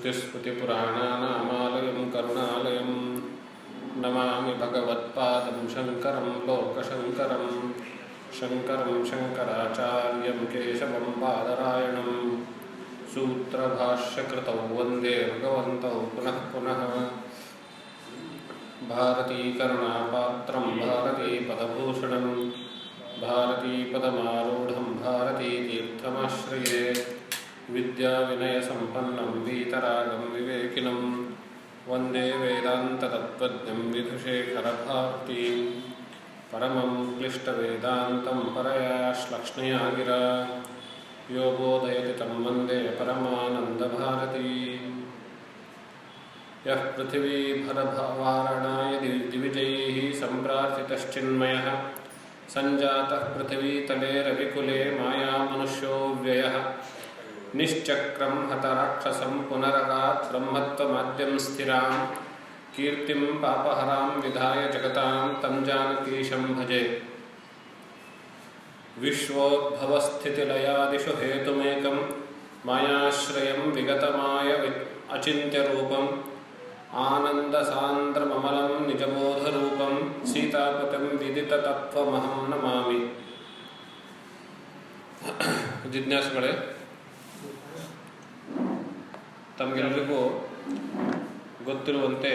श्रुतिस्मृतिपुराणानामालयं करुणालयं नमामि भगवत्पादं शङ्करं लोकशङ्करं शङ्करं शङ्कराचार्यं केशवं बादरायणं सूत्रभाष्यकृतौ वन्दे भगवन्तौ पुनः पुनः भारतीकरुणापात्रं भारतीपदभूषणं भारतीपदमारूढं भारतीतीर्थमाश्रये विद्याविनयसम्पन्नं वीतरागं विवेकिनं वन्दे वेदान्ततत्त्वज्ञं विधुशेखरभारतीं परमं क्लिष्टवेदान्तं परया श्लक्ष्णया गिरा यो बोधयति तं वन्दे परमानन्दभारतीम् यः पृथिवीभरवारणाय दिविजैः सम्प्रार्थितश्चिन्मयः सञ्जातः पृथिवीतले रविकुले मायामनुष्यो व्ययः निश्चक्रं हतराक्षसं पुनरगात् ब्रह्मत्वमाद्यं स्थिरां कीर्तिं पापहरां विधाय जगतां तं जानकीशं भजे विश्वोद्भवस्थितिलयादिषु हेतुमेकं मायाश्रयं विगतमाय अचिन्त्यरूपं आनन्दसान्द्रममलं निजबोधरूपं सीतापतिं विदिततत्त्वमहं नमामि। ಜಿಜ್ಞಾಸುಗಳೇ, ತಮಗೆಲ್ಲರಿಗೂ ಗೊತ್ತಿರುವಂತೆ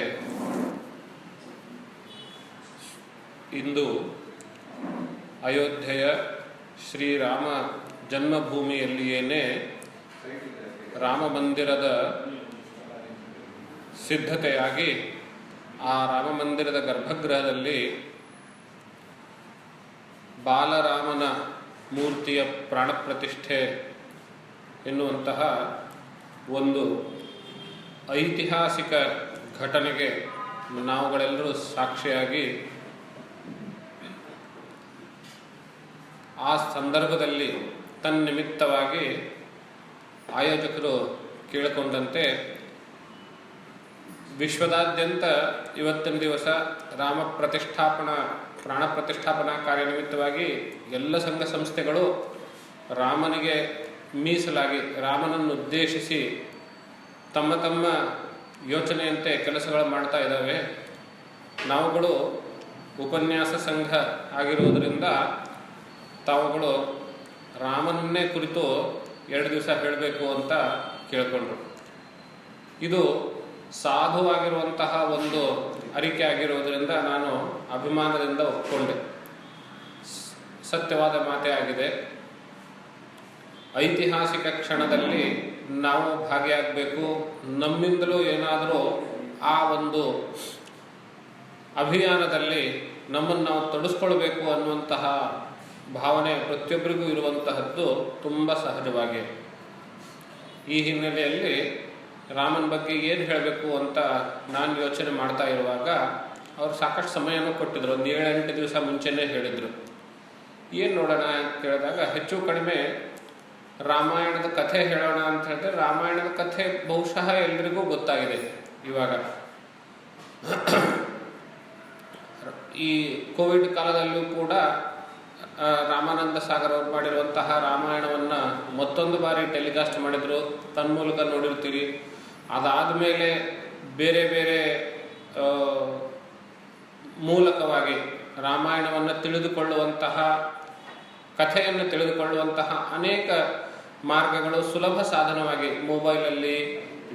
ಇಂದು ಅಯೋಧ್ಯೆಯ ಶ್ರೀರಾಮ ಜನ್ಮಭೂಮಿಯಲ್ಲಿಯೇ ರಾಮ ಮಂದಿರದ ಸಿದ್ಧತೆಯಾಗಿ ಆ ರಾಮ ಮಂದಿರದ ಗರ್ಭಗೃಹದಲ್ಲಿ ಬಾಲರಾಮನ ಮೂರ್ತಿಯ ಪ್ರಾಣಪ್ರತಿಷ್ಠೆ ಎನ್ನುವಂತಹ ಒಂದು ಐತಿಹಾಸಿಕ ಘಟನೆಗೆ ನಾವುಗಳೆಲ್ಲರೂ ಸಾಕ್ಷಿಯಾಗಿ ಆ ಸಂದರ್ಭದಲ್ಲಿ ತನ್ನಿಮಿತ್ತವಾಗಿ ಆಯೋಜಕರು ಕೇಳಿಕೊಂಡಂತೆ ವಿಶ್ವದಾದ್ಯಂತ ಇವತ್ತಿನ ದಿವಸ ರಾಮ ಪ್ರಾಣ ಪ್ರತಿಷ್ಠಾಪನಾ ಕಾರ್ಯನಿಮಿತ್ತವಾಗಿ ಎಲ್ಲ ಸಂಘ ಸಂಸ್ಥೆಗಳು ರಾಮನಿಗೆ ಮೀಸಲಾಗಿ ರಾಮನನ್ನು ಉದ್ದೇಶಿಸಿ ತಮ್ಮ ತಮ್ಮ ಯೋಚನೆಯಂತೆ ಕೆಲಸಗಳು ಮಾಡ್ತಾ ಇದ್ದಾವೆ. ನಾವುಗಳು ಉಪನ್ಯಾಸ ಸಂಘ ಆಗಿರುವುದರಿಂದ ತಾವುಗಳು ರಾಮನನ್ನೇ ಕುರಿತು 2 ದಿವಸ ಹೇಳಬೇಕು ಅಂತ ಕೇಳಿಕೊಂಡ್ರು. ಇದು ಸಾಧುವಾಗಿರುವಂತಹ ಒಂದು ಅರಿಕೆ ಆಗಿರುವುದರಿಂದ ನಾನು ಅಭಿಮಾನದಿಂದ ಒಪ್ಪಿಕೊಂಡೆ. ಸತ್ಯವಾದ ಮಾತೇ ಆಗಿದೆ. ಐತಿಹಾಸಿಕ ಕ್ಷಣದಲ್ಲಿ ನಾವು ಭಾಗಿಯಾಗಬೇಕು, ನಮ್ಮಿಂದಲೂ ಏನಾದರೂ ಆ ಒಂದು ಅಭಿಯಾನದಲ್ಲಿ ನಮ್ಮನ್ನು ನಾವು ತೊಡಗಿಸ್ಕೊಳ್ಬೇಕು ಅನ್ನುವಂತಹ ಭಾವನೆ ಪ್ರತಿಯೊಬ್ಬರಿಗೂ ಇರುವಂತಹದ್ದು ತುಂಬ ಸಹಜವಾಗಿ. ಈ ಹಿನ್ನೆಲೆಯಲ್ಲಿ ರಾಮನ ಬಗ್ಗೆ ಏನು ಹೇಳಬೇಕು ಅಂತ ನಾನು ಯೋಚನೆ ಮಾಡ್ತಾ ಇರುವಾಗ ಅವರು ಸಾಕಷ್ಟು ಸಮಯನೂ ಕೊಟ್ಟಿದ್ರು. ಒಂದು 7-8 ದಿವಸ ಮುಂಚೆನೇ ಹೇಳಿದರು. ಏನು ನೋಡೋಣ ಅಂತ ಕೇಳಿದಾಗ ಹೆಚ್ಚು ಕಡಿಮೆ ರಾಮಾಯಣದ ಕಥೆ ಹೇಳೋಣ ಅಂತ ಹೇಳಿದ್ರೆ ರಾಮಾಯಣದ ಕಥೆ ಬಹುಶಃ ಎಲ್ರಿಗೂ ಗೊತ್ತಾಗಿದೆ. ಇವಾಗ ಈ ಕೋವಿಡ್ ಕಾಲದಲ್ಲೂ ಕೂಡ ರಾಮಾನಂದ ಸಾಗರ್ ಅವರು ಮಾಡಿರುವಂತಹ ರಾಮಾಯಣವನ್ನು ಮತ್ತೊಂದು ಬಾರಿ ಟೆಲಿಕಾಸ್ಟ್ ಮಾಡಿದರು, ತನ್ಮೂಲಕ ನೋಡಿರ್ತೀರಿ. ಅದಾದ ಮೇಲೆ ಬೇರೆ ಬೇರೆ ಮೂಲಕವಾಗಿ ರಾಮಾಯಣವನ್ನು ತಿಳಿದುಕೊಳ್ಳುವಂತಹ, ಕಥೆಯನ್ನು ತಿಳಿದುಕೊಳ್ಳುವಂತಹ ಅನೇಕ ಮಾರ್ಗಗಳು ಸುಲಭ ಸಾಧನವಾಗಿ ಮೊಬೈಲಲ್ಲಿ,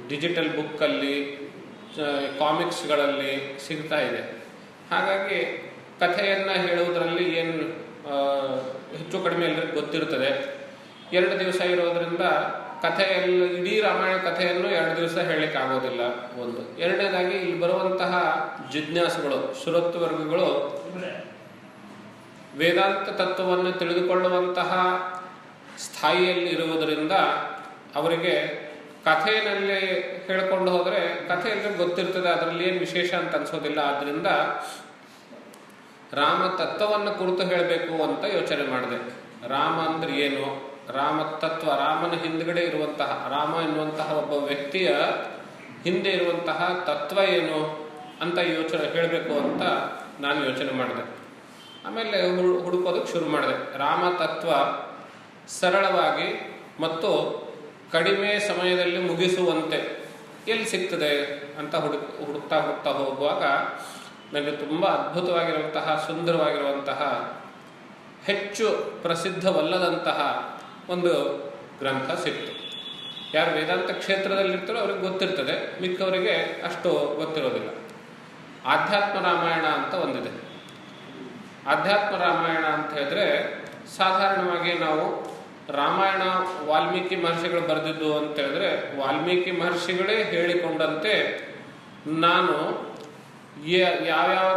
ಡಿಜಿಟಲ್ ಬುಕ್ಕಲ್ಲಿ, ಕಾಮಿಕ್ಸ್ಗಳಲ್ಲಿ ಸಿಗ್ತಾ ಇದೆ. ಹಾಗಾಗಿ ಕಥೆಯನ್ನು ಹೇಳುವುದರಲ್ಲಿ ಏನು ಹೆಚ್ಚು ಕಡಿಮೆ ಎಲ್ಲರಿಗೂ ಗೊತ್ತಿರ್ತದೆ. 2 ದಿವಸ ಇರೋದರಿಂದ ಕಥೆಯಲ್ಲಿ ಇಡೀ ರಾಮಾಯಣ ಕಥೆಯನ್ನು 2 ದಿವಸ ಹೇಳಲಿಕ್ಕೆ ಆಗೋದಿಲ್ಲ. ಒಂದು. ಎರಡನೇದಾಗಿ ಇಲ್ಲಿ ಬರುವಂತಹ ಜಿಜ್ಞಾಸುಗಳು, ಶ್ರೋತೃವರ್ಗಗಳು ವೇದಾಂತ ತತ್ವವನ್ನು ತಿಳಿದುಕೊಳ್ಳುವಂತಹ ಸ್ಥಾಯಿಯಲ್ಲಿ ಇರುವುದರಿಂದ ಅವರಿಗೆ ಕಥೆಯಲ್ಲಿ ಹೇಳ್ಕೊಂಡು ಹೋದರೆ ಕಥೆ ಎಲ್ಲರಿಗೂ ಗೊತ್ತಿರ್ತದೆ, ಅದರಲ್ಲಿ ಏನು ವಿಶೇಷ ಅಂತ ಅನ್ಸೋದಿಲ್ಲ. ಆದ್ದರಿಂದ ರಾಮ ತತ್ವವನ್ನು ಕುರಿತು ಹೇಳಬೇಕು ಅಂತ ಯೋಚನೆ ಮಾಡಿದೆ. ರಾಮ ಅಂದ್ರೆ ಏನು, ರಾಮ ತತ್ವ, ರಾಮನ ಹಿಂದ್ಗಡೆ ಇರುವಂತಹ, ರಾಮ ಎನ್ನುವಂತಹ ಒಬ್ಬ ವ್ಯಕ್ತಿಯ ಹಿಂದೆ ಇರುವಂತಹ ತತ್ವ ಏನು ಅಂತ ಹೇಳಬೇಕು ಅಂತ ನಾನು ಯೋಚನೆ ಮಾಡಿದೆ. ಆಮೇಲೆ ಹುಡುಕೋದಕ್ಕೆ ಶುರು ಮಾಡಿದೆ. ರಾಮ ತತ್ವ ಸರಳವಾಗಿ ಮತ್ತು ಕಡಿಮೆ ಸಮಯದಲ್ಲಿ ಮುಗಿಸುವಂತೆ ಎಲ್ಲಿ ಸಿಗ್ತದೆ ಅಂತ ಹುಡುಕ್ತಾ ಹೋಗುವಾಗ ನನಗೆ ತುಂಬ ಅದ್ಭುತವಾಗಿರುವಂತಹ ಸುಂದರವಾಗಿರುವಂತಹ ಹೆಚ್ಚು ಪ್ರಸಿದ್ಧವಲ್ಲದಂತಹ ಒಂದು ಗ್ರಂಥ ಸಿಕ್ತು. ಯಾರು ವೇದಾಂತ ಕ್ಷೇತ್ರದಲ್ಲಿರ್ತಾರೋ ಅವ್ರಿಗೆ ಗೊತ್ತಿರ್ತದೆ, ಮಿಕ್ಕವರಿಗೆ ಅಷ್ಟು ಗೊತ್ತಿರೋದಿಲ್ಲ. ಆಧ್ಯಾತ್ಮ ರಾಮಾಯಣ ಅಂತ ಒಂದಿದೆ. ಆಧ್ಯಾತ್ಮ ರಾಮಾಯಣ ಅಂತ ಹೇಳಿದ್ರೆ ಸಾಧಾರಣವಾಗಿ ನಾವು ರಾಮಾಯಣ ವಾಲ್ಮೀಕಿ ಮಹರ್ಷಿಗಳು ಬರೆದಿದ್ದು ಅಂತ ಹೇಳಿದ್ರೆ ವಾಲ್ಮೀಕಿ ಮಹರ್ಷಿಗಳೇ ಹೇಳಿಕೊಂಡಂತೆ ನಾನು ಯಾವ್ಯಾವ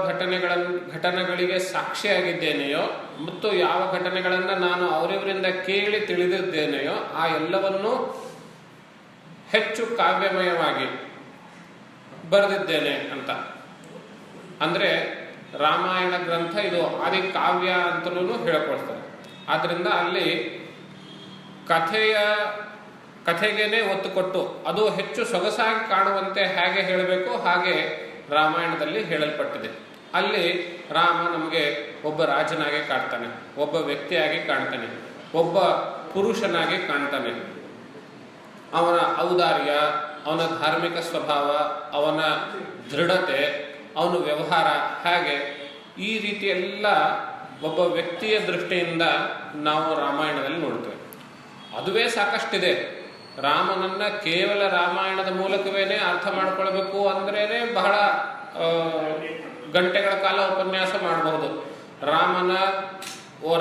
ಘಟನೆಗಳಿಗೆ ಸಾಕ್ಷಿಯಾಗಿದ್ದೇನೆಯೋ ಮತ್ತು ಯಾವ ಘಟನೆಗಳನ್ನು ನಾನು ಅವರಿವರಿಂದ ಕೇಳಿ ತಿಳಿದಿದ್ದೇನೆಯೋ ಆ ಎಲ್ಲವನ್ನೂ ಹೆಚ್ಚು ಕಾವ್ಯಮಯವಾಗಿ ಬರೆದಿದ್ದೇನೆ ಅಂತ. ಅಂದರೆ ರಾಮಾಯಣ ಗ್ರಂಥ ಇದು ಆದಿ ಕಾವ್ಯ ಅಂತಲೂ ಹೇಳಿಕೊಡ್ತಾರೆ. ಆದ್ದರಿಂದ ಅಲ್ಲಿ ಕಥೆಗೇನೆ ಒತ್ತು ಕೊಟ್ಟು ಅದು ಹೆಚ್ಚು ಸೊಗಸಾಗಿ ಕಾಣುವಂತೆ ಹೇಗೆ ಹೇಳಬೇಕು ಹಾಗೆ ರಾಮಾಯಣದಲ್ಲಿ ಹೇಳಲ್ಪಟ್ಟಿದೆ. ಅಲ್ಲಿ ರಾಮ ನಮಗೆ ಒಬ್ಬ ರಾಜನಾಗಿ ಕಾಣ್ತಾನೆ, ಒಬ್ಬ ವ್ಯಕ್ತಿಯಾಗಿ ಕಾಣ್ತಾನೆ, ಒಬ್ಬ ಪುರುಷನಾಗಿ ಕಾಣ್ತಾನೆ. ಅವನ ಔದಾರ್ಯ, ಅವನ ಧಾರ್ಮಿಕ ಸ್ವಭಾವ, ಅವನ ದೃಢತೆ, ಅವನ ವ್ಯವಹಾರ, ಹಾಗೆ ಈ ರೀತಿಯೆಲ್ಲ ಒಬ್ಬ ವ್ಯಕ್ತಿಯ ದೃಷ್ಟಿಯಿಂದ ನಾವು ರಾಮಾಯಣದಲ್ಲಿ ನೋಡ್ತೇವೆ. ಅದುವೇ ಸಾಕಷ್ಟಿದೆ. ರಾಮನನ್ನ ಕೇವಲ ರಾಮಾಯಣದ ಮೂಲಕವೇನೆ ಅರ್ಥ ಮಾಡ್ಕೊಳ್ಬೇಕು ಅಂದ್ರೇನೆ ಬಹಳ ಗಂಟೆಗಳ ಕಾಲ ಉಪನ್ಯಾಸ ಮಾಡಬಹುದು.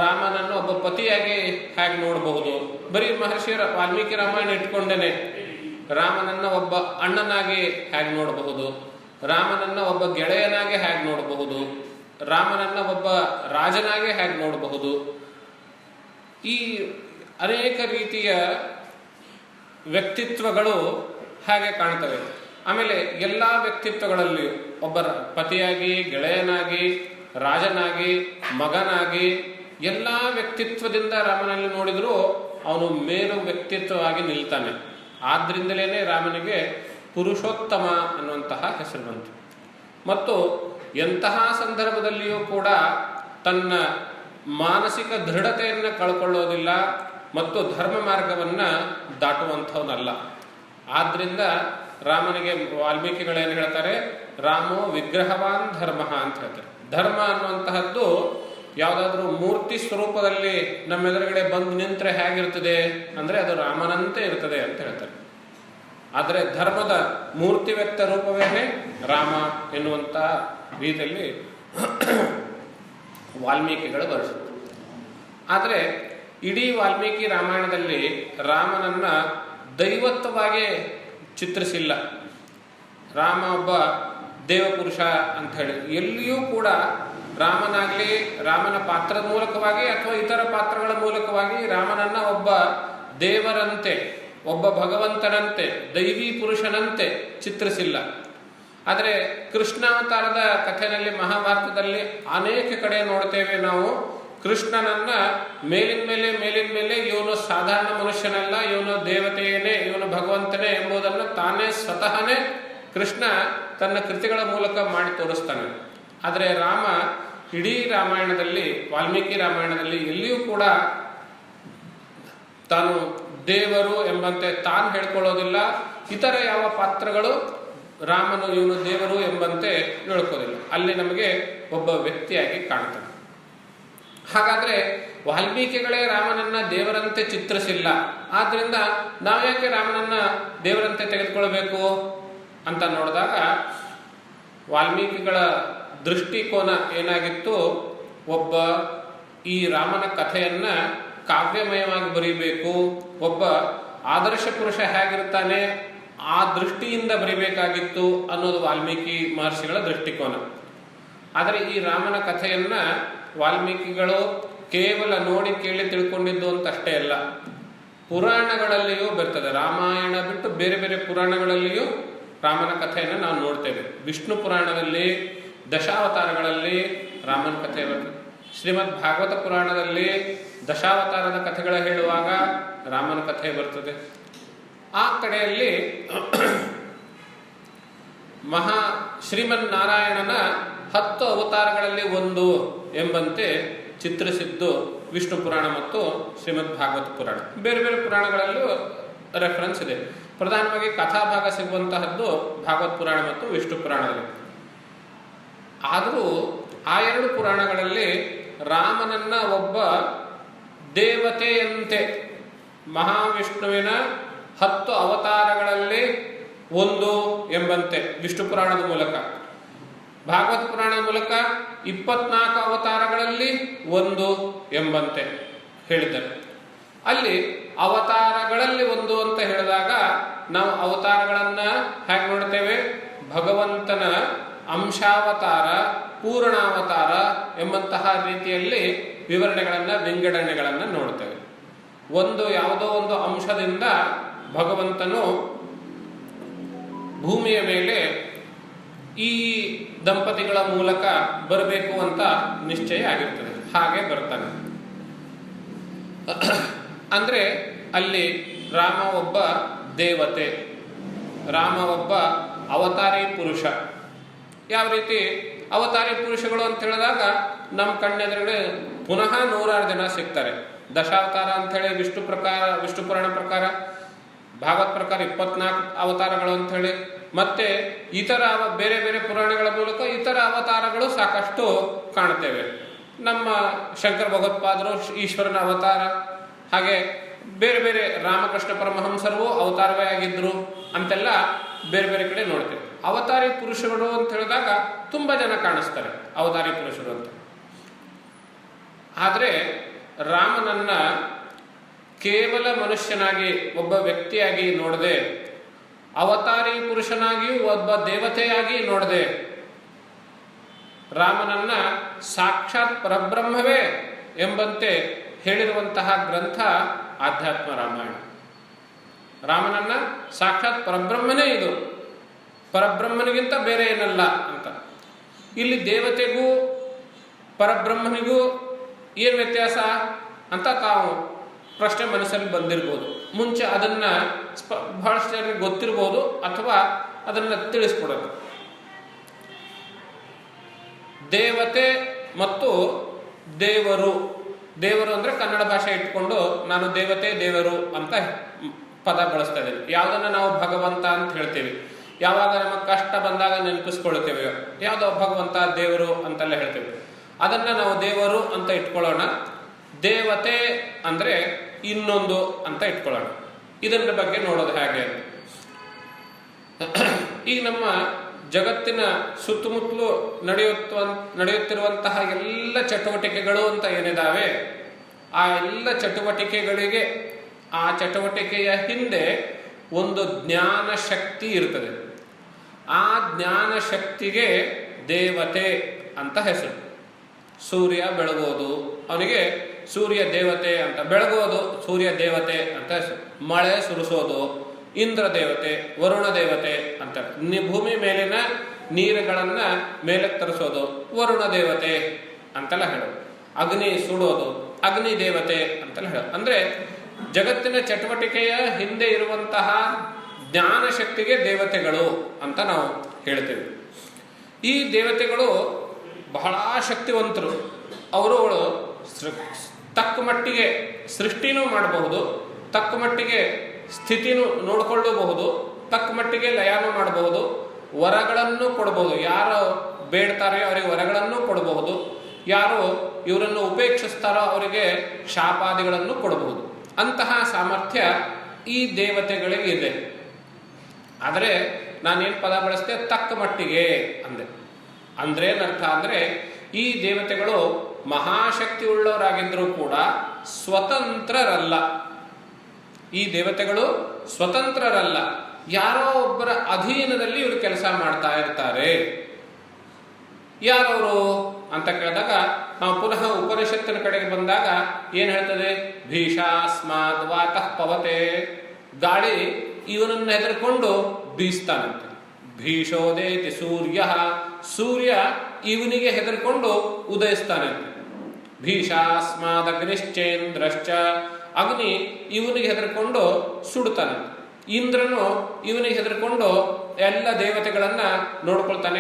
ರಾಮನನ್ನು ಒಬ್ಬ ಪತಿಯಾಗಿ ಹೇಗೆ ನೋಡಬಹುದು, ಬರೀ ಮಹರ್ಷಿ ವಾಲ್ಮೀಕಿ ರಾಮಾಯಣ ಇಟ್ಕೊಂಡೇನೆ ರಾಮನನ್ನ ಒಬ್ಬ ಅಣ್ಣನಾಗಿ ಹೇಗೆ ನೋಡಬಹುದು, ರಾಮನನ್ನ ಒಬ್ಬ ಗೆಳೆಯನಾಗಿ ಹೇಗೆ ನೋಡಬಹುದು, ರಾಮನನ್ನ ಒಬ್ಬ ರಾಜನಾಗಿ ಹೇಗೆ ನೋಡಬಹುದು. ಈ ಅನೇಕ ರೀತಿಯ ವ್ಯಕ್ತಿತ್ವಗಳು ಹಾಗೆ ಕಾಣ್ತವೆ. ಆಮೇಲೆ ಎಲ್ಲ ವ್ಯಕ್ತಿತ್ವಗಳಲ್ಲಿಯೂ ಒಬ್ಬ ಪತಿಯಾಗಿ, ಗೆಳೆಯನಾಗಿ, ರಾಜನಾಗಿ, ಮಗನಾಗಿ ಎಲ್ಲ ವ್ಯಕ್ತಿತ್ವದಿಂದ ರಾಮನಲ್ಲಿ ನೋಡಿದರೂ ಅವನು ಮೇಲು ವ್ಯಕ್ತಿತ್ವವಾಗಿ ನಿಲ್ತಾನೆ. ಆದ್ರಿಂದಲೇ ರಾಮನಿಗೆ ಪುರುಷೋತ್ತಮ ಅನ್ನುವಂತಹ ಹೆಸರು ಬಂತು. ಮತ್ತು ಎಂತಹ ಸಂದರ್ಭದಲ್ಲಿಯೂ ಕೂಡ ತನ್ನ ಮಾನಸಿಕ ದೃಢತೆಯನ್ನು ಕಳ್ಕೊಳ್ಳೋದಿಲ್ಲ ಮತ್ತು ಧರ್ಮ ಮಾರ್ಗವನ್ನು ದಾಟುವಂಥವನಲ್ಲ. ಆದ್ರಿಂದ ರಾಮನಿಗೆ ವಾಲ್ಮೀಕಿಗಳೇನು ಹೇಳ್ತಾರೆ, ರಾಮೋ ವಿಗ್ರಹವಾನ್ ಧರ್ಮ ಅಂತ ಹೇಳ್ತಾರೆ. ಧರ್ಮ ಅನ್ನುವಂತಹದ್ದು ಯಾವುದಾದ್ರೂ ಮೂರ್ತಿ ಸ್ವರೂಪದಲ್ಲಿ ನಮ್ಮೆದುರುಗಡೆ ಬಂದು ನಿಂತರೆ ಹೇಗಿರ್ತದೆ ಅಂದರೆ ಅದು ರಾಮನಂತೆ ಇರ್ತದೆ ಅಂತ ಹೇಳ್ತಾರೆ. ಆದರೆ ಧರ್ಮದ ಮೂರ್ತಿ ವ್ಯಕ್ತ ರೂಪವೇನೆ ರಾಮ ಎನ್ನುವಂಥ ರೀತಿಯಲ್ಲಿ ವಾಲ್ಮೀಕಿಗಳು ಬರೆಸಿದ್ರು. ಆದರೆ ಇಡೀ ವಾಲ್ಮೀಕಿ ರಾಮಾಯಣದಲ್ಲಿ ರಾಮನನ್ನ ದೈವತ್ವವಾಗಿ ಚಿತ್ರಿಸಿಲ್ಲ. ರಾಮ ಒಬ್ಬ ದೇವಪುರುಷ ಅಂತ ಹೇಳಿ ಎಲ್ಲಿಯೂ ಕೂಡ ರಾಮನಾಗಲಿ ರಾಮನ ಪಾತ್ರದ ಮೂಲಕವಾಗಿ ಅಥವಾ ಇತರ ಪಾತ್ರಗಳ ಮೂಲಕವಾಗಿ ರಾಮನನ್ನ ಒಬ್ಬ ದೇವರಂತೆ, ಒಬ್ಬ ಭಗವಂತನಂತೆ, ದೈವಿ ಪುರುಷನಂತೆ ಚಿತ್ರಿಸಿಲ್ಲ. ಆದರೆ ಕೃಷ್ಣಾವತಾರದ ಕಥೆಯಲ್ಲಿ ಮಹಾಭಾರತದಲ್ಲಿ ಅನೇಕ ಕಡೆ ನೋಡ್ತೇವೆ ನಾವು, ಕೃಷ್ಣನನ್ನ ಮೇಲಿನ ಮೇಲೆ ಇವನು ಸಾಧಾರಣ ಮನುಷ್ಯನಲ್ಲ, ಇವನು ದೇವತೆಯೇನೆ, ಇವನು ಭಗವಂತನೇ ಎಂಬುದನ್ನು ತಾನೇ ಸ್ವತಃನೇ ಕೃಷ್ಣ ತನ್ನ ಕೃತಿಗಳ ಮೂಲಕ ಮಾಡಿ ತೋರಿಸ್ತಾನೆ. ಆದರೆ ರಾಮ ಇಡೀ ರಾಮಾಯಣದಲ್ಲಿ, ವಾಲ್ಮೀಕಿ ರಾಮಾಯಣದಲ್ಲಿ ಎಲ್ಲಿಯೂ ಕೂಡ ತಾನು ದೇವರು ಎಂಬಂತೆ ತಾನು ಹೇಳ್ಕೊಳ್ಳೋದಿಲ್ಲ. ಇತರ ಯಾವ ಪಾತ್ರಗಳು ರಾಮನು ಇವನು ದೇವರು ಎಂಬಂತೆ ಹೇಳ್ಕೋದಿಲ್ಲ. ಅಲ್ಲಿ ನಮಗೆ ಒಬ್ಬ ವ್ಯಕ್ತಿಯಾಗಿ ಕಾಣ್ತಾನೆ. ಹಾಗಾದ್ರೆ ವಾಲ್ಮೀಕಿಗಳೇ ರಾಮನನ್ನ ದೇವರಂತೆ ಚಿತ್ರಿಸಿಲ್ಲ. ಆದ್ರಿಂದ ನಾವ್ಯಾಕೆ ರಾಮನನ್ನ ದೇವರಂತೆ ತೆಗೆದುಕೊಳ್ಬೇಕು ಅಂತ ನೋಡಿದಾಗ ವಾಲ್ಮೀಕಿಗಳ ದೃಷ್ಟಿಕೋನ ಏನಾಗಿತ್ತು, ಒಬ್ಬ ಈ ರಾಮನ ಕಥೆಯನ್ನ ಕಾವ್ಯಮಯವಾಗಿ ಬರೀಬೇಕು, ಒಬ್ಬ ಆದರ್ಶ ಪುರುಷ ಹೇಗಿರ್ತಾನೆ ಆ ದೃಷ್ಟಿಯಿಂದ ಬರೀಬೇಕಾಗಿತ್ತು ಅನ್ನೋದು ವಾಲ್ಮೀಕಿ ಮಹರ್ಷಿಗಳ ದೃಷ್ಟಿಕೋನ. ಆದರೆ ಈ ರಾಮನ ಕಥೆಯನ್ನ ವಾಲ್ಮೀಕಿಗಳು ಕೇವಲ ನೋಡಿ ಕೇಳಿ ತಿಳ್ಕೊಂಡಿದ್ದು ಅಂತ ಅಷ್ಟೇ ಅಲ್ಲ, ಪುರಾಣಗಳಲ್ಲಿಯೂ ಬರ್ತದೆ. ರಾಮಾಯಣ ಬಿಟ್ಟು ಬೇರೆ ಬೇರೆ ಪುರಾಣಗಳಲ್ಲಿಯೂ ರಾಮನ ಕಥೆಯನ್ನು ನಾವು ನೋಡ್ತೇವೆ. ವಿಷ್ಣು ಪುರಾಣದಲ್ಲಿ, ದಶಾವತಾರಗಳಲ್ಲಿ ರಾಮನ ಕಥೆ ಬರ್ತದೆ. ಶ್ರೀಮದ್ ಭಾಗವತ ಪುರಾಣದಲ್ಲಿ ದಶಾವತಾರದ ಕಥೆಗಳ ಹೇಳುವಾಗ ರಾಮನ ಕಥೆ ಬರ್ತದೆ. ಆ ಕಡೆಯಲ್ಲಿ ಶ್ರೀಮನ್ನಾರಾಯಣನ 10 ಅವತಾರಗಳಲ್ಲಿ ಒಂದು ಎಂಬಂತೆ ಚಿತ್ರಿಸಿದ್ದು ವಿಷ್ಣು ಪುರಾಣ ಮತ್ತು ಶ್ರೀಮದ್ ಭಾಗವತ ಪುರಾಣ. ಬೇರೆ ಬೇರೆ ಪುರಾಣಗಳಲ್ಲೂ ರೆಫರೆನ್ಸ್ ಇದೆ. ಪ್ರಧಾನವಾಗಿ ಕಥಾಭಾಗ ಸಿಗುವಂತಹದ್ದು ಭಾಗವತ್ ಪುರಾಣ ಮತ್ತು ವಿಷ್ಣು ಪುರಾಣದಲ್ಲಿ. ಆದರೂ ಆ ಎರಡು ಪುರಾಣಗಳಲ್ಲಿ ರಾಮನನ್ನ ಒಬ್ಬ ದೇವತೆಯಂತೆ ಮಹಾವಿಷ್ಣುವಿನ 10 ಅವತಾರಗಳಲ್ಲಿ ಒಂದು ಎಂಬಂತೆ ವಿಷ್ಣು ಪುರಾಣದ ಮೂಲಕ, ಭಾಗವತ್ ಪುರಾಣದ ಮೂಲಕ 24 ಅವತಾರಗಳಲ್ಲಿ ಒಂದು ಎಂಬಂತೆ ಹೇಳಿದ್ದಾರೆ. ಅಲ್ಲಿ ಅವತಾರಗಳಲ್ಲಿ ಒಂದು ಅಂತ ಹೇಳಿದಾಗ ನಾವು ಅವತಾರಗಳನ್ನ ಹೇಗೆ ನೋಡ್ತೇವೆ? ಭಗವಂತನ ಅಂಶಾವತಾರ, ಪೂರ್ಣಾವತಾರ ಎಂಬಂತಹ ರೀತಿಯಲ್ಲಿ ವಿಂಗಡಣೆಗಳನ್ನು ನೋಡ್ತೇವೆ. ಯಾವುದೋ ಒಂದು ಅಂಶದಿಂದ ಭಗವಂತನು ಭೂಮಿಯ ಮೇಲೆ ಈ ದಂಪತಿಗಳ ಮೂಲಕ ಬರಬೇಕು ಅಂತ ನಿಶ್ಚಯ ಆಗಿರ್ತದೆ. ಹಾಗೆ ಬರ್ತಾನೆ. ಅಂದ್ರೆ ಅಲ್ಲಿ ರಾಮ ಒಬ್ಬ ದೇವತೆ, ರಾಮ ಒಬ್ಬ ಅವತಾರಿ ಪುರುಷ. ಯಾವ ರೀತಿ ಅವತಾರಿ ಪುರುಷಗಳು ಅಂತ ಹೇಳಿದಾಗ ನಮ್ಮ ಕಣ್ಣೆದುರುಗಡೆ ಪುನಃ 106 ಜನ ಸಿಗ್ತಾರೆ. ದಶಾವತಾರ ಅಂತ ಹೇಳಿ ವಿಷ್ಣು ಪುರಾಣ ಪ್ರಕಾರ, ಭಾಗವತ್ ಪ್ರಕಾರ 24 ಅವತಾರಗಳು ಅಂತ ಹೇಳಿ, ಮತ್ತೆ ಇತರ ಬೇರೆ ಬೇರೆ ಪುರಾಣಗಳ ಮೂಲಕ ಇತರ ಅವತಾರಗಳು ಸಾಕಷ್ಟು ಕಾಣ್ತೇವೆ. ನಮ್ಮ ಶಂಕರ ಭಗವತ್ಪಾದರು ಈಶ್ವರನ ಅವತಾರ, ಹಾಗೆ ಬೇರೆ ಬೇರೆ ರಾಮಕೃಷ್ಣ ಪರಮಹಂಸರು ಅವತಾರವೇ ಆಗಿದ್ರು ಅಂತೆಲ್ಲ ಬೇರೆ ಬೇರೆ ಕಡೆ ನೋಡ್ತೇವೆ. ಅವತಾರಿ ಪುರುಷರು ಅಂತ ಹೇಳಿದಾಗ ತುಂಬಾ ಜನ ಕಾಣಿಸ್ತಾರೆ ಅವತಾರಿ ಪುರುಷರು ಅಂತ. ಆದರೆ ರಾಮನನ್ನ ಕೇವಲ ಮನುಷ್ಯನಾಗಿ ಒಬ್ಬ ವ್ಯಕ್ತಿಯಾಗಿ ನೋಡದೆ, ಅವತಾರಿ ಪುರುಷನಾಗಿಯೂ ಒಬ್ಬ ದೇವತೆಯಾಗಿ ನೋಡದೆ, ರಾಮನನ್ನ ಸಾಕ್ಷಾತ್ ಪರಬ್ರಹ್ಮವೇ ಎಂಬಂತೆ ಹೇಳಿರುವಂತಹ ಗ್ರಂಥ ಆಧ್ಯಾತ್ಮ ರಾಮಾಯಣ. ರಾಮನನ್ನ ಸಾಕ್ಷಾತ್ ಪರಬ್ರಹ್ಮನೇ ಇದು, ಪರಬ್ರಹ್ಮನಿಗಿಂತ ಬೇರೆ ಏನಲ್ಲ ಅಂತ. ಇಲ್ಲಿ ದೇವತೆಗೂ ಪರಬ್ರಹ್ಮನಿಗೂ ಏನು ವ್ಯತ್ಯಾಸ ಅಂತ ತಾವು ಪ್ರಶ್ನೆ ಮನಸ್ಸಲ್ಲಿ ಬಂದಿರ್ಬೋದು. ಮುಂಚೆ ಅದನ್ನ ಬಹಳಷ್ಟು ಜನರಿಗೆ ಗೊತ್ತಿರ್ಬೋದು, ಅಥವಾ ಅದನ್ನ ತಿಳಿಸ್ಕೊಡೋದು. ದೇವತೆ ಮತ್ತು ದೇವರು ಅಂದ್ರೆ ಕನ್ನಡ ಭಾಷೆ ಇಟ್ಕೊಂಡು ನಾನು ದೇವತೆ ದೇವರು ಅಂತ ಪದ ಬಳಸ್ತಾ ಇದ್ದೇವೆ. ಯಾವುದನ್ನ ನಾವು ಭಗವಂತ ಅಂತ ಹೇಳ್ತೇವೆ, ಯಾವಾಗ ನಮಗೆ ಕಷ್ಟ ಬಂದಾಗ ನೆನಪಿಸ್ಕೊಳ್ತೇವೆ, ಯಾವುದೋ ಭಗವಂತ ದೇವರು ಅಂತೆಲ್ಲ ಹೇಳ್ತೇವೆ. ಅದನ್ನ ನಾವು ದೇವರು ಅಂತ ಇಟ್ಕೊಳ್ಳೋಣ. ದೇವತೆ ಅಂದ್ರೆ ಇನ್ನೊಂದು ಅಂತ ಇಟ್ಕೊಳ್ಳೋಣ. ಇದರ ಬಗ್ಗೆ ನೋಡೋದು ಹೇಗೆ? ಈಗ ನಮ್ಮ ಜಗತ್ತಿನ ಸುತ್ತಮುತ್ತಲು ನಡೆಯುತ್ತಿರುವಂತಹ ಎಲ್ಲ ಚಟುವಟಿಕೆಗಳು ಅಂತ ಏನಿದಾವೆ, ಆ ಎಲ್ಲ ಚಟುವಟಿಕೆಗಳಿಗೆ, ಆ ಚಟುವಟಿಕೆಯ ಹಿಂದೆ ಒಂದು ಜ್ಞಾನ ಶಕ್ತಿ ಇರ್ತದೆ. ಆ ಜ್ಞಾನ ಶಕ್ತಿಗೆ ದೇವತೆ ಅಂತ ಹೆಸರು. ಸೂರ್ಯ ಬೆಳಗೋದು, ಅವನಿಗೆ ಸೂರ್ಯ ದೇವತೆ ಅಂತ. ಬೆಳಗೋದು ಸೂರ್ಯ ದೇವತೆ ಅಂತ ಹೆಸರು. ಮಳೆ ಸುರಿಸೋದು ಇಂದ್ರ ದೇವತೆ, ವರುಣ ದೇವತೆ ಅಂತ. ಭೂಮಿ ಮೇಲಿನ ನೀರುಗಳನ್ನ ಮೇಲೆ ತರಿಸೋದು ವರುಣ ದೇವತೆ ಅಂತೆಲ್ಲ ಹೇಳೋದು. ಅಗ್ನಿ ಸುಡೋದು ಅಗ್ನಿ ದೇವತೆ ಅಂತೆಲ್ಲ ಹೇಳೋದು. ಅಂದ್ರೆ ಜಗತ್ತಿನ ಚಟುವಟಿಕೆಯ ಹಿಂದೆ ಇರುವಂತಹ ಜ್ಞಾನ ಶಕ್ತಿಗೆ ದೇವತೆಗಳು ಅಂತ ನಾವು ಹೇಳ್ತೇವೆ. ಈ ದೇವತೆಗಳು ಬಹಳ ಶಕ್ತಿವಂತರು. ಅವರುಗಳು ತಕ್ಕ ಮಟ್ಟಿಗೆ ಸೃಷ್ಟಿನೂ ಮಾಡಬಹುದು, ತಕ್ಕ ಮಟ್ಟಿಗೆ ಸ್ಥಿತಿನೂ ನೋಡಿಕೊಳ್ಳಬಹುದು, ತಕ್ಕ ಮಟ್ಟಿಗೆ ಲಯನೂ ಮಾಡಬಹುದು, ವರಗಳನ್ನು ಕೊಡಬಹುದು. ಯಾರು ಬೇಡ್ತಾರೋ ಅವರಿಗೆ ವರಗಳನ್ನು ಕೊಡಬಹುದು, ಯಾರು ಇವರನ್ನು ಉಪೇಕ್ಷಿಸ್ತಾರೋ ಅವರಿಗೆ ಶಾಪಾದಿಗಳನ್ನು ಕೊಡಬಹುದು. ಅಂತಹ ಸಾಮರ್ಥ್ಯ ಈ ದೇವತೆಗಳಿಗೆ ಇದೆ. ಆದರೆ ನಾನೇನು ಪದ ಬಳಸ್ತೆ? ತಕ್ಕ ಮಟ್ಟಿಗೆ ಅಂದೆ. ಅಂದ್ರೆ ಏನರ್ಥ ಅಂದ್ರೆ, ಈ ದೇವತೆಗಳು ಮಹಾಶಕ್ತಿ ಉಳ್ಳವರಾಗಿದ್ದರೂ ಕೂಡ ಸ್ವತಂತ್ರರಲ್ಲ. ಈ ದೇವತೆಗಳು ಸ್ವತಂತ್ರರಲ್ಲ, ಯಾರೋ ಒಬ್ಬರ ಅಧೀನದಲ್ಲಿ ಇವರು ಕೆಲಸ ಮಾಡ್ತಾ ಇರ್ತಾರೆ. ಯಾರವರು ಅಂತ ಕೇಳಿದಾಗ ನಾವು ಪುನಃ ಉಪನಿಷತ್ತಿನ ಕಡೆಗೆ ಬಂದಾಗ ಏನ್ ಹೇಳ್ತದೆ? ಭೀಷಾಸ್ಮಾದ್ ವಾತಃ ಪವತೆ. ಗಾಳಿ ಇವನನ್ನು ಹೆದರ್ಕೊಂಡು ಬೀಸ್ತಾನಂತೆ. ಭೀಷೋದೇತಿ ಸೂರ್ಯ, ಸೂರ್ಯ ಇವನಿಗೆ ಹೆದರ್ಕೊಂಡು ಉದಯಿಸ್ತಾನಂತೆ. ಭೀಷಾಸ್ಮಾದ್ ಅಗ್ನಿಶ್ಚೇಂದ್ರಶ್ಚ, ಅಗ್ನಿ ಇವನಿಗೆ ಹೆದರ್ಕೊಂಡು ಸುಡ್ತಾನಂತೆ. ಇಂದ್ರನು ಇವನಿಗೆ ಹೆದರ್ಕೊಂಡು ಎಲ್ಲ ದೇವತೆಗಳನ್ನ ನೋಡ್ಕೊಳ್ತಾನೆ,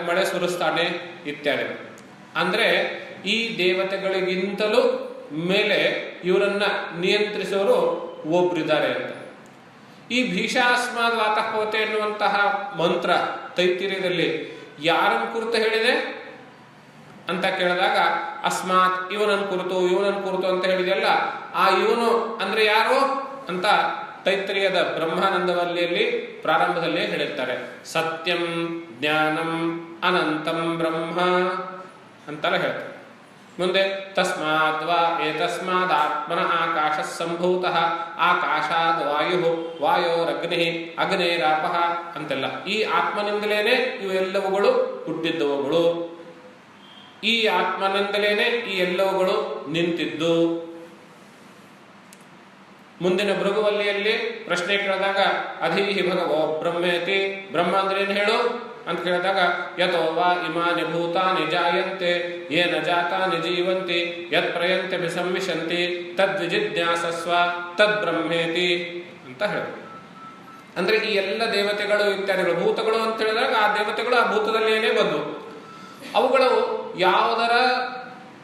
ಮಳೆ ಸುರಿಸ್ತಾನೆ ಇತ್ಯಾದಿ. ಅಂದ್ರೆ ಈ ದೇವತೆಗಳಿಗಿಂತಲೂ ಮೇಲೆ ಇವರನ್ನ ನಿಯಂತ್ರಿಸೋರು ಒಬ್ರಿದ್ದಾರೆ ಅಂತ. ಈ ಭೀಷಾಸ್ಮಾದ್ ವಾತಃ ಪವತೆ ಎನ್ನುವಂತಹ ಮಂತ್ರ ತೈತ್ತಿರ್ಯದಲ್ಲಿ ಯಾರನ್ನು ಕುರಿತು ಹೇಳಿದೆ ಅಂತ ಕೇಳಿದಾಗ ಅಸ್ಮಾತ್ ಇವನನ್ನು ಕುರಿತು ಅಂತ ಹೇಳಿದೆಯಲ್ಲ, ಆ ಇವನು ಅಂದ್ರೆ ಯಾರು ಅಂತ ತೈತ್ರಿಯದ ಬ್ರಹ್ಮಾನಂದವಲ್ಲಿಯಲ್ಲಿ ಪ್ರಾರಂಭದಲ್ಲೇ ಹೇಳಿರ್ತಾರೆ. ಸತ್ಯಂ ಜ್ಞಾನಂ ಅನಂತಂ ಬ್ರಹ್ಮ ಅಂತೆಲ್ಲ ಹೇಳ್ತಾರೆ. ಮುಂದೆ ತಸ್ಮಾದ್ ವಾ ಏತಸ್ಮಾದ್ ಆತ್ಮನ ಆಕಾಶ ಸಂಭೂತಃ ಆಕಾಶಾದ್ ವಾಯು ವಾಯೋರಗ್ನಿ ಅಗ್ನೇರಾಪಃ ಅಂತೆಲ್ಲ. ಈ ಆತ್ಮನಿಂದಲೇನೆ ಇವೆಲ್ಲವುಗಳು ಹುಟ್ಟಿದ್ದವುಗಳು, ಈ ಆತ್ಮನಿಂದಲೇನೆ ಈ ಎಲ್ಲವುಗಳು ನಿಂತಿದ್ದು. ಮುಂದಿನ ಭೃಗುವಲ್ಲಿಯಲ್ಲಿ ಪ್ರಶ್ನೆ ಕೇಳಿದಾಗ ಅಧೀಹಿ ಭಗವೋ ಬ್ರಹ್ಮೇತಿ, ಬ್ರಹ್ಮ ಅಂದ್ರೆ ಏನು ಹೇಳು ಅಂತ ಕೇಳಿದಾಗ ಯಥೋ ವಾ ಇಮಾನಿ ಭೂತಾನಿ ಜಾಯಂತೆ ಯೇನ ಜಾತಾನಿ ಜೀವಂತಿ ಯತ್ ಪ್ರಯಂತೆ ವಿಸಂವಿಶಂತಿ ತದ್ವಿಜಿಜ್ಞಾಸಸ್ವ ತದ್ ಬ್ರಹ್ಮೇತಿ ಅಂತ ಹೇಳು. ಅಂದ್ರೆ ಈ ಎಲ್ಲ ದೇವತೆಗಳು ಇತ್ಯಾದಿಗಳು ಭೂತಗಳು ಅಂತ ಹೇಳಿದಾಗ ಆ ದೇವತೆಗಳು ಆ ಭೂತದಲ್ಲೇನೇ ಬಂದು ಅವುಗಳು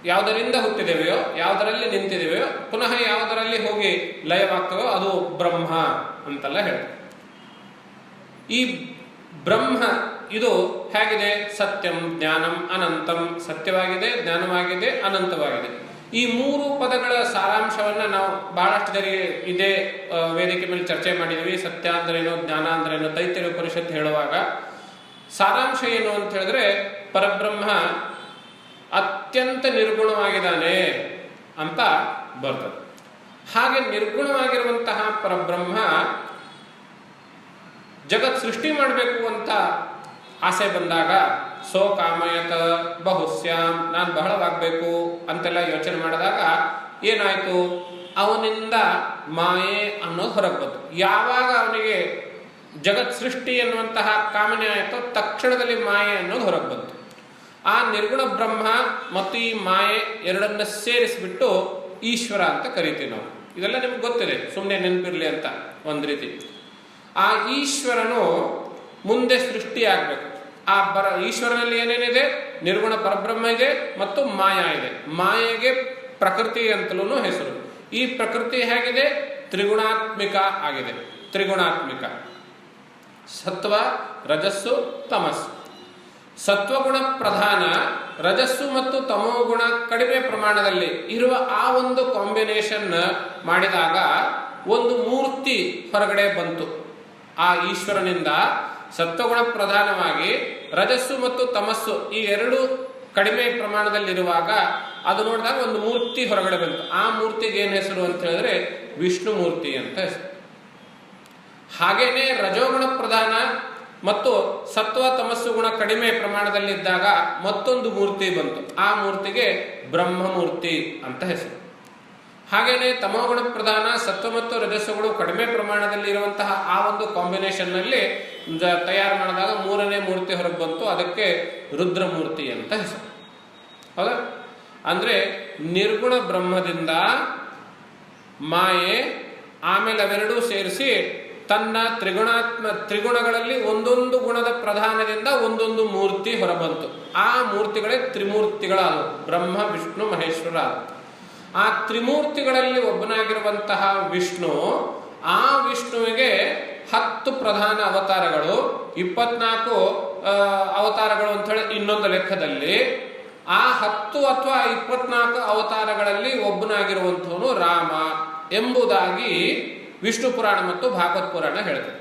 ಯಾವುದರಿಂದ ಹುಟ್ಟಿದೆವೆಯೋ, ಯಾವುದರಲ್ಲಿ ನಿಂತಿದೆವೆಯೋ, ಪುನಃ ಯಾವುದರಲ್ಲಿ ಹೋಗಿ ಲಯವಾಗ್ತವೆಯೋ ಅದು ಬ್ರಹ್ಮ ಅಂತೆಲ್ಲ ಹೇಳಿ. ಈ ಬ್ರಹ್ಮ ಇದು ಹೇಗಿದೆ? ಸತ್ಯಂ ಜ್ಞಾನಂ ಅನಂತಂ, ಸತ್ಯವಾಗಿದೆ, ಜ್ಞಾನವಾಗಿದೆ, ಅನಂತವಾಗಿದೆ. ಈ ಮೂರು ಪದಗಳ ಸಾರಾಂಶವನ್ನ ನಾವು ಬಹಳಷ್ಟು ಜನ ಇದೇ ವೇದಿಕೆ ಮೇಲೆ ಚರ್ಚೆ ಮಾಡಿದ್ವಿ. ಸತ್ಯ ಅಂದ್ರೇನು, ಜ್ಞಾನ ಅಂದ್ರೇನು, ತೈತ್ತಿರೀಯ ಉಪನಿಷತ್ತು ಹೇಳುವಾಗ ಸಾರಾಂಶ ಏನು ಅಂತ ಹೇಳಿದ್ರೆ ಪರಬ್ರಹ್ಮ ಅತ್ಯಂತ ನಿರ್ಗುಣವಾಗಿದ್ದಾನೆ ಅಂತ ಬರ್ತದೆ. ಹಾಗೆ ನಿರ್ಗುಣವಾಗಿರುವಂತಹ ಪರಬ್ರಹ್ಮ ಜಗತ್ ಸೃಷ್ಟಿ ಮಾಡಬೇಕು ಅಂತ ಆಸೆ ಬಂದಾಗ ಸೋ ಕಾಮಯತ ಬಹುಸ್ಯಾಂ, ನಾನು ಬಹಳವಾಗಬೇಕು ಅಂತೆಲ್ಲ ಯೋಚನೆ ಮಾಡಿದಾಗ ಏನಾಯ್ತು? ಅವನಿಂದ ಮಾಯೆ ಅನ್ನೋದು ಹೊರಗೆ ಬಂತು. ಯಾವಾಗ ಅವನಿಗೆ ಜಗತ್ ಸೃಷ್ಟಿ ಎನ್ನುವಂತಹ ಕಾಮನೆ ಆಯಿತೋ ತಕ್ಷಣದಲ್ಲಿ ಮಾಯೆ ಅನ್ನೋದು ಹೊರಗೆ ಬಂತು. ಆ ನಿರ್ಗುಣ ಬ್ರಹ್ಮ ಮತ್ತು ಈ ಮಾಯೆ ಎರಡನ್ನ ಸೇರಿಸ್ಬಿಟ್ಟು ಈಶ್ವರ ಅಂತ ಕರಿತೀವಿ ನಾವು. ಇದೆಲ್ಲ ನಿಮ್ಗೆ ಗೊತ್ತಿದೆ, ಸುಮ್ಮನೆ ನೆನಪಿರ್ಲಿ ಅಂತ ಒಂದು ರೀತಿ. ಆ ಈಶ್ವರನು ಮುಂದೆ ಸೃಷ್ಟಿಯಾಗಬೇಕು. ಆ ಈಶ್ವರನಲ್ಲಿ ಏನೇನಿದೆ? ನಿರ್ಗುಣ ಪರಬ್ರಹ್ಮ ಇದೆ ಮತ್ತು ಮಾಯಾ ಇದೆ. ಮಾಯೆಗೆ ಪ್ರಕೃತಿ ಅಂತಲೂ ಹೆಸರು. ಈ ಪ್ರಕೃತಿ ಹೇಗಿದೆ? ತ್ರಿಗುಣಾತ್ಮಿಕ ಆಗಿದೆ. ತ್ರಿಗುಣಾತ್ಮಿಕ ಸತ್ವ ರಜಸ್ಸು ತಮಸ್ಸು. ಸತ್ವಗುಣ ಪ್ರಧಾನ, ರಜಸ್ಸು ಮತ್ತು ತಮೋಗುಣ ಕಡಿಮೆ ಪ್ರಮಾಣದಲ್ಲಿ ಇರುವ ಆ ಒಂದು ಕಾಂಬಿನೇಷನ್ ಮಾಡಿದಾಗ ಒಂದು ಮೂರ್ತಿ ಹೊರಗಡೆ ಬಂತು. ಆ ಈಶ್ವರನಿಂದ ಸತ್ವಗುಣ ಪ್ರಧಾನವಾಗಿ ರಜಸ್ಸು ಮತ್ತು ತಮಸ್ಸು ಈ ಎರಡು ಕಡಿಮೆ ಪ್ರಮಾಣದಲ್ಲಿರುವಾಗ ಅದು ನೋಡಿದಾಗ ಒಂದು ಮೂರ್ತಿ ಹೊರಗಡೆ ಬಂತು. ಆ ಮೂರ್ತಿಗೆ ಏನು ಹೆಸರು ಅಂತ ಹೇಳಿದ್ರೆ ವಿಷ್ಣು ಮೂರ್ತಿ ಅಂತ ಹೆಸರು. ಹಾಗೇನೆ ರಜೋಗುಣ ಪ್ರಧಾನ ಮತ್ತು ಸತ್ವ ತಮಸ್ಸು ಗುಣ ಕಡಿಮೆ ಪ್ರಮಾಣದಲ್ಲಿದ್ದಾಗ ಮತ್ತೊಂದು ಮೂರ್ತಿ ಬಂತು. ಆ ಮೂರ್ತಿಗೆ ಬ್ರಹ್ಮಮೂರ್ತಿ ಅಂತ ಹೆಸರು. ಹಾಗೇನೆ ತಮೋಗುಣ ಪ್ರಧಾನ, ಸತ್ವ ಮತ್ತು ರಜಸ್ಸುಗಳು ಕಡಿಮೆ ಪ್ರಮಾಣದಲ್ಲಿ ಇರುವಂತಹ ಆ ಒಂದು ಕಾಂಬಿನೇಷನ್ ನಲ್ಲಿ ತಯಾರು ಮಾಡಿದಾಗ ಮೂರನೇ ಮೂರ್ತಿ ಹೊರಗೆ ಬಂತು. ಅದಕ್ಕೆ ರುದ್ರಮೂರ್ತಿ ಅಂತ ಹೆಸರು. ಹೌದಾ? ಅಂದ್ರೆ ನಿರ್ಗುಣ ಬ್ರಹ್ಮದಿಂದ ಮಾಯೆ, ಆಮೇಲೆ ಅವೆರಡೂ ಸೇರಿಸಿ ತನ್ನ ತ್ರಿಗುಣಗಳಲ್ಲಿ ಒಂದೊಂದು ಗುಣದ ಪ್ರಧಾನದಿಂದ ಒಂದೊಂದು ಮೂರ್ತಿ ಹೊರಬಂತು. ಆ ಮೂರ್ತಿಗಳೇ ತ್ರಿಮೂರ್ತಿಗಳಾದವು, ಬ್ರಹ್ಮ ವಿಷ್ಣು ಮಹೇಶ್ವರ. ಆ ತ್ರಿಮೂರ್ತಿಗಳಲ್ಲಿ ಒಬ್ಬನಾಗಿರುವಂತಹ ವಿಷ್ಣು, ಆ ವಿಷ್ಣುವಿಗೆ 10 ಪ್ರಧಾನ ಅವತಾರಗಳು, 24 ಅವತಾರಗಳು ಅಂತ ಹೇಳಿ ಇನ್ನೊಂದು ಲೆಕ್ಕದಲ್ಲಿ. ಆ 10 ಅಥವಾ 24 ಅವತಾರಗಳಲ್ಲಿ ಒಬ್ಬನಾಗಿರುವಂಥವನು ರಾಮ ಎಂಬುದಾಗಿ ವಿಷ್ಣು ಪುರಾಣ ಮತ್ತು ಭಾಗವತ್ ಪುರಾಣ ಹೇಳ್ತದೆ.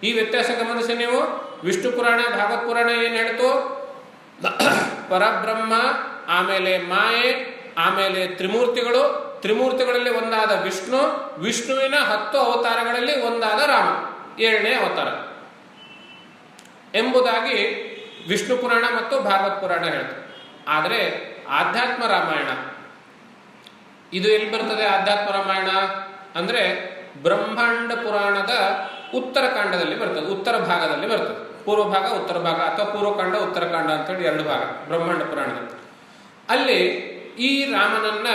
ಈ ವ್ಯತ್ಯಾಸ ಗಮನಿಸಿ ನೀವು. ವಿಷ್ಣು ಪುರಾಣ ಭಾಗವತ್ ಪುರಾಣ ಏನ್ ಹೇಳ್ತು? ಪರಬ್ರಹ್ಮ, ಆಮೇಲೆ ಮಾಯೆ, ಆಮೇಲೆ ತ್ರಿಮೂರ್ತಿಗಳು, ತ್ರಿಮೂರ್ತಿಗಳಲ್ಲಿ ಒಂದಾದ ವಿಷ್ಣು, ವಿಷ್ಣುವಿನ 10 ಅವತಾರಗಳಲ್ಲಿ ಒಂದಾದ ರಾಮ 7ನೇ ಅವತಾರ ಎಂಬುದಾಗಿ ವಿಷ್ಣು ಪುರಾಣ ಮತ್ತು ಭಾಗವತ್ ಪುರಾಣ ಹೇಳ್ತದೆ. ಆದರೆ ಆಧ್ಯಾತ್ಮ ರಾಮಾಯಣ ಇದು ಎಲ್ಲಿ ಬರ್ತದೆ? ಆಧ್ಯಾತ್ಮ ರಾಮಾಯಣ ಅಂದ್ರೆ ಬ್ರಹ್ಮಾಂಡ ಪುರಾಣದ ಉತ್ತರಕಾಂಡದಲ್ಲಿ ಬರ್ತದೆ, ಉತ್ತರ ಭಾಗದಲ್ಲಿ ಬರ್ತದೆ. ಪೂರ್ವ ಭಾಗ ಉತ್ತರ ಭಾಗ ಅಥವಾ ಪೂರ್ವಕಾಂಡ ಉತ್ತರಕಾಂಡ ಅಂತೇಳಿ 2 ಭಾಗ ಬ್ರಹ್ಮಾಂಡ ಪುರಾಣದಲ್ಲಿ. ಅಲ್ಲಿ ಈ ರಾಮನನ್ನ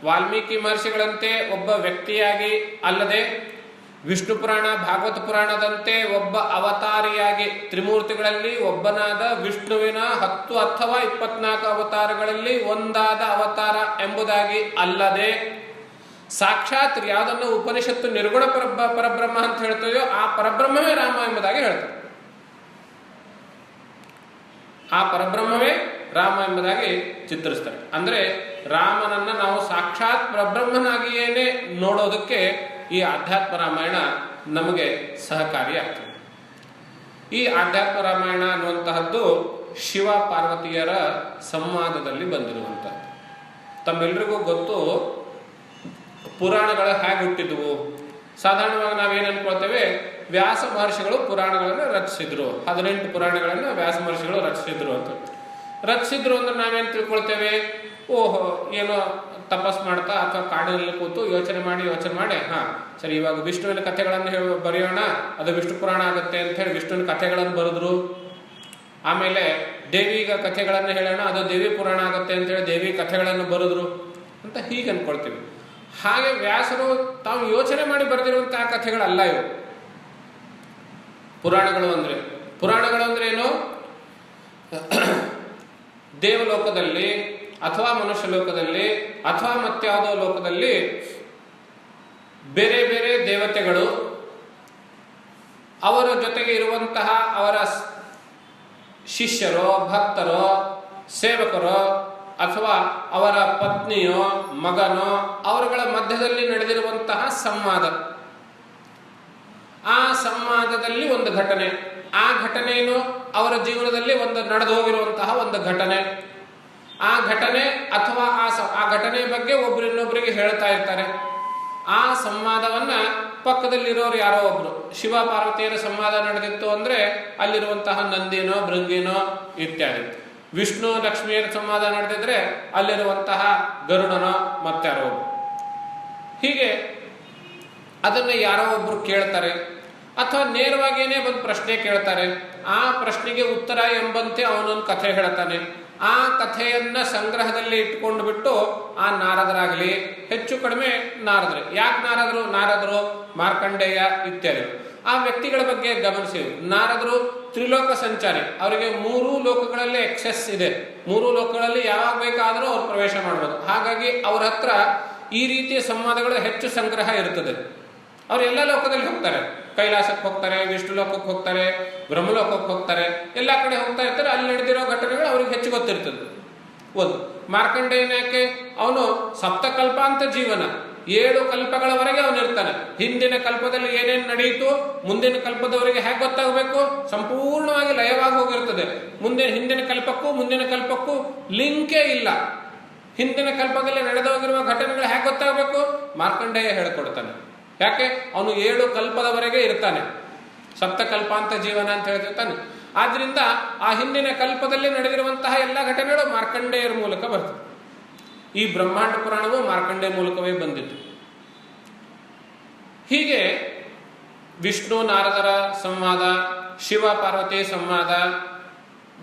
ವಾಲ್ಮೀಕಿ ಮಹರ್ಷಿಗಳಂತೆ ಒಬ್ಬ ವ್ಯಕ್ತಿಯಾಗಿ ಅಲ್ಲದೆ, ವಿಷ್ಣು ಪುರಾಣ ಭಾಗವತ ಪುರಾಣದಂತೆ ಒಬ್ಬ ಅವತಾರಿಯಾಗಿ, ತ್ರಿಮೂರ್ತಿಗಳಲ್ಲಿ ಒಬ್ಬನಾದ ವಿಷ್ಣುವಿನ 10 ಅಥವಾ 24 ಅವತಾರಗಳಲ್ಲಿ ಒಂದಾದ ಅವತಾರ ಎಂಬುದಾಗಿ ಅಲ್ಲದೆ, ಸಾಕ್ಷಾತ್ ಯಾವುದನ್ನು ಉಪನಿಷತ್ತು ನಿರ್ಗುಣ ಪರಬ್ರಹ್ಮ ಅಂತ ಹೇಳ್ತೇವೋ ಆ ಪರಬ್ರಹ್ಮವೇ ರಾಮ ಎಂಬುದಾಗಿ ಹೇಳ್ತಾರೆ. ಆ ಪರಬ್ರಹ್ಮವೇ ರಾಮ ಎಂಬುದಾಗಿ ಚಿತ್ರಿಸ್ತಾರೆ. ಅಂದರೆ ರಾಮನನ್ನ ನಾವು ಸಾಕ್ಷಾತ್ ಪರಬ್ರಹ್ಮನಾಗಿಯೇನೆ ನೋಡೋದಕ್ಕೆ ಈ ಆಧ್ಯಾತ್ಮ ರಾಮಾಯಣ ನಮಗೆ ಸಹಕಾರಿಯಾಗ್ತದೆ. ಈ ಆಧ್ಯಾತ್ಮ ರಾಮಾಯಣ ಅನ್ನುವಂತಹದ್ದು ಶಿವ ಪಾರ್ವತಿಯರ ಸಂವಾದದಲ್ಲಿ ಬಂದಿರುವಂಥದ್ದು. ತಮ್ಮೆಲ್ಲರಿಗೂ ಗೊತ್ತು ಪುರಾಣಗಳು ಹೇಗೆ ಹುಟ್ಟಿದ್ವು. ಸಾಧಾರಣವಾಗಿ ನಾವೇನು ಅನ್ಕೊಳ್ತೇವೆ, ವ್ಯಾಸ ಮಹರ್ಷಿಗಳು ಪುರಾಣಗಳನ್ನು ರಚಿಸಿದ್ರು, 18 ಪುರಾಣಗಳನ್ನು ವ್ಯಾಸ ಮಹರ್ಷಿಗಳು ರಚಿಸಿದ್ರು ಅಂತ. ರಚಿಸಿದ್ರು ಅಂದ್ರೆ ನಾವೇನು ತಿಳ್ಕೊಳ್ತೇವೆ, ಓಹೋ ಏನೋ ತಪಸ್ ಮಾಡ್ತಾ ಅಥವಾ ಕಾಡಿನಲ್ಲಿ ಕೂತು ಯೋಚನೆ ಮಾಡಿ ಸರಿ ಇವಾಗ ವಿಷ್ಣುವಿನ ಕಥೆಗಳನ್ನು ಬರೆಯೋಣ, ಅದು ವಿಷ್ಣು ಪುರಾಣ ಆಗುತ್ತೆ ಅಂತ ಹೇಳಿ ವಿಷ್ಣುವಿನ ಕಥೆಗಳನ್ನು ಬರೆದ್ರು. ಆಮೇಲೆ ದೇವಿಗ ಕಥೆಗಳನ್ನು ಹೇಳೋಣ, ಅದು ದೇವಿ ಪುರಾಣ ಆಗುತ್ತೆ ಅಂತ ಹೇಳಿ ದೇವಿ ಕಥೆಗಳನ್ನು ಬರೆದ್ರು ಅಂತ ಹೀಗೆ ಅನ್ಕೊಳ್ತೀವಿ. ಹಾಗೆ ವ್ಯಾಸರು ತಾವು ಯೋಚನೆ ಮಾಡಿ ಬರೆದಿರುವಂತಹ ಕಥೆಗಳಲ್ಲ ಇವು. ಪುರಾಣಗಳು ಅಂದ್ರೆ ಏನು, ದೇವಲೋಕದಲ್ಲಿ ಅಥವಾ ಮನುಷ್ಯ ಲೋಕದಲ್ಲಿ ಅಥವಾ ಮತ್ಯಾವುದೋ ಲೋಕದಲ್ಲಿ ಬೇರೆ ಬೇರೆ ದೇವತೆಗಳು ಅವರ ಜೊತೆಗೆ ಇರುವಂತಹ ಅವರ ಶಿಷ್ಯರೋ ಭಕ್ತರೋ ಸೇವಕರೋ ಅಥವಾ ಅವರ ಪತ್ನಿಯೋ ಮಗನೋ ಅವರುಗಳ ಮಧ್ಯದಲ್ಲಿ ನಡೆದಿರುವಂತಹ ಸಂವಾದ. ಆ ಸಂವಾದದಲ್ಲಿ ಒಂದು ಘಟನೆ, ಆ ಘಟನೆಯನ್ನು ಅವರ ಜೀವನದಲ್ಲಿ ನಡೆದು ಹೋಗಿರುವಂತಹ ಒಂದು ಘಟನೆ, ಆ ಘಟನೆ ಅಥವಾ ಆ ಘಟನೆಯ ಬಗ್ಗೆ ಒಬ್ಬರಿನ್ನೊಬ್ಬರಿಗೆ ಹೇಳ್ತಾ ಇರ್ತಾರೆ. ಆ ಸಂವಾದವನ್ನ ಪಕ್ಕದಲ್ಲಿರೋರು ಯಾರೋ ಒಬ್ರು, ಶಿವ ಪಾರ್ವತಿಯರ ಸಂವಾದ ನಡೆದಿತ್ತು ಅಂದ್ರೆ ಅಲ್ಲಿರುವಂತಹ ನಂದಿನೋ ಭೃಂಗಿನೋ ಇತ್ಯಾದಿ. ವಿಷ್ಣು ಲಕ್ಷ್ಮಿಯರ ಸಂವಾದ ನಡೆದಿದ್ರೆ ಅಲ್ಲಿರುವಂತಹ ಗರುಡನೋ ಮತ್ತಾರೋ ಒಬ್ರು. ಹೀಗೆ ಅದನ್ನ ಯಾರೋ ಒಬ್ರು ಕೇಳ್ತಾರೆ ಅಥವಾ ನೇರವಾಗಿಯೇ ಒಂದು ಪ್ರಶ್ನೆ ಕೇಳ್ತಾರೆ. ಆ ಪ್ರಶ್ನೆಗೆ ಉತ್ತರ ಎಂಬಂತೆ ಅವನೊಂದು ಕಥೆ ಹೇಳ್ತಾನೆ. ಆ ಕಥೆಯನ್ನ ಸಂಗ್ರಹದಲ್ಲಿ ಇಟ್ಕೊಂಡು ಬಿಟ್ಟು ಆ ನಾರದರಾಗಲಿ, ಹೆಚ್ಚು ಕಡಿಮೆ ನಾರದರು, ಯಾಕೆ ನಾರದರು ಮಾರ್ಕಂಡೇಯ ಇತ್ಯಾದಿ ಆ ವ್ಯಕ್ತಿಗಳ ಬಗ್ಗೆ ಗಮನಿಸಿ. ನಾರದರು ತ್ರಿಲೋಕ ಸಂಚಾರಿ, ಅವರಿಗೆ 3 ಲೋಕಗಳಲ್ಲಿ ಎಕ್ಸೆಸ್ ಇದೆ. 3 ಲೋಕಗಳಲ್ಲಿ ಯಾವಾಗ ಬೇಕಾದರೂ ಅವ್ರು ಪ್ರವೇಶ ಮಾಡ್ಬೋದು. ಹಾಗಾಗಿ ಅವ್ರ ಹತ್ರ ಈ ರೀತಿಯ ಸಂವಾದಗಳು ಹೆಚ್ಚು ಸಂಗ್ರಹ ಇರ್ತದೆ. ಅವ್ರು ಎಲ್ಲ ಲೋಕದಲ್ಲಿ ಹೋಗ್ತಾರೆ, ಕೈಲಾಸಕ್ಕೆ ಹೋಗ್ತಾರೆ, ವಿಷ್ಣು ಲೋಕಕ್ಕೆ ಹೋಗ್ತಾರೆ, ಬ್ರಹ್ಮಲೋಕಕ್ಕೆ ಹೋಗ್ತಾರೆ, ಎಲ್ಲ ಕಡೆ ಹೋಗ್ತಾ ಇರ್ತಾರೆ. ಅಲ್ಲಿ ನಡೆದಿರೋ ಘಟನೆಗಳು ಅವ್ರಿಗೆ ಹೆಚ್ಚು ಗೊತ್ತಿರ್ತದೆ. ಒಂದು ಮಾರ್ಕಂಡೇಯನಕ್ಕೆ ಅವನು ಸಪ್ತಕಲ್ಪಾಂತ ಜೀವನ, 7 ಕಲ್ಪಗಳವರೆಗೆ ಅವನಿರ್ತಾನೆ. ಹಿಂದಿನ ಕಲ್ಪದಲ್ಲಿ ಏನೇನು ನಡೆಯಿತು, ಮುಂದಿನ ಕಲ್ಪದವರೆಗೆ ಹೇಗೆ ಗೊತ್ತಾಗಬೇಕು, ಸಂಪೂರ್ಣವಾಗಿ ಲಯವಾಗಿ ಹೋಗಿರ್ತದೆ. ಹಿಂದಿನ ಕಲ್ಪಕ್ಕೂ ಲಿಂಕೇ ಇಲ್ಲ. ಹಿಂದಿನ ಕಲ್ಪದಲ್ಲಿ ನಡೆದೋಗಿರುವ ಘಟನೆಗಳು ಹೇಗೆ ಗೊತ್ತಾಗಬೇಕು, ಮಾರ್ಕಂಡೇಯ ಹೇಳ್ಕೊಡ್ತಾನೆ. ಯಾಕೆ, ಅವನು 7 ಕಲ್ಪದವರೆಗೆ ಇರ್ತಾನೆ, ಸಪ್ತಕಲ್ಪಾಂತ ಜೀವನ ಅಂತ ಹೇಳ್ತಿರ್ತಾನೆ. ಆದ್ರಿಂದ ಆ ಹಿಂದಿನ ಕಲ್ಪದಲ್ಲಿ ನಡೆದಿರುವಂತಹ ಎಲ್ಲ ಘಟನೆಗಳು ಮಾರ್ಕಂಡೇಯರ ಮೂಲಕ ಬರ್ತದೆ. ಈ ಬ್ರಹ್ಮಾಂಡ ಪುರಾಣವು ಮಾರ್ಕಂಡೇಯ ಮೂಲಕವೇ ಬಂದಿತ್ತು. ಹೀಗೆ ವಿಷ್ಣು ನಾರದರ ಸಂವಾದ, ಶಿವ ಪಾರ್ವತಿ ಸಂವಾದ,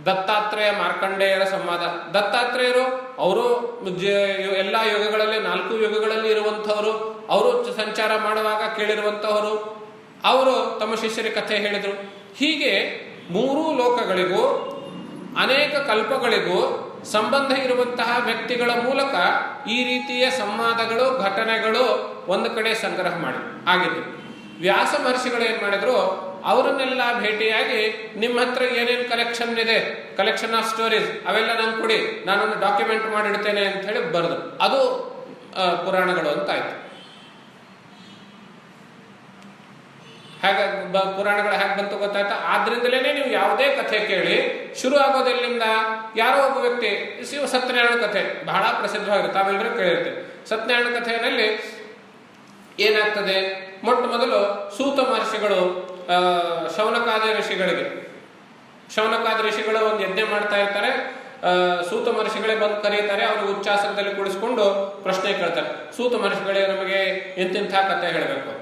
ದತ್ತಾತ್ರೇಯ ಮಾರ್ಕಂಡೇಯರ ಸಂವಾದ. ದತ್ತಾತ್ರೇಯರು ಅವರು ಎಲ್ಲ ಯುಗಗಳಲ್ಲಿ 4 ಯುಗಗಳಲ್ಲಿ ಇರುವಂತಹವರು, ಅವರು ಸಂಚಾರ ಮಾಡುವಾಗ ಕೇಳಿರುವಂತಹವರು, ಅವರು ತಮ್ಮ ಶಿಷ್ಯರ ಕಥೆ ಹೇಳಿದರು. ಹೀಗೆ 3 ಲೋಕಗಳಿಗೂ ಅನೇಕ ಕಲ್ಪಗಳಿಗೂ ಸಂಬಂಧ ಇರುವಂತಹ ವ್ಯಕ್ತಿಗಳ ಮೂಲಕ ಈ ರೀತಿಯ ಸಂವಾದಗಳು, ಘಟನೆಗಳು ಒಂದು ಕಡೆ ಸಂಗ್ರಹ ಮಾಡಿ ಆಗಿದ್ದು. ವ್ಯಾಸ ಮಹರ್ಷಿಗಳು ಏನ್ ಮಾಡಿದ್ರು, ಅವರನ್ನೆಲ್ಲ ಭೇಟಿಯಾಗಿ ನಿಮ್ಮ ಹತ್ರ ಏನೇನು ಕಲೆಕ್ಷನ್ ಇದೆ, ಕಲೆಕ್ಷನ್ ಆಫ್ ಸ್ಟೋರೀಸ್ ಅವೆಲ್ಲ ನಂಗೆ ಕೊಡಿ, ನಾನೊಂದು ಡಾಕ್ಯುಮೆಂಟ್ ಮಾಡಿಡ್ತೇನೆ ಅಂತ ಹೇಳಿ ಬರೆದು, ಅದು ಪುರಾಣಗಳು ಅಂತ ಆಯ್ತು. ಹೇಗೆ ಪುರಾಣಗಳು ಹೇಗೆ ಬಂತು ಗೊತ್ತಾಯ್ತಾ? ಆದ್ರಿಂದಲೇ ನೀವು ಯಾವುದೇ ಕಥೆ ಕೇಳಿ ಶುರು ಆಗೋದೆಲ್ಲಿಂದ, ಯಾರೋ ಒಬ್ಬ ವ್ಯಕ್ತಿ ಸತ್ಯನಾರಾಯಣ ಕಥೆ ಬಹಳ ಪ್ರಸಿದ್ಧವಾಗಿರುತ್ತೆ, ತಾವೆಲ್ಲರೂ ಕೇಳಿರುತ್ತೆ. ಸತ್ಯನಾರಾಯಣ ಕಥೆಯಲ್ಲಿ ಏನಾಗ್ತದೆ, ಮೊಟ್ಟ ಮೊದಲು ಸೂತ ಮಹರ್ಷಿಗಳು ಶೌನಕಾದಿ ಋಷಿಗಳು ಒಂದು ಯಜ್ಞ ಮಾಡ್ತಾ ಇರ್ತಾರೆ. ಸೂತ ಮಹರ್ಷಿಗಳೇ ಬಂದು ಕರೀತಾರೆ, ಅವರು ಉಚ್ಚಾಸನದಲ್ಲಿ ಕುಳಿಸ್ಕೊಂಡು ಪ್ರಶ್ನೆ ಕೇಳ್ತಾರೆ. ಸೂತ ಮಹರ್ಷಿಗಳೇ ನಮಗೆ ಎಂತಿಂಥ ಕಥೆ ಹೇಳಬೇಕು.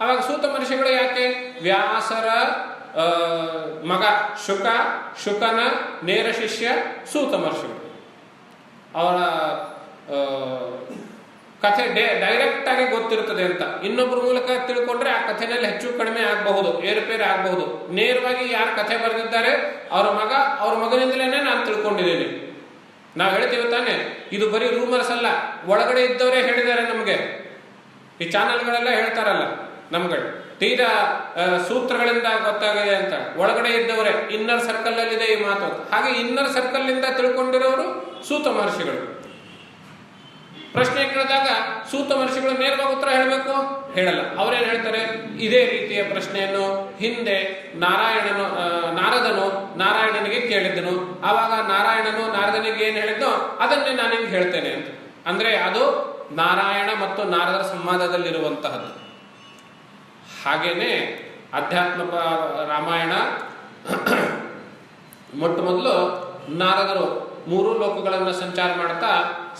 ಅವಾಗ ಸೂತ ಮಹರ್ಷಿಗಳು ಯಾಕೆ, ವ್ಯಾಸರ ಮಗ ಶುಕನ ನೇರ ಶಿಷ್ಯ ಸೂತ ಮಹರ್ಷಿಗಳು, ಅವರ ಕಥೆ ಡೈರೆಕ್ಟ್ ಆಗಿ ಗೊತ್ತಿರುತ್ತದೆ ಅಂತ. ಇನ್ನೊಬ್ಬರ ಮೂಲಕ ತಿಳ್ಕೊಂಡ್ರೆ ಆ ಕಥೆನಲ್ಲಿ ಹೆಚ್ಚು ಕಡಿಮೆ ಆಗಬಹುದು, ಏರುಪೇರು ಆಗಬಹುದು. ನೇರವಾಗಿ ಯಾರು ಕಥೆ ಬರೆದಿದ್ದಾರೆ ಅವ್ರ ಮಗನಿಂದಲೇ ನಾನು ತಿಳ್ಕೊಂಡಿದ್ದೀನಿ. ನಾವು ಹೇಳ್ತೀವಿ ತಾನೆ, ಇದು ಬರೀ ರೂಮರ್ಸ್ ಅಲ್ಲ, ಒಳಗಡೆ ಇದ್ದವರೇ ಹೇಳಿದ್ದಾರೆ ನಮಗೆ. ಈ ಚಾನೆಲ್ಗಳೆಲ್ಲ ಹೇಳ್ತಾರಲ್ಲ ನಮ್ಗಳು ತೀರಾ ಸೂತ್ರಗಳಿಂದ ಗೊತ್ತಾಗಿದೆ ಅಂತ, ಒಳಗಡೆ ಇದ್ದವರೇ ಇನ್ನರ್ ಸರ್ಕಲ್ ಅಲ್ಲಿದೆ ಈ ಮಾತು. ಹಾಗೆ ಇನ್ನರ್ ಸರ್ಕಲ್ ನಿಂದ ತಿಳ್ಕೊಂಡಿರೋರು ಸೂತ ಮಹರ್ಷಿಗಳು. ಪ್ರಶ್ನೆ ಕೇಳಿದಾಗ ಸೂತ ಮಹರ್ಷಿಗಳು ನೇರವಾಗಿ ಉತ್ತರ ಹೇಳಬೇಕು, ಹೇಳಲ್ಲ. ಅವರೇನು ಹೇಳ್ತಾರೆ, ಇದೇ ರೀತಿಯ ಪ್ರಶ್ನೆಯನ್ನು ಹಿಂದೆ ನಾರದನು ನಾರಾಯಣನಿಗೆ ಕೇಳಿದ್ದನು, ಆವಾಗ ನಾರಾಯಣನು ನಾರದನಿಗೆ ಏನು ಹೇಳಿದ್ದೋ ಅದನ್ನೇ ನಾನಿಗೆ ಹೇಳ್ತೇನೆ ಅಂತ. ಅಂದ್ರೆ ಅದು ನಾರಾಯಣ ಮತ್ತು ನಾರದರ ಸಂವಾದದಲ್ಲಿರುವಂತಹದ್ದು. ಹಾಗೇನೆ ಅಧ್ಯಾತ್ಮ ರಾಮಾಯಣ ಮೊಟ್ಟ ಮೊದಲು ನಾರದರು 3 ಲೋಕಗಳನ್ನು ಸಂಚಾರ ಮಾಡ್ತಾ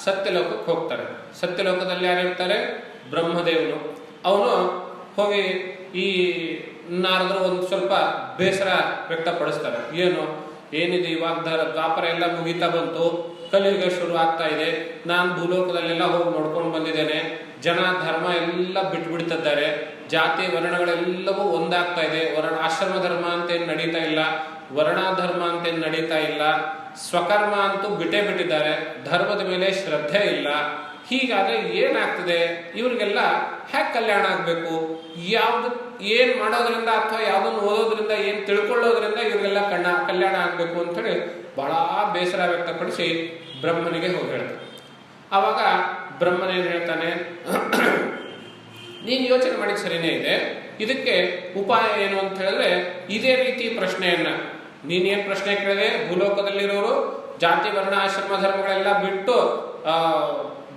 ಸತ್ಯಲೋಕಕ್ಕೆ ಹೋಗ್ತಾರೆ. ಸತ್ಯಲೋಕದಲ್ಲಿ ಯಾರಿರ್ತಾರೆ? ಬ್ರಹ್ಮದೇವನು. ಅವನು ಹೋಗಿ ಈ ನಾರದರು ಒಂದು ಸ್ವಲ್ಪ ಬೇಸರ ವ್ಯಕ್ತಪಡಿಸ್ತಾರೆ. ಏನಿದೆ ಇವಾಗ ದ್ವಾಪರ ಎಲ್ಲ ಮುಗಿತಾ ಬಂತು, ಕಲಿಯುಗ ಶುರು ಆಗ್ತಾ ಇದೆ, ನಾನು ಭೂಲೋಕದಲ್ಲೆಲ್ಲ ಹೋಗಿ ನೋಡ್ಕೊಂಡು ಬಂದಿದ್ದೇನೆ, ಜನ ಧರ್ಮ ಎಲ್ಲ ಬಿಟ್ಬಿಡ್ತಿದ್ದಾರೆ, ಜಾತಿ ವರ್ಣಗಳೆಲ್ಲವೂ ಒಂದಾಗ್ತಾ ಇದೆ, ಆಶ್ರಮ ಧರ್ಮ ಅಂತೇನು ನಡೀತಾ ಇಲ್ಲ, ವರ್ಣಾಧರ್ಮ ಅಂತೇನು ನಡೀತಾ ಇಲ್ಲ, ಸ್ವಕರ್ಮ ಅಂತೂ ಬಿಟ್ಟಿದ್ದಾರೆ, ಧರ್ಮದ ಮೇಲೆ ಶ್ರದ್ಧೆ ಇಲ್ಲ. ಹೀಗಾದ್ರೆ ಏನಾಗ್ತದೆ? ಇವ್ರಿಗೆಲ್ಲ ಹ್ಯಾಕ್ ಕಲ್ಯಾಣ ಆಗ್ಬೇಕು? ಏನ್ ಮಾಡೋದ್ರಿಂದ ಅಥವಾ ಯಾವ್ದನ್ನು ಓದೋದ್ರಿಂದ ಏನ್ ತಿಳ್ಕೊಳ್ಳೋದ್ರಿಂದ ಇವ್ರಿಗೆಲ್ಲ ಕಲ್ಯಾಣ ಆಗ್ಬೇಕು ಅಂತ ಹೇಳಿ ಬಹಳ ಬೇಸರ ವ್ಯಕ್ತಪಡಿಸಿ ಬ್ರಹ್ಮನಿಗೆ ಹೋಗಿ ಹೇಳ್ತಾರೆ. ಆವಾಗ ಬ್ರಹ್ಮನೇನು ಹೇಳ್ತಾನೆ, ನೀನು ಯೋಚನೆ ಮಾಡಿದ ಸರಿನೇ ಇದೆ, ಇದಕ್ಕೆ ಉಪಾಯ ಏನು ಅಂತ ಹೇಳಿದ್ರೆ ಇದೇ ರೀತಿ ಪ್ರಶ್ನೆಯನ್ನ ನೀನೇನ್ ಪ್ರಶ್ನೆ ಕೇಳಿದೆ, ಭೂಲೋಕದಲ್ಲಿರೋರು ಜಾತಿ ವರ್ಣ ಆಶ್ರಮ ಧರ್ಮಗಳೆಲ್ಲ ಬಿಟ್ಟು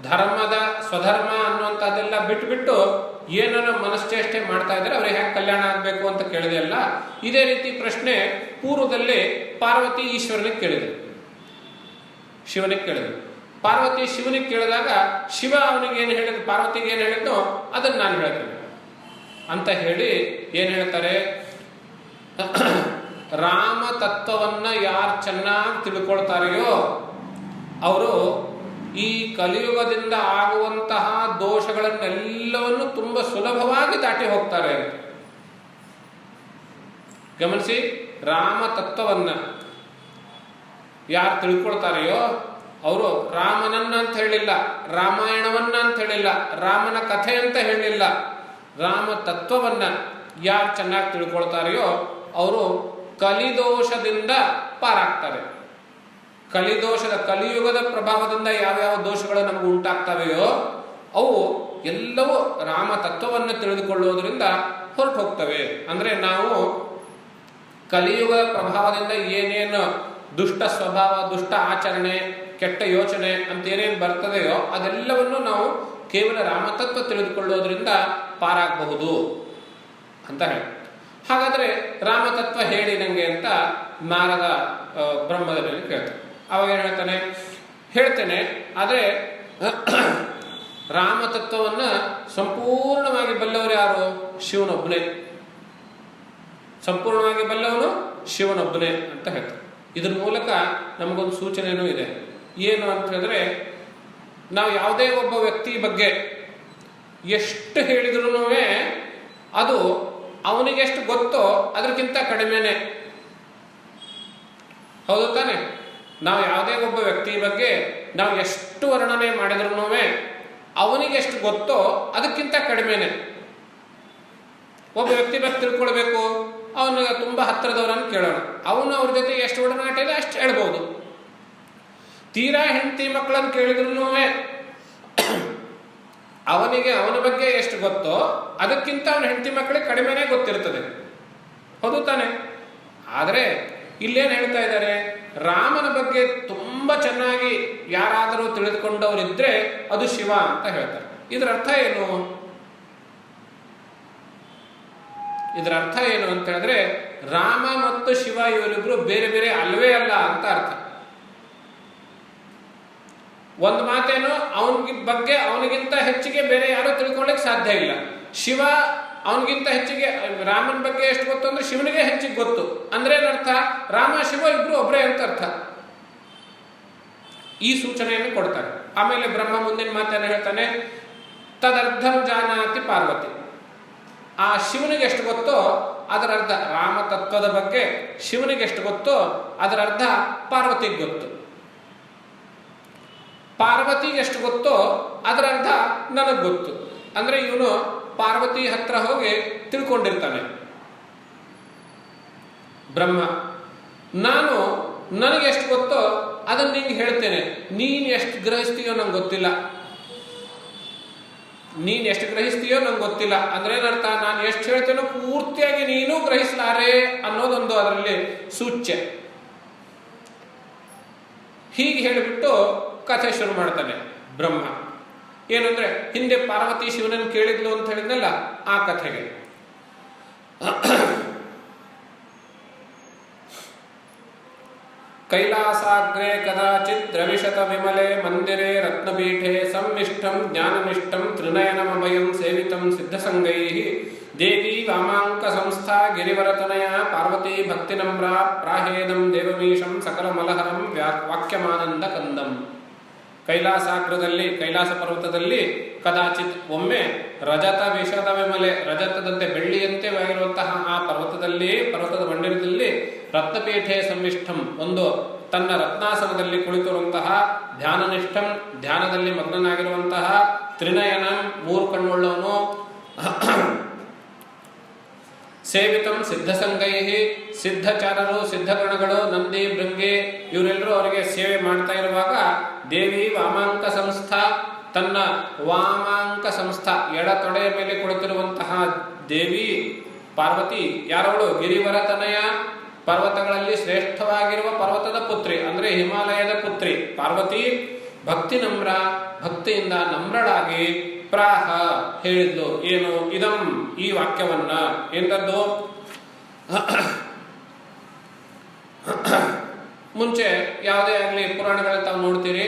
ಧರ್ಮದ ಸ್ವಧರ್ಮ ಅನ್ನುವಂಥದ್ದೆಲ್ಲ ಬಿಟ್ಟು ಏನಾರ ಮನಶ್ಚೇಷ್ಟೆ ಮಾಡ್ತಾ ಇದ್ದಾರೆ, ಅವ್ರಿಗೆ ಹ್ಯಾಕ್ ಕಲ್ಯಾಣ ಆಗ್ಬೇಕು ಅಂತ ಕೇಳಿದೆ ಅಲ್ಲ. ಇದೇ ರೀತಿ ಪ್ರಶ್ನೆ ಪೂರ್ವದಲ್ಲಿ ಪಾರ್ವತಿ ಈಶ್ವರನಿಗೆ ಕೇಳಿದೆ, ಶಿವನಿಗೆ ಕೇಳಿದೆ. ಪಾರ್ವತಿ ಶಿವನಿಗೆ ಕೇಳಿದಾಗ ಶಿವ ಅವನಿಗೆ ಏನು ಹೇಳಿದ್ರು, ಪಾರ್ವತಿಗೆ ಏನು ಹೇಳಿದ್ದು ಅದನ್ನು ನಾನು ಹೇಳ್ತೇನೆ ಅಂತ ಹೇಳಿ ಏನು ಹೇಳ್ತಾರೆ, ರಾಮ ತತ್ವವನ್ನ ಯಾರು ಚೆನ್ನಾಗಿ ತಿಳ್ಕೊಳ್ತಾರೆಯೋ ಅವರು ಈ ಕಲಿಯುಗದಿಂದ ಆಗುವಂತಹ ದೋಷಗಳನ್ನೆಲ್ಲವನ್ನು ತುಂಬಾ ಸುಲಭವಾಗಿ ದಾಟಿ ಹೋಗ್ತಾರೆ ಅಂತ. ಗಮನಿಸಿ, ರಾಮ ತತ್ವವನ್ನ ಯಾರು ತಿಳ್ಕೊಳ್ತಾರೆಯೋ ಅವರು ರಾಮನನ್ನ ಅಂತ ಹೇಳಿಲ್ಲ, ರಾಮಾಯಣವನ್ನ ಅಂತ ಹೇಳಿಲ್ಲ, ರಾಮನ ಕಥೆ ಅಂತ ಹೇಳಿಲ್ಲ, ರಾಮ ತತ್ವವನ್ನ ಯಾರು ಚೆನ್ನಾಗಿ ತಿಳ್ಕೊಳ್ತಾರೆಯೋ ಅವರು ಕಲಿದೋಷದಿಂದ ಪಾರಾಗ್ತಾರೆ. ಕಲಿಯುಗದ ಪ್ರಭಾವದಿಂದ ಯಾವ್ಯಾವ ದೋಷಗಳು ನಮಗೆ ಉಂಟಾಗ್ತವೆಯೋ ಅವು ಎಲ್ಲವೂ ರಾಮ ತತ್ವವನ್ನು ತಿಳಿದುಕೊಳ್ಳುವುದರಿಂದ ಹೊರಟು ಹೋಗ್ತವೆ. ಅಂದ್ರೆ ನಾವು ಕಲಿಯುಗದ ಪ್ರಭಾವದಿಂದ ಏನೇನು ದುಷ್ಟ ಸ್ವಭಾವ, ದುಷ್ಟ ಆಚರಣೆ, ಕೆಟ್ಟ ಯೋಚನೆ ಅಂತ ಏನೇನು ಬರ್ತದೆಯೋ ಅದೆಲ್ಲವನ್ನು ನಾವು ಕೇವಲ ರಾಮತತ್ವ ತಿಳಿದುಕೊಳ್ಳೋದ್ರಿಂದ ಪಾರಾಗಬಹುದು ಅಂತ ಹೇಳಿ. ಹಾಗಾದ್ರೆ ರಾಮತತ್ವ ಹೇಳಿ ನಂಗೆ ಅಂತ ನಾರದ ಬ್ರಹ್ಮದೇವನಿಗೆ ಕೇಳ್ತಾನೆ. ಅವಾಗ ಏನು ಹೇಳ್ತಾನೆ, ಹೇಳ್ತೇನೆ, ಆದರೆ ರಾಮತತ್ವವನ್ನ ಸಂಪೂರ್ಣವಾಗಿ ಬಲ್ಲವರು ಯಾರು? ಶಿವನೊಬ್ಬನೇ. ಸಂಪೂರ್ಣವಾಗಿ ಬಲ್ಲವನು ಶಿವನೊಬ್ಬನೇ ಅಂತ ಹೇಳ್ತಾನೆ. ಇದ್ರ ಮೂಲಕ ನಮಗೊಂದು ಸೂಚನೆಯೂ ಇದೆ. ಏನು ಅಂತ ಹೇಳಿದ್ರೆ, ನಾವು ಯಾವುದೇ ಒಬ್ಬ ವ್ಯಕ್ತಿ ಬಗ್ಗೆ ಎಷ್ಟು ಹೇಳಿದ್ರು ಅದು ಅವನಿಗೆಷ್ಟು ಗೊತ್ತೋ ಅದಕ್ಕಿಂತ ಕಡಿಮೆನೆ. ಹೌದು ತಾನೆ? ನಾವು ಯಾವುದೇ ಒಬ್ಬ ವ್ಯಕ್ತಿ ಬಗ್ಗೆ ನಾವು ಎಷ್ಟು ವರ್ಣನೆ ಮಾಡಿದ್ರು ಅವನಿಗೆ ಎಷ್ಟು ಗೊತ್ತೋ ಅದಕ್ಕಿಂತ ಕಡಿಮೆನೆ. ಒಬ್ಬ ವ್ಯಕ್ತಿ ಬಗ್ಗೆ ತಿಳ್ಕೊಳ್ಬೇಕು, ಅವನಿಗೆ ತುಂಬಾ ಹತ್ತಿರದವರನ್ನು ಕೇಳೋಣ, ಅವನು ಅವ್ರ ಜೊತೆ ಎಷ್ಟು ಒಡನಾಟ ಇದೆ ಅಷ್ಟು ಹೇಳ್ಬೋದು. ತೀರಾ ಹೆಂಡತಿ ಮಕ್ಕಳನ್ನು ಕೇಳಿದ್ರು ಅವನಿಗೆ ಅವನ ಬಗ್ಗೆ ಎಷ್ಟು ಗೊತ್ತೋ ಅದಕ್ಕಿಂತ ಅವನ ಹೆಂಡತಿ ಮಕ್ಕಳಿಗೆ ಕಡಿಮೆನೇ ಗೊತ್ತಿರ್ತದೆ. ಹೌದು ತಾನೆ? ಆದರೆ ಇಲ್ಲೇನು ಹೇಳ್ತಾ ಇದ್ದಾರೆ, ರಾಮನ ಬಗ್ಗೆ ತುಂಬಾ ಚೆನ್ನಾಗಿ ಯಾರಾದರೂ ತಿಳಿದುಕೊಂಡವರಿದ್ರೆ ಅದು ಶಿವ ಅಂತ ಹೇಳ್ತಾರೆ. ಇದರ ಅರ್ಥ ಏನು? ಇದರ ಅರ್ಥ ಏನು ಅಂತ ಹೇಳಿದ್ರೆ, ರಾಮ ಮತ್ತು ಶಿವ ಇವರಿಬ್ರು ಬೇರೆ ಬೇರೆ ಅಲ್ವೇ ಅಲ್ಲ ಅಂತ ಅರ್ಥ. ಒಂದು ಮಾತೇನು, ಬಗ್ಗೆ ಅವನಿಗಿಂತ ಹೆಚ್ಚಿಗೆ ಬೇರೆ ಯಾರು ತಿಳ್ಕೊಳ್ಳಿಕ್ಕೆ ಸಾಧ್ಯ ಇಲ್ಲ. ಶಿವ ಅವನಿಗಿಂತ ಹೆಚ್ಚಿಗೆ ರಾಮನ ಬಗ್ಗೆ ಎಷ್ಟು ಗೊತ್ತು ಅಂದ್ರೆ ಶಿವನಿಗೆ ಹೆಚ್ಚಿಗೆ ಗೊತ್ತು. ಅಂದ್ರೆ ಏನರ್ಥ? ರಾಮ ಶಿವ ಇಬ್ರು ಒಬ್ಬರೇ ಅಂತ ಅರ್ಥ. ಈ ಸೂಚನೆಯನ್ನು ಕೊಡ್ತಾರೆ. ಆಮೇಲೆ ಬ್ರಹ್ಮ ಮುಂದಿನ ಮಾತನ್ನು ಹೇಳ್ತಾನೆ, ತದರ್ಧಂ ಜಾನಾತಿ ಪಾರ್ವತಿ. ಆ ಶಿವನಿಗೆ ಎಷ್ಟು ಗೊತ್ತೋ ಅದರ ಅರ್ಧ, ರಾಮ ತತ್ವದ ಬಗ್ಗೆ ಶಿವನಿಗೆ ಎಷ್ಟು ಗೊತ್ತೋ ಅದರ ಅರ್ಧ ಪಾರ್ವತಿಗೆ ಗೊತ್ತು. ಪಾರ್ವತಿಗೆ ಎಷ್ಟು ಗೊತ್ತೋ ಅದರ ಅರ್ಧ ನನಗೆ ಗೊತ್ತು. ಅಂದರೆ ಇವನು ಪಾರ್ವತಿ ಹತ್ರ ಹೋಗಿ ತಿಳ್ಕೊಂಡಿರ್ತಾನೆ ಬ್ರಹ್ಮ. ನನಗೆ ಎಷ್ಟು ಗೊತ್ತೋ ಅದನ್ನು ನಿಂಗೆ ಹೇಳ್ತೇನೆ, ನೀನು ಎಷ್ಟು ಗ್ರಹಿಸ್ತೀಯೋ ನಂಗೆ ಗೊತ್ತಿಲ್ಲ. ಅಂದ್ರೆ ಏನರ್ಥ, ನಾನು ಎಷ್ಟು ಹೇಳ್ತೇನೋ ಪೂರ್ತಿಯಾಗಿ ನೀನು ಗ್ರಹಿಸಲಾರೆ ಅನ್ನೋದೊಂದು ಅದರಲ್ಲಿ ಸೂಚ್ಯ. ಹೀಗೆ ಹೇಳಿಬಿಟ್ಟು ಕಥೆ ಶುರು ಮಾಡ್ತಾನೆ ಬ್ರಹ್ಮ. ಏನಂದ್ರೆ ಹಿಂದೆ ಪಾರ್ವತಿ ಶಿವನನ್ನು ಕೇಳಿದ್ಲು ಅಂತ ಹೇಳಿದ್ನಲ್ಲ, ಆ ಕಥೆಗೆ. ಕೈಲಾಸಾಗ್ರೆ ಕದಾಚಿತ್ ದ್ರವಿಶತ ವಿಮಲೆ ಮಂದಿರೆ ರತ್ನಪೀಠೆ ಸಂವಿಷ್ಟಂ ಜ್ಞಾನನಿಷ್ಠಂ ತ್ರಿನಯನಮಭಯಂ ಸೇವಿತಂ ಸಿದ್ಧಸಂಗೈಃ ದೇವಿ ವಾಮಾಂಕ ಸಂಸ್ಥಾ ಗಿರಿವರತನಯ ಪಾರ್ವತಿ ಭಕ್ತಿನಮ್ರ ಪ್ರಾಹೇದಂ ದೇವಮೀಶಂ ಸಕಲಮಲಹರಂ ವಾಕ್ಯಮಾನಂದ ಕಂದಂ. ಕೈಲಾಸಾಗ್ರದಲ್ಲಿ, ಕೈಲಾಸ ಪರ್ವತದಲ್ಲಿ ಕದಾಚಿತ್ ಒಮ್ಮೆ ರಜತ ವಿಷದ ವಿಮಲೆ, ರಜತದಂತೆ ಬೆಳ್ಳಿಯಂತೆ ಆಗಿರುವಂತಹ ಆ ಪರ್ವತದಲ್ಲಿ, ಪರ್ವತದ ಮಂದಿರದಲ್ಲಿ ರತ್ನಪೀಠೆ ಸಂವಿಷ್ಠಂ, ಒಂದು ತನ್ನ ರತ್ನಾಸನದಲ್ಲಿ ಕುಳಿತಿರುವಂತಹ ಧ್ಯಾನನಿಷ್ಠಂ, ಧ್ಯಾನದಲ್ಲಿ ಮಗ್ನನಾಗಿರುವಂತಹ ತ್ರಿನಯನಂ, ಮೂರು ಕಣ್ಣುಳ್ಳವನು, ಸೇವಿತಂ ಸಿದ್ಧಸಂಗೈಹಿ, ಸಿದ್ಧಚಾರರು, ಸಿದ್ಧಗಣಗಳು, ನಂದಿ ಭೃಂಗಿ ಇವರೆಲ್ಲರೂ ಅವರಿಗೆ ಸೇವೆ ಮಾಡ್ತಾ ಇರುವಾಗ ದೇವಿ ವಾಮಾಂಕ ಸಂಸ್ಥಾ, ತನ್ನ ವಾಮಾಂಕ ಸಂಸ್ಥಾ ಎಡ ತೊಡೆಯ ಮೇಲೆ ಕುಳಿತಿರುವಂತಹ ದೇವಿ ಪಾರ್ವತಿ ಯಾರವಳು? ಗಿರಿವರತನಯ, ಪರ್ವತಗಳಲ್ಲಿ ಶ್ರೇಷ್ಠವಾಗಿರುವ ಪರ್ವತದ ಪುತ್ರಿ, ಅಂದ್ರೆ ಹಿಮಾಲಯದ ಪುತ್ರಿ ಪಾರ್ವತಿ. ಭಕ್ತಿ ನಮ್ರ, ಭಕ್ತಿಯಿಂದ ನಮ್ರಳಾಗಿ ಪ್ರಾಹ ಹೇಳಿದ್ಲು. ಏನು? ಇದಂ, ಈ ವಾಕ್ಯವನ್ನ. ಎಂದದ್ದು? ಮುಂಚೆ ಯಾವುದೇ ಆಗಲಿ ಪುರಾಣಗಳಲ್ಲಿ ತಾವು ನೋಡ್ತೀರಿ,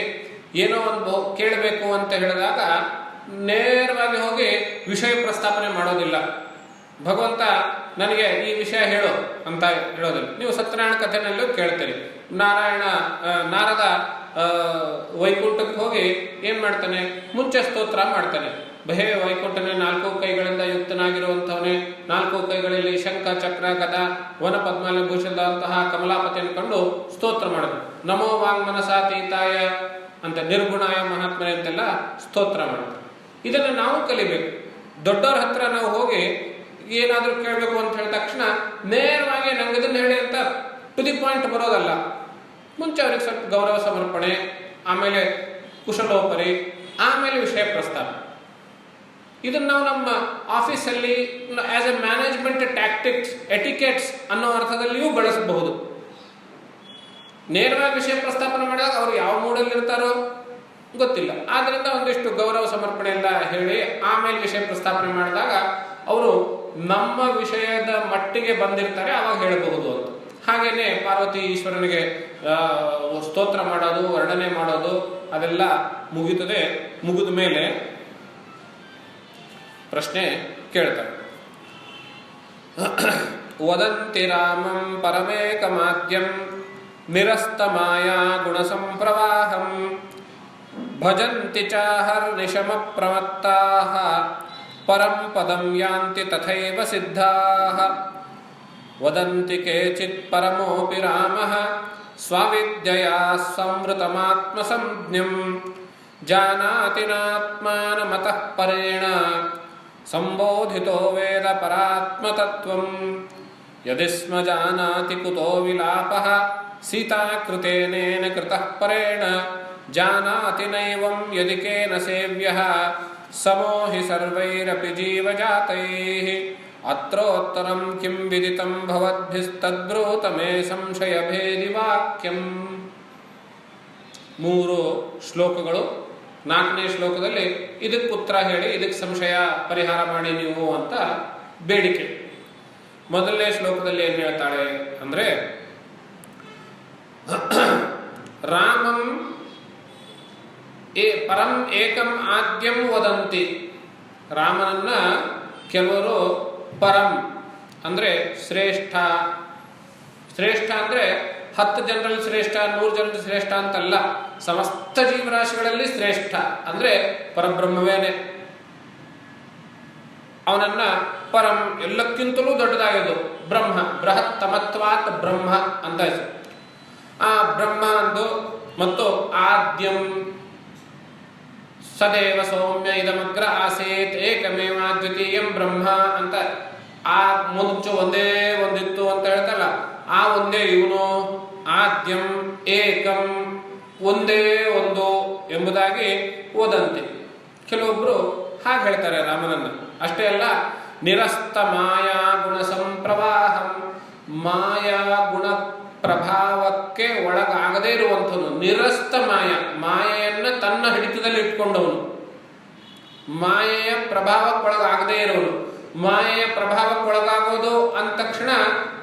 ಏನೋ ಒಂದು ಕೇಳಬೇಕು ಅಂತ ಹೇಳಿದಾಗ ನೇರವಾಗಿ ಹೋಗಿ ವಿಷಯ ಪ್ರಸ್ತಾಪನೆ ಮಾಡೋದಿಲ್ಲ. ಭಗವಂತ ನನಗೆ ಈ ವಿಷಯ ಹೇಳು ಅಂತ ಹೇಳೋದಿಲ್ಲ. ನೀವು ಸತ್ಯನಾರಾಯಣ ಕಥೆನಲ್ಲೂ ಕೇಳ್ತೀರಿ. ನಾರದ ವೈಕುಂಠಕ್ಕೆ ಹೋಗಿ ಏನ್ ಮಾಡ್ತಾನೆ? ಮುಂಚೆ ಸ್ತೋತ್ರ ಮಾಡ್ತಾನೆ. ಬಹೇ ವೈಕುಂಠನೇ, 4 ಕೈಗಳಿಂದ ಯುಕ್ತನಾಗಿರುವಂಥವನೇ, 4 ಕೈಗಳಲ್ಲಿ ಶಂಖ ಚಕ್ರ ಗದ ವನ ಪದ್ಮಾಲಿ ಭೂಷಿದಂತಹ ಕಮಲಾಪತಿಯನ್ನು ಕಂಡು ಸ್ತೋತ್ರ ಮಾಡೋದು. ನಮೋ ವಾಂಗ್ ಮನಸಾತೀತಾಯ ಅಂತ, ನಿರ್ಗುಣಾಯ ಮಹಾತ್ಮನೆ ಅಂತೆಲ್ಲ ಸ್ತೋತ್ರ ಮಾಡೋದು. ಇದನ್ನು ನಾವು ಕಲಿಬೇಕು. ದೊಡ್ಡವ್ರ ಹತ್ರ ನಾವು ಹೋಗಿ ಏನಾದರೂ ಕೇಳಬೇಕು ಅಂತ ಹೇಳಿದ ತಕ್ಷಣ ನೇರವಾಗಿ ನಂಗೆ ಇದನ್ನು ಹೇಳಿ ಅಂತ ಟು ದಿ ಪಾಯಿಂಟ್ ಬರೋದಲ್ಲ. ಮುಂಚೆ ಅವ್ರಿಗೆ ಸ್ವಲ್ಪ ಗೌರವ ಸಮರ್ಪಣೆ, ಆಮೇಲೆ ಕುಶಲೋಪರಿ, ಆಮೇಲೆ ವಿಷಯ ಪ್ರಸ್ತಾಪ. ಇದನ್ನು ನಾವು ನಮ್ಮ ಆಫೀಸಲ್ಲಿ ಆಸ್ ಎ ಮ್ಯಾನೇಜ್ಮೆಂಟ್ ಟ್ಯಾಕ್ಟಿಕ್ಸ್, ಎಟಿಕೆಟ್ಸ್ ಅನ್ನೋ ಅರ್ಥದಲ್ಲಿಯೂ ಬಳಸಬಹುದು. ನೇರವಾಗಿ ವಿಷಯ ಪ್ರಸ್ತಾಪನೆ ಮಾಡಿದಾಗ ಅವರು ಯಾವ ಮೂಡಲ್ಲಿ ಇರ್ತಾರೋ ಗೊತ್ತಿಲ್ಲ. ಆದ್ರಿಂದ ಒಂದಿಷ್ಟು ಗೌರವ ಸಮರ್ಪಣೆ ಎಲ್ಲ ಹೇಳಿ ಆಮೇಲೆ ವಿಷಯ ಪ್ರಸ್ತಾಪನೆ ಮಾಡಿದಾಗ ಅವರು ನಮ್ಮ ವಿಷಯದ ಮಟ್ಟಿಗೆ ಬಂದಿರ್ತಾರೆ, ಆವಾಗ ಹೇಳಬಹುದು ಅಂತ. ಹಾಗೇನೆ ಪಾರ್ವತಿ ಈಶ್ವರನಿಗೆ ಸ್ತೋತ್ರ ಮಾಡೋದು, ವರ್ಣನೆ ಮಾಡೋದು ಅದೆಲ್ಲ ಮುಗಿತದೆ. ಮುಗಿದ ಮೇಲೆ ಪ್ರಶ್ನೆ ಕೇಳ್ತಾರೆ. ವದಂತಿ ರಾಮಂ ಪರಮೇಕಮಾದ್ಯಂ ನಿರಸ್ತಮಾಯಾ ಗುಣಸಂಪ್ರವಾಹಂ ಭಜಂತಿ ಚಾಹರ್ನಿಶಮ ಪ್ರಮತ್ತಾಃ ಪರಂ ಪದಂ ಯಾಂತಿ ತಥೈವ ಸಿದ್ಧಾಃ. ವದಂತಿ ಕೇಚಿತ್ ಪರಮೋಪಿ ರಾಮಃ ಸ್ವವಿದ್ಯಯಾ ಸಂವೃತಮಾತ್ಮಸಂಜ್ಞಂ ಜಾನಾತಿ ನಾತ್ಮಾನಮತಃ ಪರೇಣ ಸಂಬೋಧಿತೋ ವೇದ ಪರಾತ್ಮತತ್ವಂ ಯದಿ ಸ್ಮ ಜಾನಾತಿ ಕುತೋ ವಿಲಾಪಃ ಸೀತಾಕೃತೇನೇನ ಕೃತಃ ಪರೇಣ ಜಾನಾತಿ ನೈವಂ ಯದಿ ಕೇನ ಸೇವ್ಯಃ ಸಮೋ ಹಿ ಸರ್ವೈರಪಿ ಜೀವಜಾತೈಃ ಅತ್ರೋತ್ತರಂ ಕಿಂ ವಿದಿತಂ ಭವದ್ಭಿಸ್ತದ್ಬ್ರೂತ ಮೇ ಸಂಶಯಭೇದಿ ವಾಕ್ಯಂ. 3 ಶ್ಲೋಕಗಳು. 4ನೇ ಶ್ಲೋಕದಲ್ಲಿ ಇದಕ್ಕೆ ಉತ್ತರ ಹೇಳಿ, ಇದಕ್ಕೆ ಸಂಶಯ ಪರಿಹಾರ ಮಾಡಿ ನೀವು ಅಂತ ಬೇಡಿಕೆ. ಮೊದಲನೇ ಶ್ಲೋಕದಲ್ಲಿ ಏನು ಹೇಳ್ತಾಳೆ ಅಂದ್ರೆ, ರಾಮಂ ಪರಂ ಏಕಂ ಆದ್ಯಂ ವದಂತಿ. ರಾಮನನ್ನ ಕೆಲವರು ಪರಂ ಅಂದ್ರೆ ಶ್ರೇಷ್ಠ, ಶ್ರೇಷ್ಠ ಅಂದ್ರೆ 10 ಜನರಲ್ಲಿ ಶ್ರೇಷ್ಠ, 100 ಜನರಲ್ಲಿ ಶ್ರೇಷ್ಠ ಅಂತಲ್ಲ, ಸಮಸ್ತ ಜೀವರಾಶಿಗಳಲ್ಲಿ ಶ್ರೇಷ್ಠ ಅಂದ್ರೆ ಪರಬ್ರಹ್ಮವೇನೆ. ಅವನನ್ನ ಪರಂ, ಎಲ್ಲಕ್ಕಿಂತಲೂ ದೊಡ್ಡದಾಗಿದ್ದು ಬ್ರಹ್ಮ, ಬೃಹತ್ತಮತ್ವಾತ್ ಬ್ರಹ್ಮ ಅಂತ ಹೆಸರು. ಆ ಬ್ರಹ್ಮ ಅಂದು ಮತ್ತು ಆದ್ಯಂ ಸದೇವ ಸೌಮ್ಯ ಇದಮಗ್ರ ಆಸೇತ್ ಏಕಮೇವ ದ್ವಿತೀಯಂ ಬ್ರಹ್ಮ ಅಂತ ಆ ಮುಂಚೆ ಒಂದೇ ಒಂದಿತ್ತು ಅಂತ ಹೇಳ್ತಲ್ಲ, ಆ ಒಂದೇ ಇವನು ಆದ್ಯಂ ಏಕಂ ಒಂದೇ ಒಂದು ಎಂಬುದಾಗಿ ಓದಂತೆ. ಕೆಲವೊಬ್ರು ಹಾಗೆ ಹೇಳ್ತಾರೆ ರಾಮನನ್ನ. ಅಷ್ಟೇ ಅಲ್ಲ, ನಿರಸ್ತ ಮಾಯಾ ಗುಣ ಸಂಪ್ರವಾಹಂ, ಮಾಯಾ ಗುಣ ಪ್ರಭಾವಕ್ಕೆ ಒಳಗಾಗದೇ ಇರುವಂಥವನು. ನಿರಸ್ತ ಮಾಯೆಯನ್ನ ತನ್ನ ಹಿಡಿತದಲ್ಲಿ ಇಟ್ಕೊಂಡವನು, ಮಾಯೆಯ ಪ್ರಭಾವಕ್ಕೊಳಗಾಗದೇ ಇರೋನು. ಮಾಯೆಯ ಪ್ರಭಾವಕ್ಕೊಳಗಾಗೋದು ಅಂದ ತಕ್ಷಣ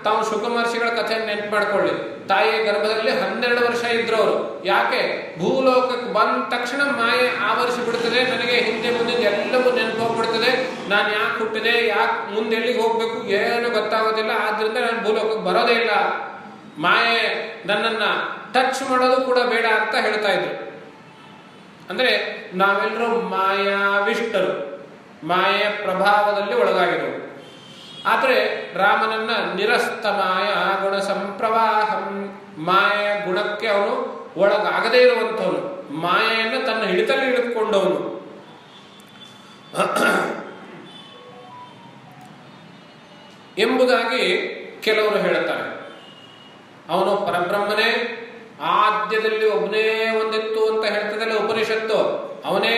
ತಾವು ಶುಕ ಮಹರ್ಷಿಗಳ ಕಥೆಯನ್ನು ನೆನಪು ಮಾಡ್ಕೊಳ್ಳಿ. ತಾಯಿಯ ಗರ್ಭದಲ್ಲಿ 12 ವರ್ಷ ಇದ್ರವರು. ಯಾಕೆ? ಭೂಲೋಕಕ್ಕೆ ಬಂದ ತಕ್ಷಣ ಮಾಯೆ ಆವರಿಸಿ ಬಿಡ್ತದೆ. ನನಗೆ ಹಿಂದೆ ಮುಂದೆ ಎಲ್ಲವೂ ನೆನಪು ಹೋಗ್ಬಿಡ್ತದೆ. ನಾನು ಯಾಕೆ ಹುಟ್ಟಿದೆ, ಯಾಕೆ ಮುಂದೆ ಎಲ್ಲಿಗೆ ಹೋಗ್ಬೇಕು ಏನು ಗೊತ್ತಾಗೋದಿಲ್ಲ. ಆದ್ರಿಂದ ನಾನು ಭೂಲೋಕಕ್ಕೆ ಬರೋದೇ ಇಲ್ಲ. ಮಾಯೆ ನನ್ನನ್ನ ಟಚ್ ಮಾಡೋದು ಕೂಡ ಬೇಡ ಅಂತ ಹೇಳ್ತಾ ಇದ್ರು. ಅಂದ್ರೆ ನಾವೆಲ್ಲರೂ ಮಾಯಾವಿಷ್ಟರು, ಮಾಯೆಯ ಪ್ರಭಾವದಲ್ಲಿ ಒಳಗಾಗಿರೋರು. ಆದರೆ ರಾಮನನ್ನ ನಿರಸ್ತ ಮಾಯ ಗುಣ ಸಂಪ್ರವಾಹಂ, ಮಾಯೆಯ ಗುಣಕ್ಕೆ ಅವನು ಒಳಗಾಗದೇ ಇರುವಂಥವನು, ಮಾಯೆಯನ್ನು ತನ್ನ ಹಿಡಿತಲ್ಲಿ ಹಿಡಿದುಕೊಂಡವನು. ಎಂಬುದಾಗಿ ಕೆಲವರು ಹೇಳ್ತಾರೆ. ಅವನು ಪರಬ್ರಹ್ಮನೇ, ಆದ್ಯದಲ್ಲಿ ಒಬ್ಬನೇ ಒಂದಿತ್ತು ಅಂತ ಹೇಳ್ತದಲ್ಲ ಉಪನಿಷತ್ತು. ಅವನೇ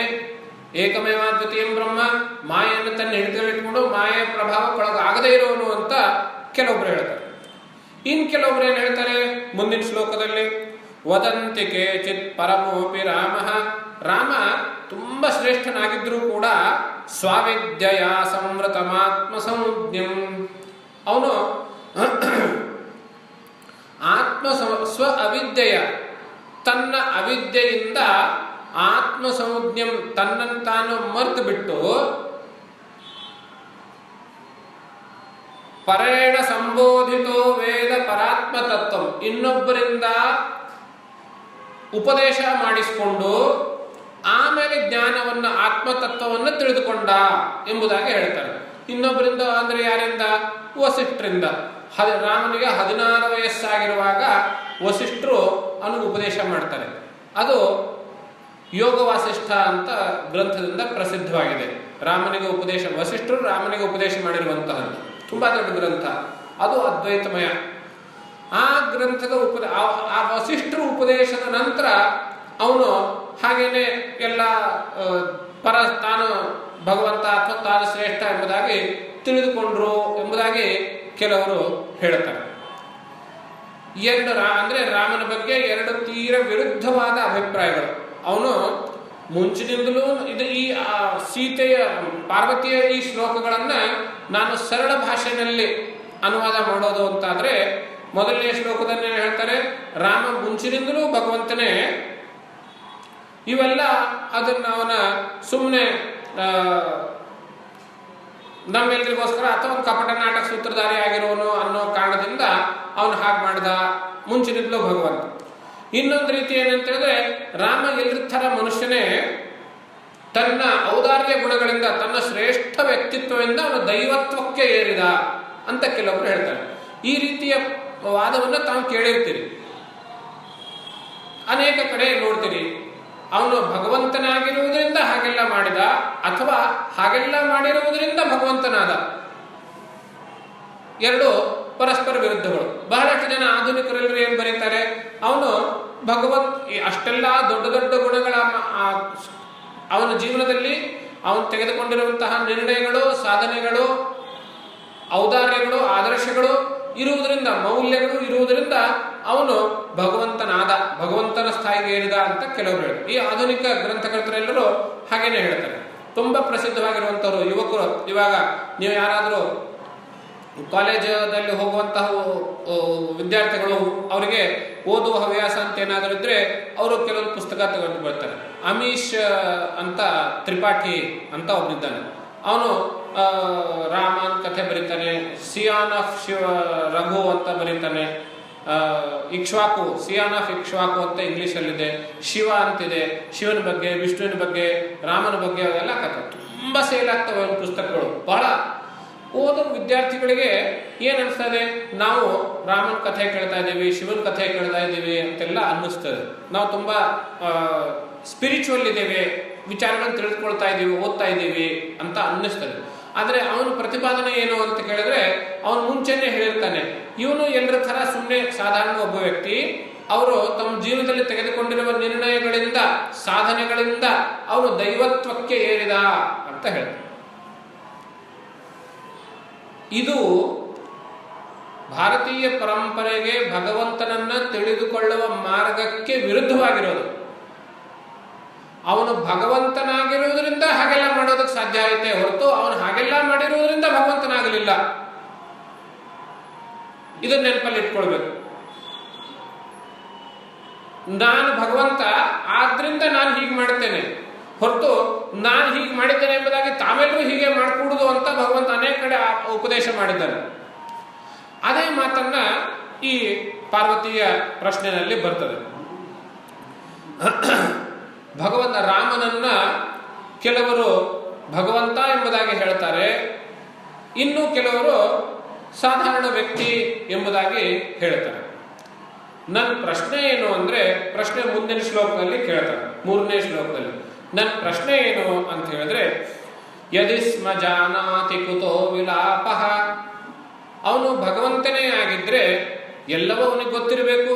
ಏಕಮೇವ ದ್ವಿತೀಯಂ ಬ್ರಹ್ಮ, ಮಾಯೆಯನ್ನು ತನ್ನ ಹಿಡಿತದಲ್ಲಿ ಇಟ್ಕೊಂಡು ಮಾಯೆಯ ಪ್ರಭಾವಕ್ಕೊಳಗಾಗದೇ ಇರೋನು ಅಂತ ಕೆಲವೊಬ್ರು ಹೇಳ್ತಾರೆ. ಇನ್ ಕೆಲವೊಬ್ರು ಏನ್ ಹೇಳ್ತಾರೆ ಮುಂದಿನ ಶ್ಲೋಕದಲ್ಲಿ, ವದಂತಿ ಕೇಚಿತ್ ಪರಮೋಪಿ ರಾಮ, ರಾಮ ತುಂಬಾ ಶ್ರೇಷ್ಠನಾಗಿದ್ರೂ ಕೂಡ ಸ್ವಾವಿದ್ಯಯ ಸಂವೃತಮಾತ್ಮ ಸಂಜ್ಞಂ, ಅವನು ಸ್ವ ಅವಿದ್ಯೆಯ ತನ್ನ ಅವಿದ್ಯೆಯಿಂದ ಆತ್ಮ ಸಂಜ್ಞಂ ತನ್ನನ್ನು ತಾನು ಮರೆತು ಬಿಟ್ಟು ಪರೇಣ ಸಂಬೋಧಿತೋ ವೇದ ಪರಾತ್ಮ ತತ್ವ, ಇನ್ನೊಬ್ಬರಿಂದ ಉಪದೇಶ ಮಾಡಿಸಿಕೊಂಡು ಆಮೇಲೆ ಜ್ಞಾನವನ್ನ ಆತ್ಮತತ್ವವನ್ನು ತಿಳಿದುಕೊಂಡ ಎಂಬುದಾಗಿ ಹೇಳ್ತಾರೆ. ಇನ್ನೊಬ್ಬರಿಂದ ಅಂದ್ರೆ ಯಾರಿಂದ? ವಸಿಷ್ಠರಿಂದ. ರಾಮನಿಗೆ 16 ವಯಸ್ಸಾಗಿರುವಾಗ ವಸಿಷ್ಠರು ಅವನಿಗೆ ಉಪದೇಶ ಮಾಡ್ತಾರೆ. ಅದು ಯೋಗ ವಾಸಿಷ್ಠ ಅಂತ ಗ್ರಂಥದಿಂದ ಪ್ರಸಿದ್ಧವಾಗಿದೆ. ರಾಮನಿಗೆ ಉಪದೇಶ, ವಸಿಷ್ಠರು ರಾಮನಿಗೆ ಉಪದೇಶ ಮಾಡಿರುವಂತಹದ್ದು ತುಂಬಾ ದೊಡ್ಡ ಗ್ರಂಥ. ಅದು ಅದ್ವೈತಮಯ. ಆ ಗ್ರಂಥದ ಆ ವಸಿಷ್ಠರು ಉಪದೇಶದ ನಂತರ ಅವನು ಹಾಗೇನೆ ಎಲ್ಲ ತಾನು ಭಗವಂತ ಅಥವಾ ತಾನು ಶ್ರೇಷ್ಠ ಎಂಬುದಾಗಿ ತಿಳಿದುಕೊಂಡ್ರು ಎಂಬುದಾಗಿ ಕೆಲವರು ಹೇಳ್ತಾರೆ. ಅಂದ್ರೆ ರಾಮನ ಬಗ್ಗೆ 2 ತೀರ ವಿರುದ್ಧವಾದ ಅಭಿಪ್ರಾಯಗಳು. ಅವನು ಮುಂಚಿನಿಂದಲೂ ಈ ಸೀತೆಯ ಪಾರ್ವತಿಯ ಈ ಶ್ಲೋಕಗಳನ್ನ ನಾನು ಸರಳ ಭಾಷೆಯಲ್ಲಿ ಅನುವಾದ ಮಾಡೋದು ಅಂತಾದ್ರೆ, ಮೊದಲನೇ ಶ್ಲೋಕದಲ್ಲಿ ಹೇಳ್ತಾರೆ ರಾಮ ಮುಂಚಿನಿಂದಲೂ ಭಗವಂತನೇ, ಇವೆಲ್ಲ ಅದನ್ನ ಅವನ ಸುಮ್ಮನೆ ನಮ್ಮೆಲ್ಲರಿಗೋಸ್ಕರ ಅಥವಾ ಒಂದು ಕಪಟ ನಾಟಕ ಸೂತ್ರಧಾರಿ ಆಗಿರೋನು ಅನ್ನೋ ಕಾರಣದಿಂದ ಅವನು ಹಾಗೆ ಮಾಡಿದ, ಮುಂಚಿನಿಂದಲೂ ಭಗವಂತ. ಇನ್ನೊಂದು ರೀತಿ ಏನಂತ ಹೇಳಿದ್ರೆ, ರಾಮ ಎಲ್ಲರ ಥರ ಮನುಷ್ಯನೇ ತನ್ನ ಔದಾರ್ಯ ಗುಣಗಳಿಂದ, ತನ್ನ ಶ್ರೇಷ್ಠ ವ್ಯಕ್ತಿತ್ವದಿಂದ ಅವನು ದೈವತ್ವಕ್ಕೆ ಏರಿದ ಅಂತ ಕೆಲವೊಬ್ರು ಹೇಳ್ತಾರೆ. ಈ ರೀತಿಯ ವಾದವನ್ನು ತಾವು ಕೇಳಿರ್ತೀರಿ, ಅನೇಕ ಕಡೆ ನೋಡ್ತೀರಿ. ಅವನು ಭಗವಂತನಾಗಿರುವುದರಿಂದ ಹಾಗೆಲ್ಲ ಮಾಡಿದ, ಅಥವಾ ಹಾಗೆಲ್ಲ ಮಾಡಿರುವುದರಿಂದ ಭಗವಂತನಾದ. 2 ಪರಸ್ಪರ ವಿರುದ್ಧಗಳು. ಬಹಳಷ್ಟು ಜನ ಆಧುನಿಕರೆಲ್ಲರೂ ಏನ್ ಬರೀತಾರೆ, ಅವನು ಅಷ್ಟೆಲ್ಲ ದೊಡ್ಡ ದೊಡ್ಡ ಗುಣಗಳ ಅವನ ಜೀವನದಲ್ಲಿ ಅವನು ತೆಗೆದುಕೊಂಡಿರುವಂತಹ ನಿರ್ಣಯಗಳು, ಸಾಧನೆಗಳು, ಔದಾರ್ಯಗಳು, ಆದರ್ಶಗಳು ಇರುವುದರಿಂದ, ಮೌಲ್ಯಗಳು ಇರುವುದರಿಂದ ಅವನು ಭಗವಂತನಾದ, ಭಗವಂತನ ಸ್ಥಾಯಿಗೆ ಏರಿದ ಅಂತ ಕೆಲವರು ಹೇಳ್ತಾರೆ. ಈ ಆಧುನಿಕ ಗ್ರಂಥಕರ್ತರೆಲ್ಲರೂ ಹಾಗೇನೆ ಹೇಳ್ತಾರೆ. ತುಂಬಾ ಪ್ರಸಿದ್ಧವಾಗಿರುವಂತವರು ಯುವಕರು. ಇವಾಗ ನೀವು ಯಾರಾದರೂ ಕಾಲೇಜಲ್ಲಿ ಹೋಗುವಂತಹ ವಿದ್ಯಾರ್ಥಿಗಳು, ಅವರಿಗೆ ಓದುವ ಹವ್ಯಾಸ ಅಂತ ಏನಾದರೂ ಇದ್ರೆ ಅವರು ಕೆಲವೊಂದು ಪುಸ್ತಕ ತಗೊಂಡು ಬರ್ತಾರೆ. ಅಮೀಶ್ ಅಂತ ತ್ರಿಪಾಠಿ ಅಂತ ಒಬ್ಬನಿದ್ದಾನೆ. ಅವನು ರಾಮನ್ ಕಥೆ ಬರೀತಾನೆ, ಸಿಯಾನ್ ಆಫ್ ಶಿವ ರಘು ಅಂತ ಬರೀತಾನೆ, ಇಕ್ಷ್ವಾಕು, ಸಿಯಾನ್ ಆಫ್ ಇಕ್ಷ್ವಾಕು ಅಂತ ಇಂಗ್ಲಿಷಲ್ಲಿದೆ, ಶಿವ ಅಂತಿದೆ, ಶಿವನ ಬಗ್ಗೆ, ವಿಷ್ಣುವಿನ ಬಗ್ಗೆ, ರಾಮನ ಬಗ್ಗೆ, ಅವೆಲ್ಲ ಕಥೆ ತುಂಬಾ ಸೇಲ್ ಆಗ್ತವೆ ಪುಸ್ತಕಗಳು. ಬಹಳ ಓದೋ ವಿದ್ಯಾರ್ಥಿಗಳಿಗೆ ಏನು ಅನಿಸ್ತದೆ, ನಾವು ರಾಮನ ಕಥೆ ಕೇಳ್ತಾ ಇದ್ದೀವಿ, ಶಿವನ ಕಥೆ ಕೇಳ್ತಾ ಇದ್ದೀವಿ ಅಂತೆಲ್ಲ ಅನ್ನಿಸ್ತದೆ. ನಾವು ತುಂಬ ಸ್ಪಿರಿಚುವಲ್ ಇದ್ದೇವೆ, ವಿಚಾರಗಳನ್ನು ತಿಳಿದುಕೊಳ್ತಾ ಇದ್ದೀವಿ, ಓದ್ತಾ ಇದ್ದೀವಿ ಅಂತ ಅನ್ನಿಸ್ತದೆ. ಆದರೆ ಅವನ ಪ್ರತಿಪಾದನೆ ಏನು ಅಂತ ಕೇಳಿದ್ರೆ, ಅವನು ಮುಂಚೆನೆ ಹೇಳಿರ್ತಾನೆ, ಇವನು ಎಲ್ಲರ ಥರ ಸುಮ್ಮನೆ ಸಾಧಾರಣ ಒಬ್ಬ ವ್ಯಕ್ತಿ, ಅವರು ತಮ್ಮ ಜೀವನದಲ್ಲಿ ತೆಗೆದುಕೊಂಡಿರುವ ನಿರ್ಣಯಗಳಿಂದ, ಸಾಧನೆಗಳಿಂದ ಅವನು ದೈವತ್ವಕ್ಕೆ ಏರಿದ ಅಂತ ಹೇಳ್ತಾರೆ. ಇದು ಭಾರತೀಯ ಪರಂಪರೆಗೆ ಭಗವಂತನನ್ನ ತಿಳಿದುಕೊಳ್ಳುವ ಮಾರ್ಗಕ್ಕೆ ವಿರುದ್ಧವಾಗಿರೋದು. ಅವನು ಭಗವಂತನಾಗಿರುವುದರಿಂದ ಹಾಗೆಲ್ಲ ಮಾಡೋದಕ್ಕೆ ಸಾಧ್ಯ ಆಯಿತೆ ಹೊರತು ಅವನು ಹಾಗೆಲ್ಲ ಮಾಡಿರುವುದರಿಂದ ಭಗವಂತನಾಗಲಿಲ್ಲ. ಇದನ್ನ ನೆನಪಲ್ಲಿ ಇಟ್ಕೊಳ್ಬೇಕು. ನಾನು ಭಗವಂತ ಆದ್ರಿಂದ ನಾನು ಹೀಗೆ ಮಾಡ್ತೇನೆ ಹೊರತು ನಾನು ಹೀಗೆ ಮಾಡಿದ್ದೇನೆ ಎಂಬುದಾಗಿ ತಾವೆಲ್ಲರೂ ಹೀಗೆ ಮಾಡಿಕೊಡುದು ಅಂತ ಭಗವಂತ ಅನೇಕ ಕಡೆ ಉಪದೇಶ ಮಾಡಿದ್ದಾನೆ. ಅದೇ ಮಾತನ್ನ ಈ ಪಾರ್ವತಿಯ ಪ್ರಶ್ನೆಯಲ್ಲಿ ಬರ್ತದೆ. ಭಗವಂತ ರಾಮನನ್ನ ಕೆಲವರು ಭಗವಂತ ಎಂಬುದಾಗಿ ಹೇಳ್ತಾರೆ, ಇನ್ನು ಕೆಲವರು ಸಾಧಾರಣ ವ್ಯಕ್ತಿ ಎಂಬುದಾಗಿ ಹೇಳ್ತಾರೆ. ನನ್ನ ಪ್ರಶ್ನೆ ಏನು ಅಂದ್ರೆ, ಪ್ರಶ್ನೆ ಮುಂದಿನ ಶ್ಲೋಕದಲ್ಲಿ ಕೇಳ್ತಾರೆ, 3ನೇ ಶ್ಲೋಕದಲ್ಲಿ. ನನ್ನ ಪ್ರಶ್ನೆ ಏನು ಅಂತ ಹೇಳಿದ್ರೆ, ಯದಿ ಸ್ಮ ಜಾನಾತಿ ಕುತೋ ವಿಲಾಪಃ, ಅವನು ಭಗವಂತನೇ ಆಗಿದ್ರೆ ಎಲ್ಲವೂ ಅವನಿಗೆ ಗೊತ್ತಿರಬೇಕು,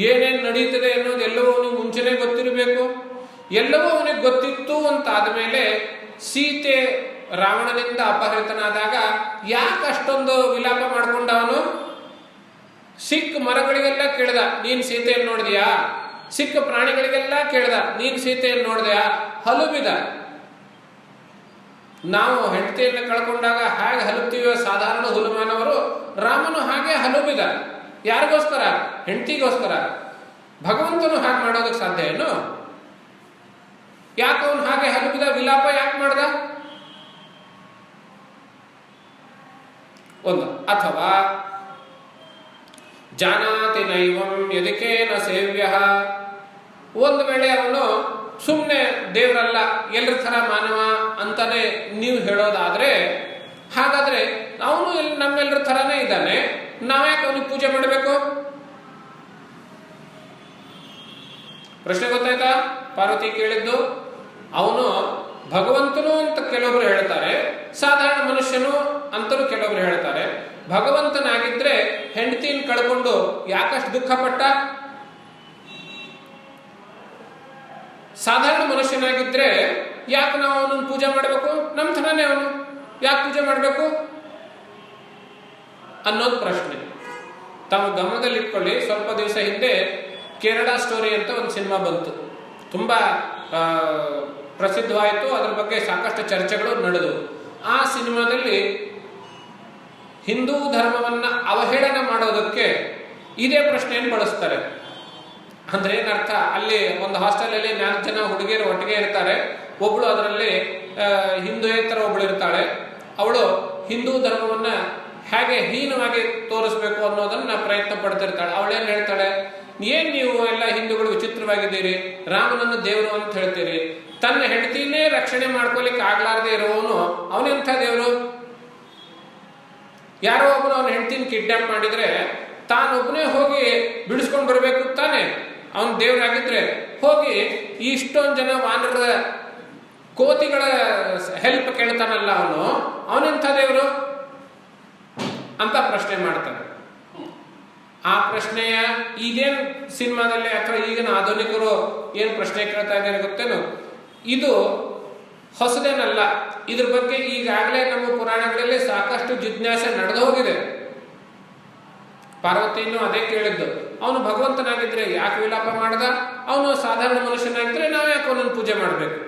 ಏನೇನು ನಡೀತದೆ ಅನ್ನೋದು ಎಲ್ಲವೂ ಅವನಿಗೆ ಮುಂಚೆನೇ ಗೊತ್ತಿರಬೇಕು. ಎಲ್ಲವೂ ಅವನಿಗೆ ಗೊತ್ತಿತ್ತು ಅಂತ ಆದಮೇಲೆ ಸೀತೆ ರಾವಣನಿಂದ ಅಪಹೃತನಾದಾಗ ಯಾಕೆ ಅಷ್ಟೊಂದು ವಿಲಾಪ ಮಾಡ್ಕೊಂಡ ಅವನು? ಸಿಕ್ಕ ಮರಗಳಿಗೆಲ್ಲ ಕೇಳ್ದ, ನೀನ್ ಸೀತೆಯನ್ನು ನೋಡಿದ್ಯಾ? ಸಿಕ್ಕ ಪ್ರಾಣಿಗಳಿಗೆಲ್ಲ ಕೇಳ್ದ, ನೀನ್ ಸೀತೆಯನ್ನು ನೋಡಿದ್ಯಾ? ಹಲುಬಿದ. ನಾವು ಹೆಂಡತಿಯನ್ನು ಕಳ್ಕೊಂಡಾಗ ಹಾಗೆ ಹಲುಬ್ತೀವೋ ಸಾಧಾರಣ ಹುಲುಮಾನವರು, ರಾಮನು ಹಾಗೆ ಹಲುಬಿದ. ಯಾರಿಗೋಸ್ಕರ? ಹೆಂಡತಿಗೋಸ್ಕರ. ಭಗವಂತನು ಹಾಗೆ ಮಾಡೋದಕ್ಕೆ ಸಾಧ್ಯ ಏನು? ಯಾಕೆ ಅವನು ಹಾಗೆ ಹಲುಬಿದ, ವಿಲಾಪ ಯಾಕೆ ಮಾಡ್ದ? ಒಂದು. ಅಥವಾ ಜಾನಾತಿ ನೈವಂ ಯದಿಕೇನ ಸೇವ್ಯ, ಒಂದು ವೇಳೆ ಅವನು ಸುಮ್ಮನೆ ದೇವರಲ್ಲ, ಎಲ್ಲರ ಥರ ಮಾನವ ಅಂತಾನೆ ನೀವು ಹೇಳೋದಾದ್ರೆ, ಹಾಗಾದ್ರೆ ಅವನು ನಮ್ಮೆಲ್ಲರ ಥರನೇ ಇದ್ದಾನೆ, ನಾವ್ಯಾಕೆ ಅವನಿಗೆ ಪೂಜೆ ಮಾಡಬೇಕು? ಪ್ರಶ್ನೆ ಗೊತ್ತಾಯ್ತಾ? ಪಾರ್ವತಿ ಕೇಳಿದ್ದು. ಅವನು ಭಗವಂತನು ಅಂತ ಕೆಲವೊಬ್ರು ಹೇಳ್ತಾರೆ, ಸಾಧಾರಣ ಮನುಷ್ಯನು ಅಂತಲೂ ಕೆಲವೊಬ್ರು ಹೇಳ್ತಾರೆ. ಭಗವಂತನಾಗಿದ್ರೆ ಹೆಂಡತಿನ ಕಳ್ಕೊಂಡು ಯಾಕಷ್ಟು ದುಃಖ ಪಟ್ಟ? ಸಾಧಾರಣ ಮನುಷ್ಯನಾಗಿದ್ರೆ ಯಾಕೆ ನಾವು ಅವನನ್ನು ಪೂಜೆ ಮಾಡಬೇಕು? ನಮ್ಮ ಥರನೇ ಅವನು, ಯಾಕೆ ಪೂಜೆ ಮಾಡಬೇಕು ಅನ್ನೋದು ಪ್ರಶ್ನೆ. ತಾವು ಗಮನದಲ್ಲಿಟ್ಕೊಳ್ಳಿ, ಸ್ವಲ್ಪ ದಿವಸ ಹಿಂದೆ ಕೇರಳ ಸ್ಟೋರಿ ಅಂತ ಒಂದು ಸಿನಿಮಾ ಬಂತು, ತುಂಬಾ ಪ್ರಸಿದ್ಧವಾಯಿತು, ಅದ್ರ ಬಗ್ಗೆ ಸಾಕಷ್ಟು ಚರ್ಚೆಗಳು ನಡೆದವು. ಆ ಸಿನಿಮಾದಲ್ಲಿ ಹಿಂದೂ ಧರ್ಮವನ್ನ ಅವಹೇಳನ ಮಾಡೋದಕ್ಕೆ ಇದೇ ಪ್ರಶ್ನೆಯನ್ನು ಬಳಸ್ತಾರೆ. ಅಂದ್ರೆ ಏನರ್ಥ? ಅಲ್ಲಿ ಒಂದು ಹಾಸ್ಟೆಲಲ್ಲಿ 4 ಜನ ಹುಡುಗಿಯರು ಒಟ್ಟಿಗೆ ಇರ್ತಾರೆ. ಒಬ್ಳು ಅದರಲ್ಲಿ ಹಿಂದೂಯೇತರ ಒಬ್ಳು ಇರ್ತಾಳೆ. ಅವಳು ಹಿಂದೂ ಧರ್ಮವನ್ನ ಹೇಗೆ ಹೀನವಾಗಿ ತೋರಿಸ್ಬೇಕು ಅನ್ನೋದನ್ನ ಪ್ರಯತ್ನ ಪಡ್ತಿರ್ತಾಳೆ. ಅವಳೇನ್ ಹೇಳ್ತಾಳೆ, ಏನ್ ನೀವು ಎಲ್ಲ ಹಿಂದೂಗಳು ವಿಚಿತ್ರವಾಗಿದ್ದೀರಿ, ರಾಮನನ್ನು ದೇವರು ಅಂತ ಹೇಳ್ತೀರಿ, ತನ್ನ ಹೆಂಡತಿನೇ ರಕ್ಷಣೆ ಮಾಡ್ಕೊಲಿಕ್ಕೆ ಆಗ್ಲಾರ್ದೆ ಇರೋವನು ಅವನೆಂಥ ದೇವರು? ಯಾರೋ ಒಬ್ಬನು ಅವನ ಹೆಂಡತಿನ ಕಿಡ್ನಾಪ್ ಮಾಡಿದ್ರೆ ತಾನೊಬ್ಬನೇ ಹೋಗಿ ಬಿಡಿಸ್ಕೊಂಡು ಬರ್ಬೇಕು ತಾನೆ? ಅವನ ದೇವರಾಗಿದ್ರೆ ಹೋಗಿ ಇಷ್ಟೊಂದು ಜನ ವಾನರ ಕೋತಿಗಳ ಹೆಲ್ಪ್ ಕೇಳ್ತಾನಲ್ಲ, ಅವನೆಂಥ ದೇವರು ಅಂತ ಪ್ರಶ್ನೆ ಮಾಡ್ತಾನೆ. ಆ ಪ್ರಶ್ನೆಯ ಇದೇನು ಸಿನಿಮಾದಲ್ಲಿ ಅಥವಾ ಈಗಿನ ಆಧುನಿಕರು ಏನು ಪ್ರಶ್ನೆ ಕೇಳ್ತಾ ಇದ್ದಾರೆ ಗೊತ್ತೇನು? ಇದು ಹೊಸದೇನಲ್ಲ. ಇದ್ರ ಬಗ್ಗೆ ಈಗಾಗಲೇ ನಮ್ಮ ಪುರಾಣಗಳಲ್ಲಿ ಸಾಕಷ್ಟು ಜಿಜ್ಞಾಸೆ ನಡೆದು ಹೋಗಿದೆ. ಪಾರ್ವತಿಯನ್ನು ಅದೇ ಕೇಳಿದ್ದು, ಅವನು ಭಗವಂತನಾಗಿದ್ರೆ ಯಾಕೆ ವಿಲಾಪ ಮಾಡ್ದ? ಅವನು ಸಾಧಾರಣ ಮನುಷ್ಯನಾಗಿದ್ರೆ ನಾವು ಯಾಕೆ ಅವನನ್ನು ಪೂಜೆ ಮಾಡಬೇಕು?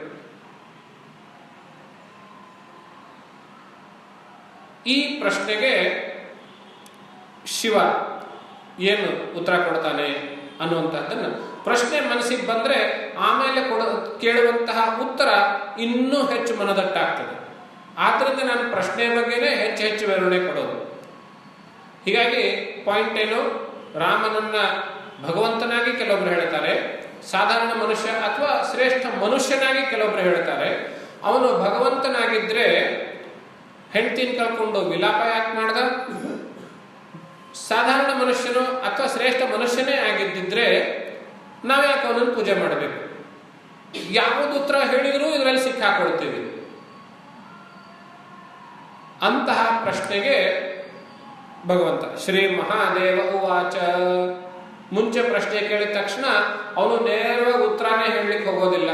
ಈ ಪ್ರಶ್ನೆಗೆ ಶಿವ ಏನು ಉತ್ತರ ಕೊಡ್ತಾನೆ ಅನ್ನುವಂತಹದ್ದನ್ನು, ಪ್ರಶ್ನೆ ಮನಸ್ಸಿಗೆ ಬಂದ್ರೆ ಆಮೇಲೆ ಕೇಳುವಂತಹ ಉತ್ತರ ಇನ್ನೂ ಹೆಚ್ಚು ಮನದಟ್ಟಾಗ್ತದೆ. ಆದ್ರಿಂದ ನಾನು ಪ್ರಶ್ನೆ ಬಗ್ಗೆನೇ ಹೆಚ್ಚು ವಿವರಣೆ ಕೊಡೋದು. ಹೀಗಾಗಿ ಪಾಯಿಂಟ್ ಏನು? ರಾಮನನ್ನ ಭಗವಂತನಾಗಿ ಕೆಲವೊಬ್ರು ಹೇಳ್ತಾರೆ, ಸಾಧಾರಣ ಮನುಷ್ಯ ಅಥವಾ ಶ್ರೇಷ್ಠ ಮನುಷ್ಯನಾಗಿ ಕೆಲವೊಬ್ರು ಹೇಳ್ತಾರೆ. ಅವನು ಭಗವಂತನಾಗಿದ್ರೆ ಹೆಂಡ್ತಿನ ಕಳ್ಕೊಂಡು ವಿಲಾಪ ಯಾಕೆ ಮಾಡ್ದ? ಸಾಧಾರಣ ಮನುಷ್ಯನು ಅಥವಾ ಶ್ರೇಷ್ಠ ಮನುಷ್ಯನೇ ಆಗಿದ್ದಿದ್ರೆ ನಾವ್ಯಾಕೆ ಅವನನ್ನು ಪೂಜೆ ಮಾಡಬೇಕು? ಯಾವುದು ಉತ್ತರ ಹೇಳಿದರೂ ಇದರಲ್ಲಿ ಸಿಕ್ಕಾಕೊಳ್ತೀವಿ. ಅಂತಹ ಪ್ರಶ್ನೆಗೆ ಭಗವಂತ ಶ್ರೀ ಮಹಾದೇವ ಉವಾಚ, ಮುಂಚೆ ಪ್ರಶ್ನೆ ಕೇಳಿದ ತಕ್ಷಣ ಅವನು ನೇರವಾಗಿ ಉತ್ತರನೇ ಹೇಳಲಿಕ್ಕೆ ಹೋಗೋದಿಲ್ಲ.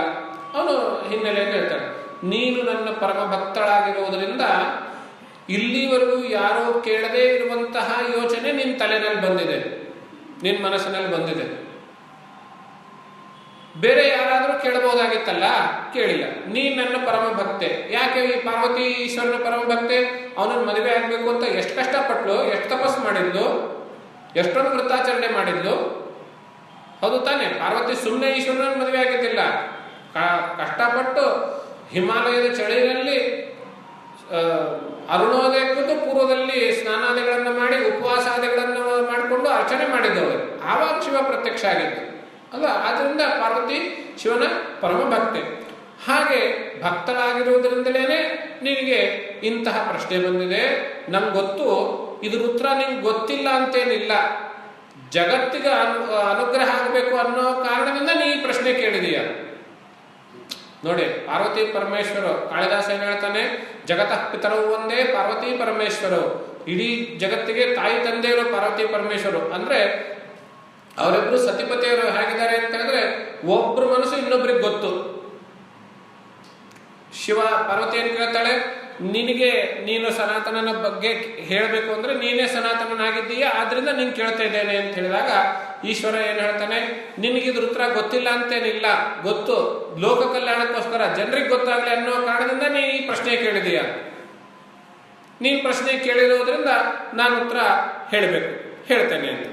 ಅವನು ಹಿನ್ನೆಲೆಯನ್ನು ಹೇಳ್ತಾನೆ, ನೀನು ನನ್ನ ಪರಮ ಭಕ್ತಳಾಗಿರುವುದರಿಂದ ಇಲ್ಲಿವರೆಗೂ ಯಾರೋ ಕೇಳದೇ ಇರುವಂತಹ ಯೋಚನೆ ನಿನ್ನ ತಲೆನಲ್ಲಿ ಬಂದಿದೆ, ನಿನ್ನ ಮನಸ್ಸಿನಲ್ಲಿ ಬಂದಿದೆ. ಬೇರೆ ಯಾರಾದರೂ ಕೇಳಬಹುದಾಗಿತ್ತಲ್ಲ, ಕೇಳಿಲ್ಲ. ನೀನ್ ನನ್ನ ಪರಮ ಭಕ್ತೆ. ಯಾಕೆ ಈ ಪಾರ್ವತಿ ಈಶ್ವರನ ಪರಮ ಭಕ್ತೆ? ಅವನನ್ನು ಮದುವೆ ಆಗ್ಬೇಕು ಅಂತ ಎಷ್ಟು ಕಷ್ಟಪಟ್ಲು, ಎಷ್ಟು ತಪಸ್ಸು ಮಾಡಿದ್ಲು, ಎಷ್ಟೊಂದು ವೃತ್ತಾಚರಣೆ ಮಾಡಿದ್ಲು. ಹೌದು ತಾನೆ? ಪಾರ್ವತಿ ಸುಮ್ಮನೆ ಈಶ್ವರನ ಮದುವೆ ಆಗಿದ್ದಿಲ್ಲ. ಕಷ್ಟಪಟ್ಟು ಹಿಮಾಲಯದ ಚಳಿಯಲ್ಲಿ ಅರುಣೋದಯಕ್ಕೂ ಪೂರ್ವದಲ್ಲಿ ಸ್ನಾನಾದಿಗಳನ್ನು ಮಾಡಿ ಉಪವಾಸಾದಿಗಳನ್ನು ಮಾಡಿಕೊಂಡು ಅರ್ಚನೆ ಮಾಡಿದ್ದವರು. ಆವಾಗ ಶಿವ ಪ್ರತ್ಯಕ್ಷ ಆಗಿದ್ದು ಅಲ್ಲ. ಆದ್ರಿಂದ ಪಾರ್ವತಿ ಶಿವನ ಪರಮ ಭಕ್ತೆ. ಹಾಗೆ ಭಕ್ತಳಾಗಿರುವುದರಿಂದಲೇ ನಿನಗೆ ಇಂತಹ ಪ್ರಶ್ನೆ ಬಂದಿದೆ. ನಂಗೆ ಗೊತ್ತು, ಇದ್ರ ಉತ್ತರ ನಿಂಗೆ ಗೊತ್ತಿಲ್ಲ ಅಂತೇನಿಲ್ಲ. ಜಗತ್ತಿಗೆ ಅನುಗ್ರಹ ಆಗಬೇಕು ಅನ್ನೋ ಕಾರಣದಿಂದ ನೀ ಈ ಪ್ರಶ್ನೆ ಕೇಳಿದೀಯ. ನೋಡಿ, ಪಾರ್ವತಿ ಪರಮೇಶ್ವರ ಕಾಳಿದಾಸ ಏನ್ ಹೇಳ್ತಾನೆ, ಜಗತಃ ಪಿತರವು ಒಂದೇ ಪಾರ್ವತಿ ಪರಮೇಶ್ವರರು. ಇಡೀ ಜಗತ್ತಿಗೆ ತಾಯಿ ತಂದೆಯರು ಪಾರ್ವತಿ ಪರಮೇಶ್ವರರು. ಅಂದ್ರೆ ಅವರಿಬ್ರು ಸತಿಪತಿಯರು ಹೇಗಿದ್ದಾರೆ ಅಂತ ಹೇಳಿದ್ರೆ, ಒಬ್ರು ಮನಸ್ಸು ಇನ್ನೊಬ್ರಿಗೆ ಗೊತ್ತು. ಶಿವ ಪಾರ್ವತಿ ಏನ್ ಕೇಳ್ತಾಳೆ, ನಿನಗೆ ನೀನು ಸನಾತನನ ಬಗ್ಗೆ ಹೇಳಬೇಕು ಅಂದ್ರೆ ನೀನೇ ಸನಾತನನಾಗಿದ್ದೀಯ, ಆದ್ರಿಂದ ನೀನ್ ಕೇಳ್ತಾ ಇದ್ದೇನೆ ಅಂತ ಹೇಳಿದಾಗ ಈಶ್ವರ ಏನ್ ಹೇಳ್ತಾನೆ, ನಿನಗಿದ್ರ ಉತ್ತರ ಗೊತ್ತಿಲ್ಲ ಅಂತೇನಿಲ್ಲ, ಗೊತ್ತು. ಲೋಕ ಕಲ್ಯಾಣಕ್ಕೋಸ್ಕರ ಜನರಿಗೆ ಗೊತ್ತಾಗ್ಲಿ ಅನ್ನೋ ಕಾರಣದಿಂದ ನೀ ಈ ಪ್ರಶ್ನೆ ಕೇಳಿದೀಯ. ನೀನ್ ಪ್ರಶ್ನೆ ಕೇಳಿರೋದ್ರಿಂದ ನಾನು ಉತ್ತರ ಹೇಳಬೇಕು, ಹೇಳ್ತೇನೆ ಅಂತ.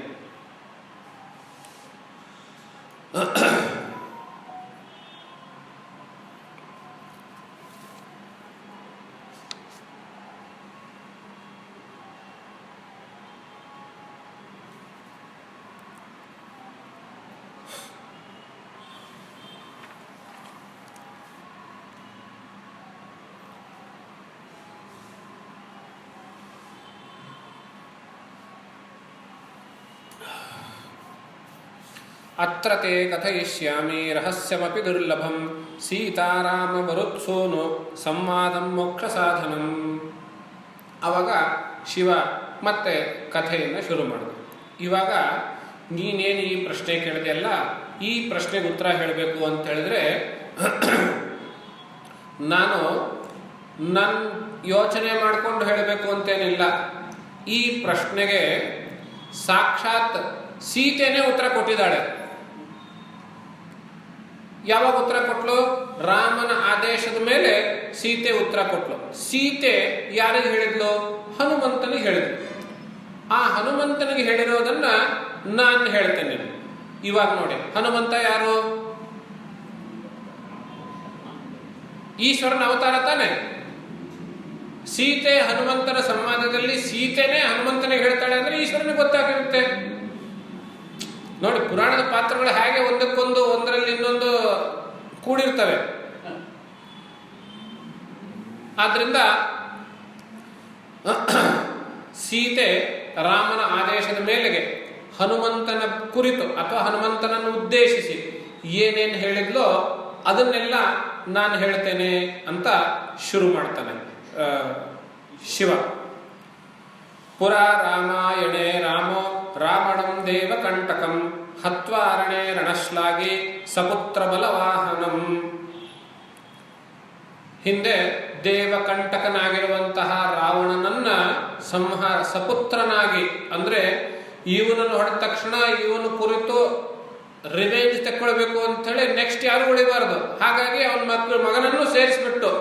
ಅತ್ರ ತೇ ಕಥಯಿಷ್ಯಾಮಿ ರಹಸ್ಯಮಪಿ ದುರ್ಲಭಂ ಸೀತಾರಾಮ ವರುತ್ಸೋನು ಸಂವಾದಂ ಮೋಕ್ಷ ಸಾಧನಂ. ಆವಾಗ ಶಿವ ಮತ್ತೆ ಕಥೆಯನ್ನು ಶುರು ಮಾಡಿದ. ಇವಾಗ ನೀನೇನು ಈ ಪ್ರಶ್ನೆ ಕೇಳಿದೆಯಲ್ಲ, ಈ ಪ್ರಶ್ನೆಗೆ ಉತ್ತರ ಹೇಳಬೇಕು ಅಂತ ಹೇಳಿದ್ರೆ ನಾನು ನನ್ನ ಯೋಚನೆ ಮಾಡಿಕೊಂಡು ಹೇಳಬೇಕು ಅಂತೇನಿಲ್ಲ. ಈ ಪ್ರಶ್ನೆಗೆ ಸಾಕ್ಷಾತ್ ಸೀತೆನೇ ಉತ್ತರ ಕೊಟ್ಟಿದ್ದಾಳೆ. ಯಾವಾಗ ಉತ್ತರ ಕೊಟ್ಲು? ರಾಮನ ಆದೇಶದ ಮೇಲೆ ಸೀತೆ ಉತ್ತರ ಕೊಟ್ಲು. ಸೀತೆ ಯಾರಿಗೆ ಹೇಳಿದ್ಲು? ಹನುಮಂತನಿಗೆ ಹೇಳಿದ್ಲು. ಆ ಹನುಮಂತನಿಗೆ ಹೇಳಿರೋದನ್ನ ನಾನು ಹೇಳ್ತೇನೆ. ಇವಾಗ ನೋಡಿ, ಹನುಮಂತ ಯಾರು? ಈಶ್ವರನ ಅವತಾರ ತಾನೆ. ಸೀತೆ ಹನುಮಂತನ ಸಂವಾದದಲ್ಲಿ ಸೀತೆನೇ ಹನುಮಂತನಿಗೆ ಹೇಳ್ತಾಳೆ ಅಂದ್ರೆ ಈಶ್ವರನಿಗೆ ಗೊತ್ತಾಗಿರುತ್ತೆ. ನೋಡಿ, ಪುರಾಣದ ಪಾತ್ರಗಳು ಹೇಗೆ ಒಂದಕ್ಕೊಂದು ಒಂದರಲ್ಲಿ ಇನ್ನೊಂದು ಕೂಡಿರ್ತವೆ. ಆದ್ರಿಂದ ಸೀತೆ ರಾಮನ ಆದೇಶದ ಮೇಲೆಗೆ ಹನುಮಂತನ ಕುರಿತು ಅಥವಾ ಹನುಮಂತನನ್ನು ಉದ್ದೇಶಿಸಿ ಏನೇನು ಹೇಳಿದ್ಲೋ ಅದನ್ನೆಲ್ಲ ನಾನು ಹೇಳ್ತೇನೆ ಅಂತ ಶುರು ಮಾಡ್ತಾನೆ ಶಿವ. ಪುರಾ ರಾಮಾಯಣೆ ರಾಮೋ ರಾವಣಂ ದೇವಕಂಟಕಂ ಹತ್ವಾರಣೆ ರಣಶ್ಲಾಗಿ ಸಪುತ್ರ ಬಲವಾಹನಂ. ಹಿಂದೆ ದೇವಕಂಟಕನಾಗಿರುವಂತಹ ರಾವಣನನ್ನ ಸಪುತ್ರನಾಗಿ, ಅಂದ್ರೆ ಇವನನ್ನು ಹೊಡೆದ ತಕ್ಷಣ ಇವನು ಕುರಿತು ರಿವೆಂಜ್ ತಕ್ಕೊಳ್ಬೇಕು ಅಂತ ಹೇಳಿ ನೆಕ್ಸ್ಟ್ ಯಾರು ಉಳಿಬಾರದು. ಹಾಗಾಗಿ ಅವನ ಮಗನನ್ನು ಸೇರಿಸ್ಬಿಟ್ಟು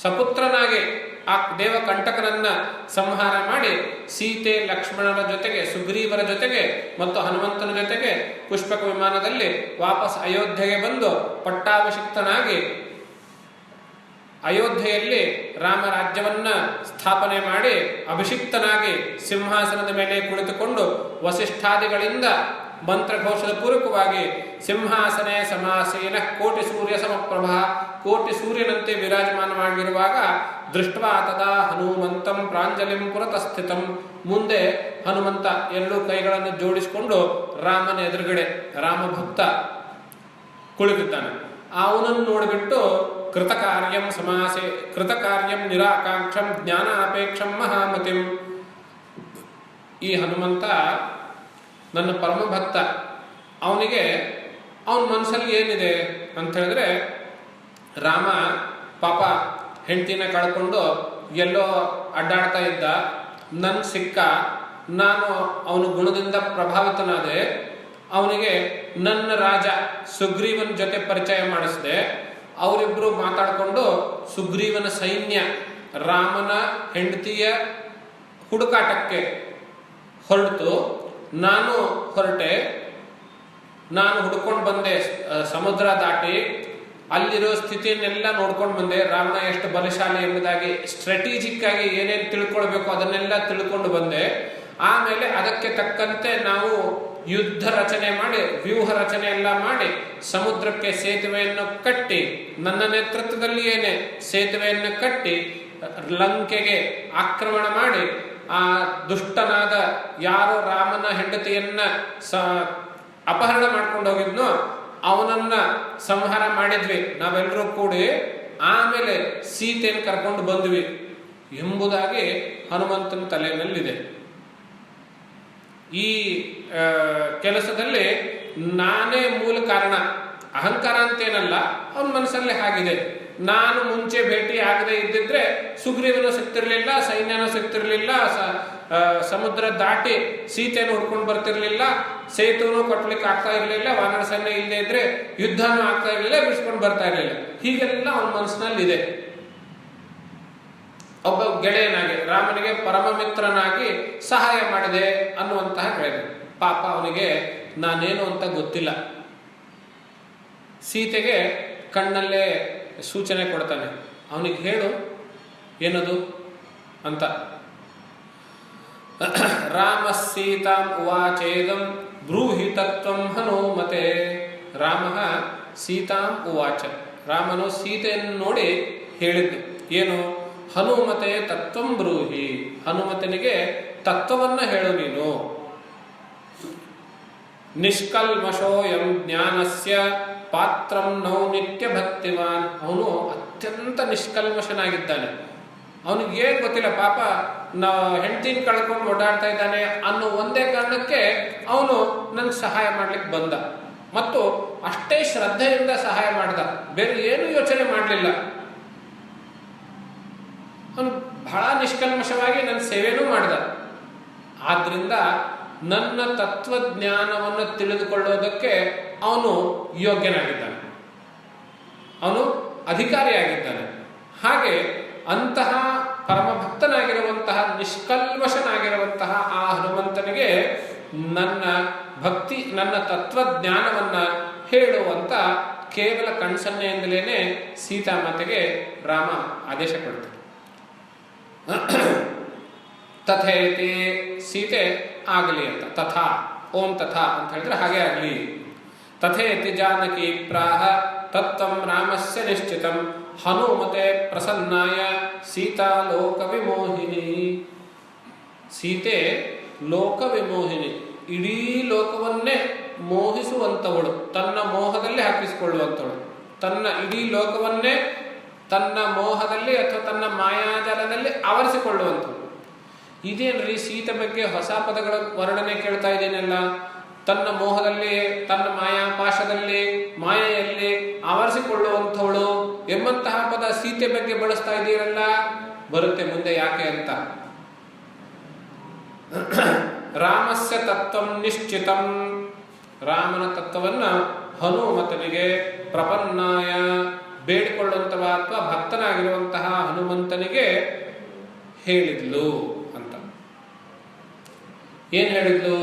ಸಪುತ್ರನಾಗಿ ಆ ದೇವಕಂಟಕನನ್ನ ಸಂಹಾರ ಮಾಡಿ ಸೀತೆ ಲಕ್ಷ್ಮಣನ ಜೊತೆಗೆ, ಸುಗ್ರೀವರ ಜೊತೆಗೆ ಮತ್ತು ಹನುಮಂತನ ಜೊತೆಗೆ ಪುಷ್ಪಕ ವಿಮಾನದಲ್ಲಿ ವಾಪಸ್ ಅಯೋಧ್ಯೆಗೆ ಬಂದು ಪಟ್ಟಾಭಿಷಿಕ್ತನಾಗಿ ಅಯೋಧ್ಯೆಯಲ್ಲಿ ರಾಮರಾಜ್ಯವನ್ನ ಸ್ಥಾಪನೆ ಮಾಡಿ ಅಭಿಷಿಕ್ತನಾಗಿ ಸಿಂಹಾಸನದ ಮೇಲೆ ಕುಳಿತುಕೊಂಡು ವಸಿಷ್ಠಾದಿಗಳಿಂದ ಮಂತ್ರಘೋಷದ ಪೂರ್ವಕವಾಗಿ ಸಿಂಹಾಸನೆ ಸಮಾಸೀನ ಕೋಟಿ ಸೂರ್ಯ ಸಮಪ್ರಭಾ, ಕೋಟಿ ಸೂರ್ಯನಂತೆ ವಿರಾಜಮಾನವಾಗಿರುವಾಗ ದೃಷ್ಟ್ವಾ ತದಾ ಹನುಮಂತಂ ಪ್ರಾಂಜಲಿಂ ಪುರತಸ್ಥಿತಂ, ಮುಂದೆ ಹನುಮಂತ ಎರಡೂ ಕೈಗಳನ್ನು ಜೋಡಿಸಿಕೊಂಡು ರಾಮನ ಎದುರುಗಡೆ ರಾಮಭಕ್ತ ಕುಳಿತಿದ್ದಾನೆ. ಅವನನ್ನು ನೋಡಿಬಿಟ್ಟು ಕೃತಕಾರ್ಯಂ ನಿರಾಕಾಂಕ್ಷಂ ಜ್ಞಾನಾಪೇಕ್ಷಂ ಮಹಾಮತಿಂ, ಈ ಹನುಮಂತ ನನ್ನ ಪರಮಭಕ್ತ, ಅವನಿಗೆ ಅವನ ಮನಸ್ಸಲ್ಲಿ ಏನಿದೆ ಅಂತ ಹೇಳಿದ್ರೆ, ರಾಮ ಪಾಪ ಹೆಂಡತಿನ ಕಳ್ಕೊಂಡು ಎಲ್ಲೋ ಅಡ್ಡಾಡ್ತಾ ಇದ್ದ, ನನ್ ಸಿಕ್ಕ, ನಾನು ಅವನ ಗುಣದಿಂದ ಪ್ರಭಾವಿತನಾದೆ, ಅವನಿಗೆ ನನ್ನ ರಾಜ ಸುಗ್ರೀವನ ಜೊತೆ ಪರಿಚಯ ಮಾಡಿಸಿದೆ, ಅವರಿಬ್ರು ಮಾತಾಡಿಕೊಂಡು ಸುಗ್ರೀವನ ಸೈನ್ಯ ರಾಮನ ಹೆಂಡತಿಯ ಹುಡುಕಾಟಕ್ಕೆ ಹೊರಟು, ನಾನು ಹೊರಟೆ, ನಾನು ಹುಡ್ಕೊಂಡು ಬಂದೆ, ಸಮುದ್ರ ದಾಟಿ ಅಲ್ಲಿರೋ ಸ್ಥಿತಿಯನ್ನೆಲ್ಲ ನೋಡ್ಕೊಂಡು ಬಂದೆ, ರಾವಣ ಎಷ್ಟು ಬಲಶಾಲಿ ಎಂಬುದಾಗಿ ಸ್ಟ್ರಾಟಜಿಕ್ ಆಗಿ ಏನೇನು ತಿಳ್ಕೊಳ್ಬೇಕು ಅದನ್ನೆಲ್ಲ ತಿಳ್ಕೊಂಡು ಬಂದೆ. ಆಮೇಲೆ ಅದಕ್ಕೆ ತಕ್ಕಂತೆ ನಾವು ಯುದ್ಧ ರಚನೆ ಮಾಡಿ, ವ್ಯೂಹ ರಚನೆ ಎಲ್ಲ ಮಾಡಿ, ಸಮುದ್ರಕ್ಕೆ ಸೇತುವೆಯನ್ನು ಕಟ್ಟಿ, ನನ್ನ ನೇತೃತ್ವದಲ್ಲಿಯೇನೆ ಸೇತುವೆಯನ್ನು ಕಟ್ಟಿ ಲಂಕೆಗೆ ಆಕ್ರಮಣ ಮಾಡಿ, ಆ ದುಷ್ಟನಾದ ಯಾರೋ ರಾಮನ ಹೆಂಡತಿಯನ್ನ ಅಪಹರಣ ಮಾಡ್ಕೊಂಡು ಹೋಗಿದ್ನೋ ಅವನನ್ನ ಸಂಹಾರ ಮಾಡಿದ್ವಿ ನಾವೆಲ್ಲರೂ ಕೂಡಿ, ಆಮೇಲೆ ಸೀತೆಯನ್ನು ಕರ್ಕೊಂಡು ಬಂದ್ವಿ ಎಂಬುದಾಗಿ ಹನುಮಂತನ ತಲೆಯಲ್ಲಿದೆ. ಈ ಕೆಲಸದಲ್ಲಿ ನಾನೇ ಮೂಲ ಕಾರಣ, ಅಹಂಕಾರ ಅಂತೇನಲ್ಲ, ಅವನ ಮನಸ್ಸಲ್ಲೇ ಆಗಿದೆ. ನಾನು ಮುಂಚೆ ಭೇಟಿ ಆಗದೆ ಇದ್ದಿದ್ರೆ ಸುಗ್ರೀವನು ಸಿಗ್ತಿರ್ಲಿಲ್ಲ, ಸೈನ್ಯನೂ ಸಿಗ್ತಿರ್ಲಿಲ್ಲ, ಸಮುದ್ರ ದಾಟಿ ಸೀತೆಯನ್ನು ಹುಡ್ಕೊಂಡು ಬರ್ತಿರ್ಲಿಲ್ಲ, ಸೇತುವನ್ನು ಕಟ್ಟಲಿಕ್ಕೆ ಆಗ್ತಾ ಇರಲಿಲ್ಲ, ವಾನರ ಸೈನ್ಯ ಇಲ್ಲದೆ ಇದ್ರೆ ಯುದ್ಧನೂ ಆಗ್ತಾ ಇರಲಿಲ್ಲ, ಬಿಡಿಸ್ಕೊಂಡು ಬರ್ತಾ ಇರಲಿಲ್ಲ. ಹೀಗೆಲ್ಲ ಅವನ ಮನಸ್ಸಿನಲ್ಲಿ ಇದೆ. ಒಬ್ಬ ಗೆಳೆಯನಾಗಿ ರಾಮನಿಗೆ ಪರಮ ಮಿತ್ರನಾಗಿ ಸಹಾಯ ಮಾಡಿದೆ ಅನ್ನುವಂತಹ ಗೆಳೆಯ. ಪಾಪ ಅವನಿಗೆ ನಾನೇನು ಅಂತ ಗೊತ್ತಿಲ್ಲ. ಸೀತೆಗೆ ಕಣ್ಣಲ್ಲೇ ಸೂಚನೆ ಕೊಡ್ತಾನೆ, ಅವನಿಗೆ ಹೇಳು ಏನದು ಅಂತ. ರಾಮ ಸೀತಾಂ ಉವಾಚೇದಂ ಬ್ರೂಹಿ ತತ್ವಂ ಹನುಮತೆ. ರಾಮ ಸೀತಾಂ ಉವಾಚ, ರಾಮನು ಸೀತೆಯನ್ನು ನೋಡಿ ಹೇಳಿದ್ದು ಏನು? ಹನುಮತೆ ತತ್ವಂ ಬ್ರೂಹಿ, ಹನುಮತನಿಗೆ ತತ್ವವನ್ನ ಹೇಳು ನೀನು. ನಿಷ್ಕಲ್ಮಶೋಯಂ ಜ್ಞಾನಸ್ಯ ಪಾತ್ರಂ ನೌ ನಿತ್ಯ ಭಕ್ತಿವಾನ್, ಅವನು ಅತ್ಯಂತ ನಿಷ್ಕಲ್ಮಶನಾಗಿದ್ದಾನೆ. ಅವನಿಗೆ ಏನ್ ಗೊತ್ತಿಲ್ಲ, ಪಾಪ ಹೆಂಡತಿನ ಕಳ್ಕೊಂಡು ಓಡಾಡ್ತಾ ಇದ್ದಾನೆ ಅನ್ನೋ ಒಂದೇ ಕಾರಣಕ್ಕೆ ಅವನು ನನ್ಗೆ ಸಹಾಯ ಮಾಡ್ಲಿಕ್ಕೆ ಬಂದ, ಮತ್ತು ಅಷ್ಟೇ ಶ್ರದ್ಧೆಯಿಂದ ಸಹಾಯ ಮಾಡ್ದ, ಬೇರೆ ಏನು ಯೋಚನೆ ಮಾಡಲಿಲ್ಲ. ಅವನು ಬಹಳ ನಿಷ್ಕಲ್ಮಶವಾಗಿ ನನ್ನ ಸೇವೆನೂ ಮಾಡ್ದ. ಆದ್ರಿಂದ ನನ್ನ ತತ್ವಜ್ಞಾನವನ್ನು ತಿಳಿದುಕೊಳ್ಳೋದಕ್ಕೆ ಅವನು ಯೋಗ್ಯನಾಗಿದ್ದಾನೆ, ಅವನು ಅಧಿಕಾರಿಯಾಗಿದ್ದಾನೆ. ಹಾಗೆ ಅಂತಹ ಪರಮಭಕ್ತನಾಗಿರುವಂತಹ ನಿಷ್ಕಲ್ಮಶನಾಗಿರುವಂತಹ ಆ ಹನುಮಂತನಿಗೆ ನನ್ನ ಭಕ್ತಿ, ನನ್ನ ತತ್ವಜ್ಞಾನವನ್ನ ಹೇಳುವಂತ ಕೇವಲ ಕಣ್ಸನ್ನೆಯಿಂದಲೇ ಸೀತಾಮಾತೆಗೆ ರಾಮ ಆದೇಶ ಕೊಡ್ತಾನೆ. ತಥೇತಿ, ಸೀತೆ ಆಗಲಿ ಅಂತ, ತಥಾ ಓಂ ತಥಾ ಅಂತ ಹೇಳಿದ್ರೆ ಹಾಗೆ ಆಗಲಿ. ತಥೇತಿ ಜಾನಕಿ ಪ್ರಾಹ ತತ್ವಂ ರಾಮಸ್ಯ ನಿಶ್ಚಿತಂ ಹನುಮತೆ ಪ್ರಸನ್ನಾಯ ಸೀತಾ ಲೋಕ ವಿಮೋಹಿನಿ. ಸೀತೆ ಲೋಕ ವಿಮೋಹಿನಿ, ಇಡೀ ಲೋಕವನ್ನೇ ಮೋಹಿಸುವಂಥವಳು, ತನ್ನ ಮೋಹದಲ್ಲಿ ಹಾಕಿಸಿಕೊಳ್ಳುವಂಥವಳು, ತನ್ನ ಇಡೀ ಲೋಕವನ್ನೇ ತನ್ನ ಮೋಹದಲ್ಲಿ ಅಥವಾ ತನ್ನ ಮಾಯಾಜಾಲದಲ್ಲಿ ಆವರಿಸಿಕೊಳ್ಳುವಂಥವಳು. ಇದೇನ್ರಿ ಸೀತೆ ಬಗ್ಗೆ ಹೊಸ ಪದಗಳ ವರ್ಣನೆ ಕೇಳ್ತಾ ಇದ್ದೀನಲ್ಲ, ತನ್ನ ಮೋಹದಲ್ಲಿ, ತನ್ನ ಮಾಯಾಪಾಶದಲ್ಲಿ, ಮಾಯೆಯಲ್ಲಿ ಆವರಿಸಿಕೊಳ್ಳುವಂಥವಳು ಎಂಬಂತಹ ಪದ ಸೀತೆ ಬಗ್ಗೆ ಬಳಸ್ತಾ ಇದ್ದೀರಲ್ಲ, ಬರುತ್ತೆ ಮುಂದೆ ಯಾಕೆ ಅಂತ. ರಾಮಸ್ಯ ತತ್ವಂ ನಿಶ್ಚಿತಂ, ರಾಮನ ತತ್ವವನ್ನ ಹನುಮಂತನಿಗೆ ಪ್ರಪನ್ನಾಯ ಬೇಡಿಕೊಳ್ಳುವಂತಹ ಅಥವಾ ಭಕ್ತನಾಗಿರುವಂತಹ ಹನುಮಂತನಿಗೆ ಹೇಳಿದ್ಲು ಅಂತ. ಏನ್ ಹೇಳಿದ್ಲು?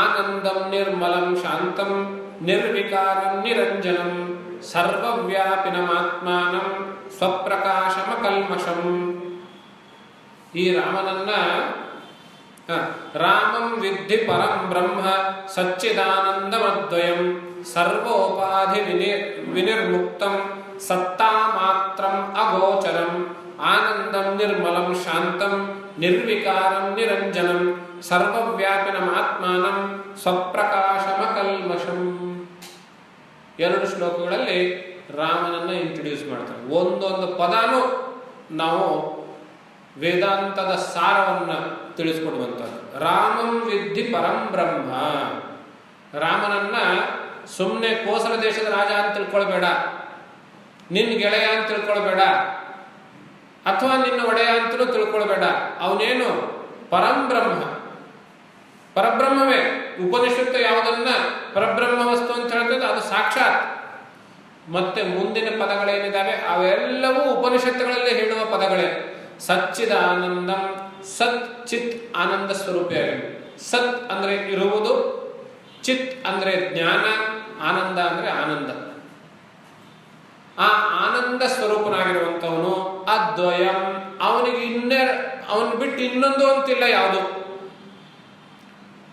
ಆನಂದಂ ನಿರ್ಮಲಂ ಶಾಂತಂ ನಿರ್ವಿಕಾರಂ ನಿರಂಜನಂ ಸರ್ವವ್ಯಾಪಿನಮಾತ್ಮಾನಂ ಸ್ವಪ್ರಕಾಶಮ ಕಲ್ಮಷಂ. ಈ ರಾಮನನ್ನ ರಾಮಂ ವಿದ್ಧಿ ಪರಂ ಬ್ರಹ್ಮ ಸಚ್ಚಿದಾನಂದಮದ್ವಯಂ ಸರ್ವೋಪಾಧಿ ವಿನಿರ್ಮುಕ್ತಂ ಸತ್ತಾ ಮಾತ್ರಂ ಅಗೋಚರಂ ಆನಂದಂ ನಿರ್ಮಲಂ ಶಾಂತಂ ನಿರ್ವಿಕಾರಂ ನಿರಂಜನಂ ಸರ್ವವ್ಯಾಪಿನಮಾತ್ಮಾನಂ ಸ್ವಪ್ರಕಾಶಮಕಲ್ಮಷಂ. 2 ಶ್ಲೋಕಗಳಲ್ಲಿ ರಾಮನನ್ನ ಇಂಟ್ರೊಡ್ಯೂಸ್ ಮಾಡ್ತಾರೆ. ಒಂದೊಂದು ಪದಾನು ನಾವು ವೇದಾಂತದ ಸಾರವನ್ನು ತಿಳಿಸ್ಕೊಡುವಂಥದ್ದು. ರಾಮಂ ವಿದ್ಧಿ ಪರಂ ಬ್ರಹ್ಮ, ರಾಮನನ್ನ ಸುಮ್ಮನೆ ಕೋಸಲ ದೇಶದ ರಾಜ ಅಂತ ತಿಳ್ಕೊಳ್ಬೇಡ, ನಿನ್ನ ಗೆಳೆಯ ಅಂತ ತಿಳ್ಕೊಳ್ಬೇಡ, ಅಥವಾ ನಿನ್ನ ಒಡೆಯ ಅಂತಲೂ ತಿಳ್ಕೊಳ್ಬೇಡ. ಅವನೇನು ಪರಂ ಬ್ರಹ್ಮ, ಪರಬ್ರಹ್ಮವೇ. ಉಪನಿಷತ್ತು ಯಾವುದನ್ನ ಪರಬ್ರಹ್ಮ ವಸ್ತು ಅಂತ ಹೇಳ್ತದೆ ಅದು ಸಾಕ್ಷಾತ್. ಮತ್ತೆ ಮುಂದಿನ ಪದಗಳೇನಿದ್ದಾವೆ ಅವೆಲ್ಲವೂ ಉಪನಿಷತ್ತುಗಳಲ್ಲಿ ಹೇಳುವ ಪದಗಳೇ. ಸಚ್ಚಿದಾನಂದಂ, ಸತ್ ಚಿತ್ ಆನಂದ ಸ್ವರೂಪಿಯಾಗಿದೆ. ಸತ್ ಅಂದ್ರೆ ಇರುವುದು, ಚಿತ್ ಅಂದ್ರೆ ಜ್ಞಾನ, ಆನಂದ ಅಂದ್ರೆ ಆನಂದ. ಆ ಆನಂದ ಸ್ವರೂಪನಾಗಿರುವಂಥವನು ಅದ್ವಯಂ, ಅವನಿಗೆ ಅವನು ಬಿಟ್ಟು ಇನ್ನೊಂದು ಅಂತಿಲ್ಲ ಯಾವುದು.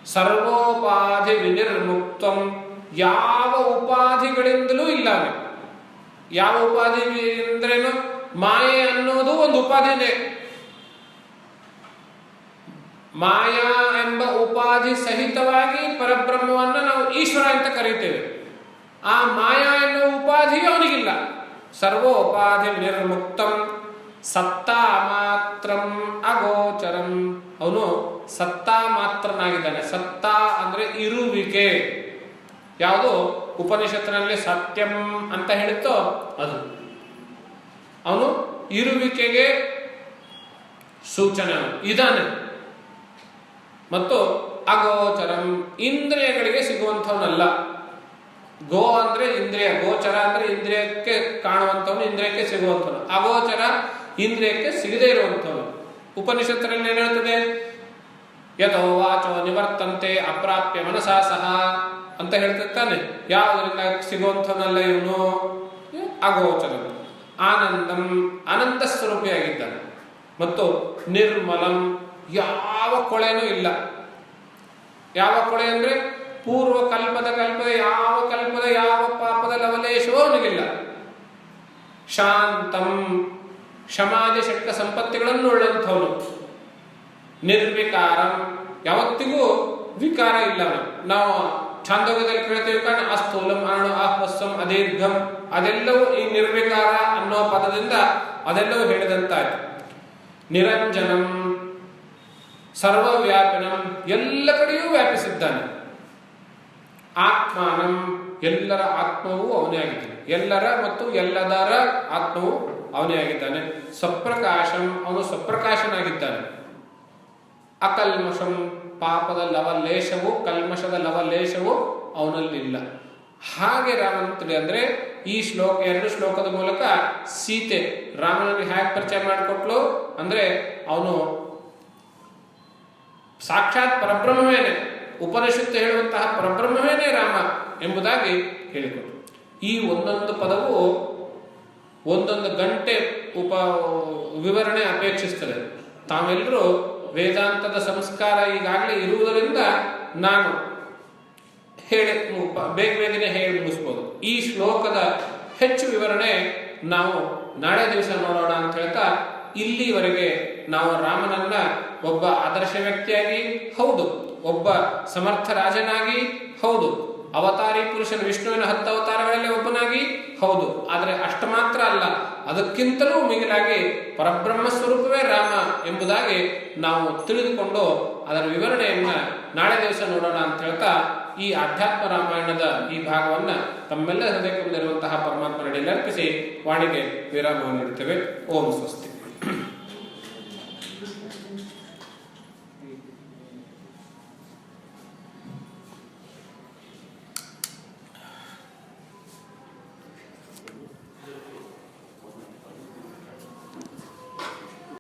ಸರ್ವೋಪಾಧಿ ವಿನಿರ್ಮುಕ್ತಂ, ಯಾವ ಉಪಾಧಿಗಳಿಂದಲೂ ಇಲ್ಲ ಅವನು. ಯಾವ ಉಪಾಧಿ ಅಂದ್ರೇನು? ಮಾಯೆ ಅನ್ನೋದು ಒಂದು ಉಪಾಧಿನೇ. ಮಾಯಾ ಎಂಬ ಉಪಾಧಿ ಸಹಿತವಾಗಿ ಪರಬ್ರಹ್ಮವನ್ನು ನಾವು ಈಶ್ವರ ಅಂತ ಕರೀತೇವೆ. ಆ ಮಾಯಾ ಎನ್ನುವ ಉಪಾಧಿ ಅವನಿಗಿಲ್ಲ. ಸರ್ವೋಪಾಧಿ ವಿನಿರ್ಮುಕ್ತಂ ಸತ್ತಾ ಮಾತ್ರಂ ಅಗೋಚರಂ, ಅವನು ಸತ್ತಾ ಮಾತ್ರನಾಗಿದ್ದಾನೆ. ಸತ್ತಾ ಅಂದ್ರೆ ಇರುವಿಕೆ. ಯಾವುದು ಉಪನಿಷತ್ತಿನಲ್ಲಿ ಸತ್ಯಂ ಅಂತ ಹೇಳುತ್ತೋ ಅದು. ಅವನು ಇರುವಿಕೆಗೆ ಸೂಚನೆ ಇದ್ದಾನೆ. ಮತ್ತು ಅಗೋಚರಂ, ಇಂದ್ರಿಯಗಳಿಗೆ ಸಿಗುವಂಥವನಲ್ಲ. ಗೋ ಅಂದ್ರೆ ಇಂದ್ರಿಯ, ಗೋಚರ ಅಂದ್ರೆ ಇಂದ್ರಿಯಕ್ಕೆ ಕಾಣುವಂಥವನು, ಇಂದ್ರಿಯಕ್ಕೆ ಸಿಗುವಂಥವನು. ಅಗೋಚರ ಇಂದ್ರಿಯಕ್ಕೆ ಸಿಗದೇ ಇರುವಂಥವನು. ಉಪನಿಷತ್ತಿನಲ್ಲಿ ಏನು ಹೇಳ್ತದೆ? ಯಥೋ ವಾಚೋ ನಿವರ್ತಂತೆ ಅಪ್ರಾಪ್ಯ ಮನಸಾ ಸಹ ಅಂತ ಹೇಳ್ತಿರ್ತಾನೆ. ಯಾವುದರಿಂದ ಸಿಗುವಂಥವನಲ್ಲ ಇವನು? ಅಗೋಚರ. ಆನಂದಂ, ಆನಂದ ಸ್ವರೂಪಿಯಾಗಿದ್ದಾನೆ. ಮತ್ತು ನಿರ್ಮಲಂ, ಯಾವ ಕೊಳೆನೂ ಇಲ್ಲ. ಯಾವ ಕೊಳೆ ಅಂದ್ರೆ ಪೂರ್ವ ಕಲ್ಪದ ಯಾವ ಪಾಪದ ಲವಲೇಶವೂ ಅವನಿಗಿಲ್ಲ. ಶಾಂತಂ, ಕ್ಷಮಾದಿ ಷಟ್ಕ ಸಂಪತ್ತಿಗಳನ್ನು ಉಳ್ಳಂಥವನು. ನಿರ್ವಿಕಾರಂ, ಯಾವತ್ತಿಗೂ ವಿಕಾರ ಇಲ್ಲ. ನಾವು ಛಾಂದೋಗ್ಯದಲ್ಲಿ ಕೇಳ್ತೇವೆ ಕಾರಣ ಅಸ್ಥೂಲಂ ಅಣು ಆಹ್ವಸ್ವಂ ಅದೀರ್ಘಂ, ಅದೆಲ್ಲವೂ ಈ ನಿರ್ವಿಕಾರ ಅನ್ನೋ ಪದದಿಂದ ಅದೆಲ್ಲವೂ ಹೇಳಿದಂತಾಯ್ತು. ನಿರಂಜನಂ, ಸರ್ವವ್ಯಾಪಿನಂ, ಎಲ್ಲ ಕಡೆಯೂ ವ್ಯಾಪಿಸಿದ್ದಾನೆ. ಆತ್ಮಾನಂ, ಎಲ್ಲರ ಆತ್ಮವೂ ಅವನೇ ಆಗಿದ್ದಾನೆ. ಎಲ್ಲರ ಮತ್ತು ಎಲ್ಲದರ ಆತ್ಮವು ಅವನೇ ಆಗಿದ್ದಾನೆ. ಸ್ವಪ್ರಕಾಶಂ, ಅವನು ಸ್ವಪ್ರಕಾಶನಾಗಿದ್ದಾನೆ. ಅಕಲ್ಮಷಂ, ಪಾಪದ ಲವಲೇಶವು, ಕಲ್ಮಷದ ಲವಲೇಶವು ಅವನಲ್ಲಿಲ್ಲ. ಹಾಗೆ ರಾಮನ ಅಂದ್ರೆ ಈ ಶ್ಲೋಕ 2 ಶ್ಲೋಕದ ಮೂಲಕ ಸೀತೆ ರಾಮನಿಗೆ ಹೇಗೆ ಪರಿಚಯ ಮಾಡಿಕೊಟ್ಲು ಅಂದ್ರೆ ಅವನು ಸಾಕ್ಷಾತ್ ಪರಬ್ರಹ್ಮವೇನೆ, ಉಪನಿಷತ್ತು ಹೇಳುವಂತಹ ಪರಬ್ರಹ್ಮವೇನೇ ರಾಮ ಎಂಬುದಾಗಿ ಹೇಳಿಕೊಟ್ರು. ಈ ಒಂದೊಂದು ಪದವು ಒಂದೊಂದು ಗಂಟೆ ವಿವರಣೆ ಅಪೇಕ್ಷಿಸ್ತದೆ. ತಾವೆಲ್ಲರೂ ವೇದಾಂತದ ಸಂಸ್ಕಾರ ಈಗಾಗಲೇ ಇರುವುದರಿಂದ ನಾನು ಬೇಗನೆ ಹೇಳಿ ಮುಗಿಸ್ಬೋದು. ಈ ಶ್ಲೋಕದ ಹೆಚ್ಚು ವಿವರಣೆ ನಾವು ನಾಳೆ ದಿವಸ ನೋಡೋಣ ಅಂತ ಹೇಳ್ತಾ, ಇಲ್ಲಿವರೆಗೆ ನಾವು ರಾಮನನ್ನ ಒಬ್ಬ ಆದರ್ಶ ವ್ಯಕ್ತಿಯಾಗಿ ಹೌದು, ಒಬ್ಬ ಸಮರ್ಥ ರಾಜನಾಗಿ ಹೌದು, ಅವತಾರಿ ಪುರುಷನ ವಿಷ್ಣುವಿನ 10 ಅವತಾರಗಳಲ್ಲಿ ಒಬ್ಬನಾಗಿ ಹೌದು. ಆದರೆ ಅಷ್ಟು ಮಾತ್ರ ಅಲ್ಲ, ಅದಕ್ಕಿಂತಲೂ ಮಿಗಿಲಾಗಿ ಪರಬ್ರಹ್ಮ ಸ್ವರೂಪವೇ ರಾಮ ಎಂಬುದಾಗಿ ನಾವು ತಿಳಿದುಕೊಂಡು ಅದರ ವಿವರಣೆಯನ್ನ ನಾಳೆ ದಿವಸ ನೋಡೋಣ ಅಂತ ಹೇಳ್ತಾ, ಈ ಆಧ್ಯಾತ್ಮ ರಾಮಾಯಣದ ಈ ಭಾಗವನ್ನ ತಮ್ಮೆಲ್ಲ ಹೃದಯಕ್ಕೆ ಬಂದಿರುವಂತಹ ಪರಮಾತ್ಮನಡಿಯಲ್ಲಿ ಅರ್ಪಿಸಿ ವಾಣಿಗೆ ವಿರಾಮವನ್ನು ನೀಡುತ್ತೇವೆ. ಓಂ ಸ್ವಸ್ತಿ.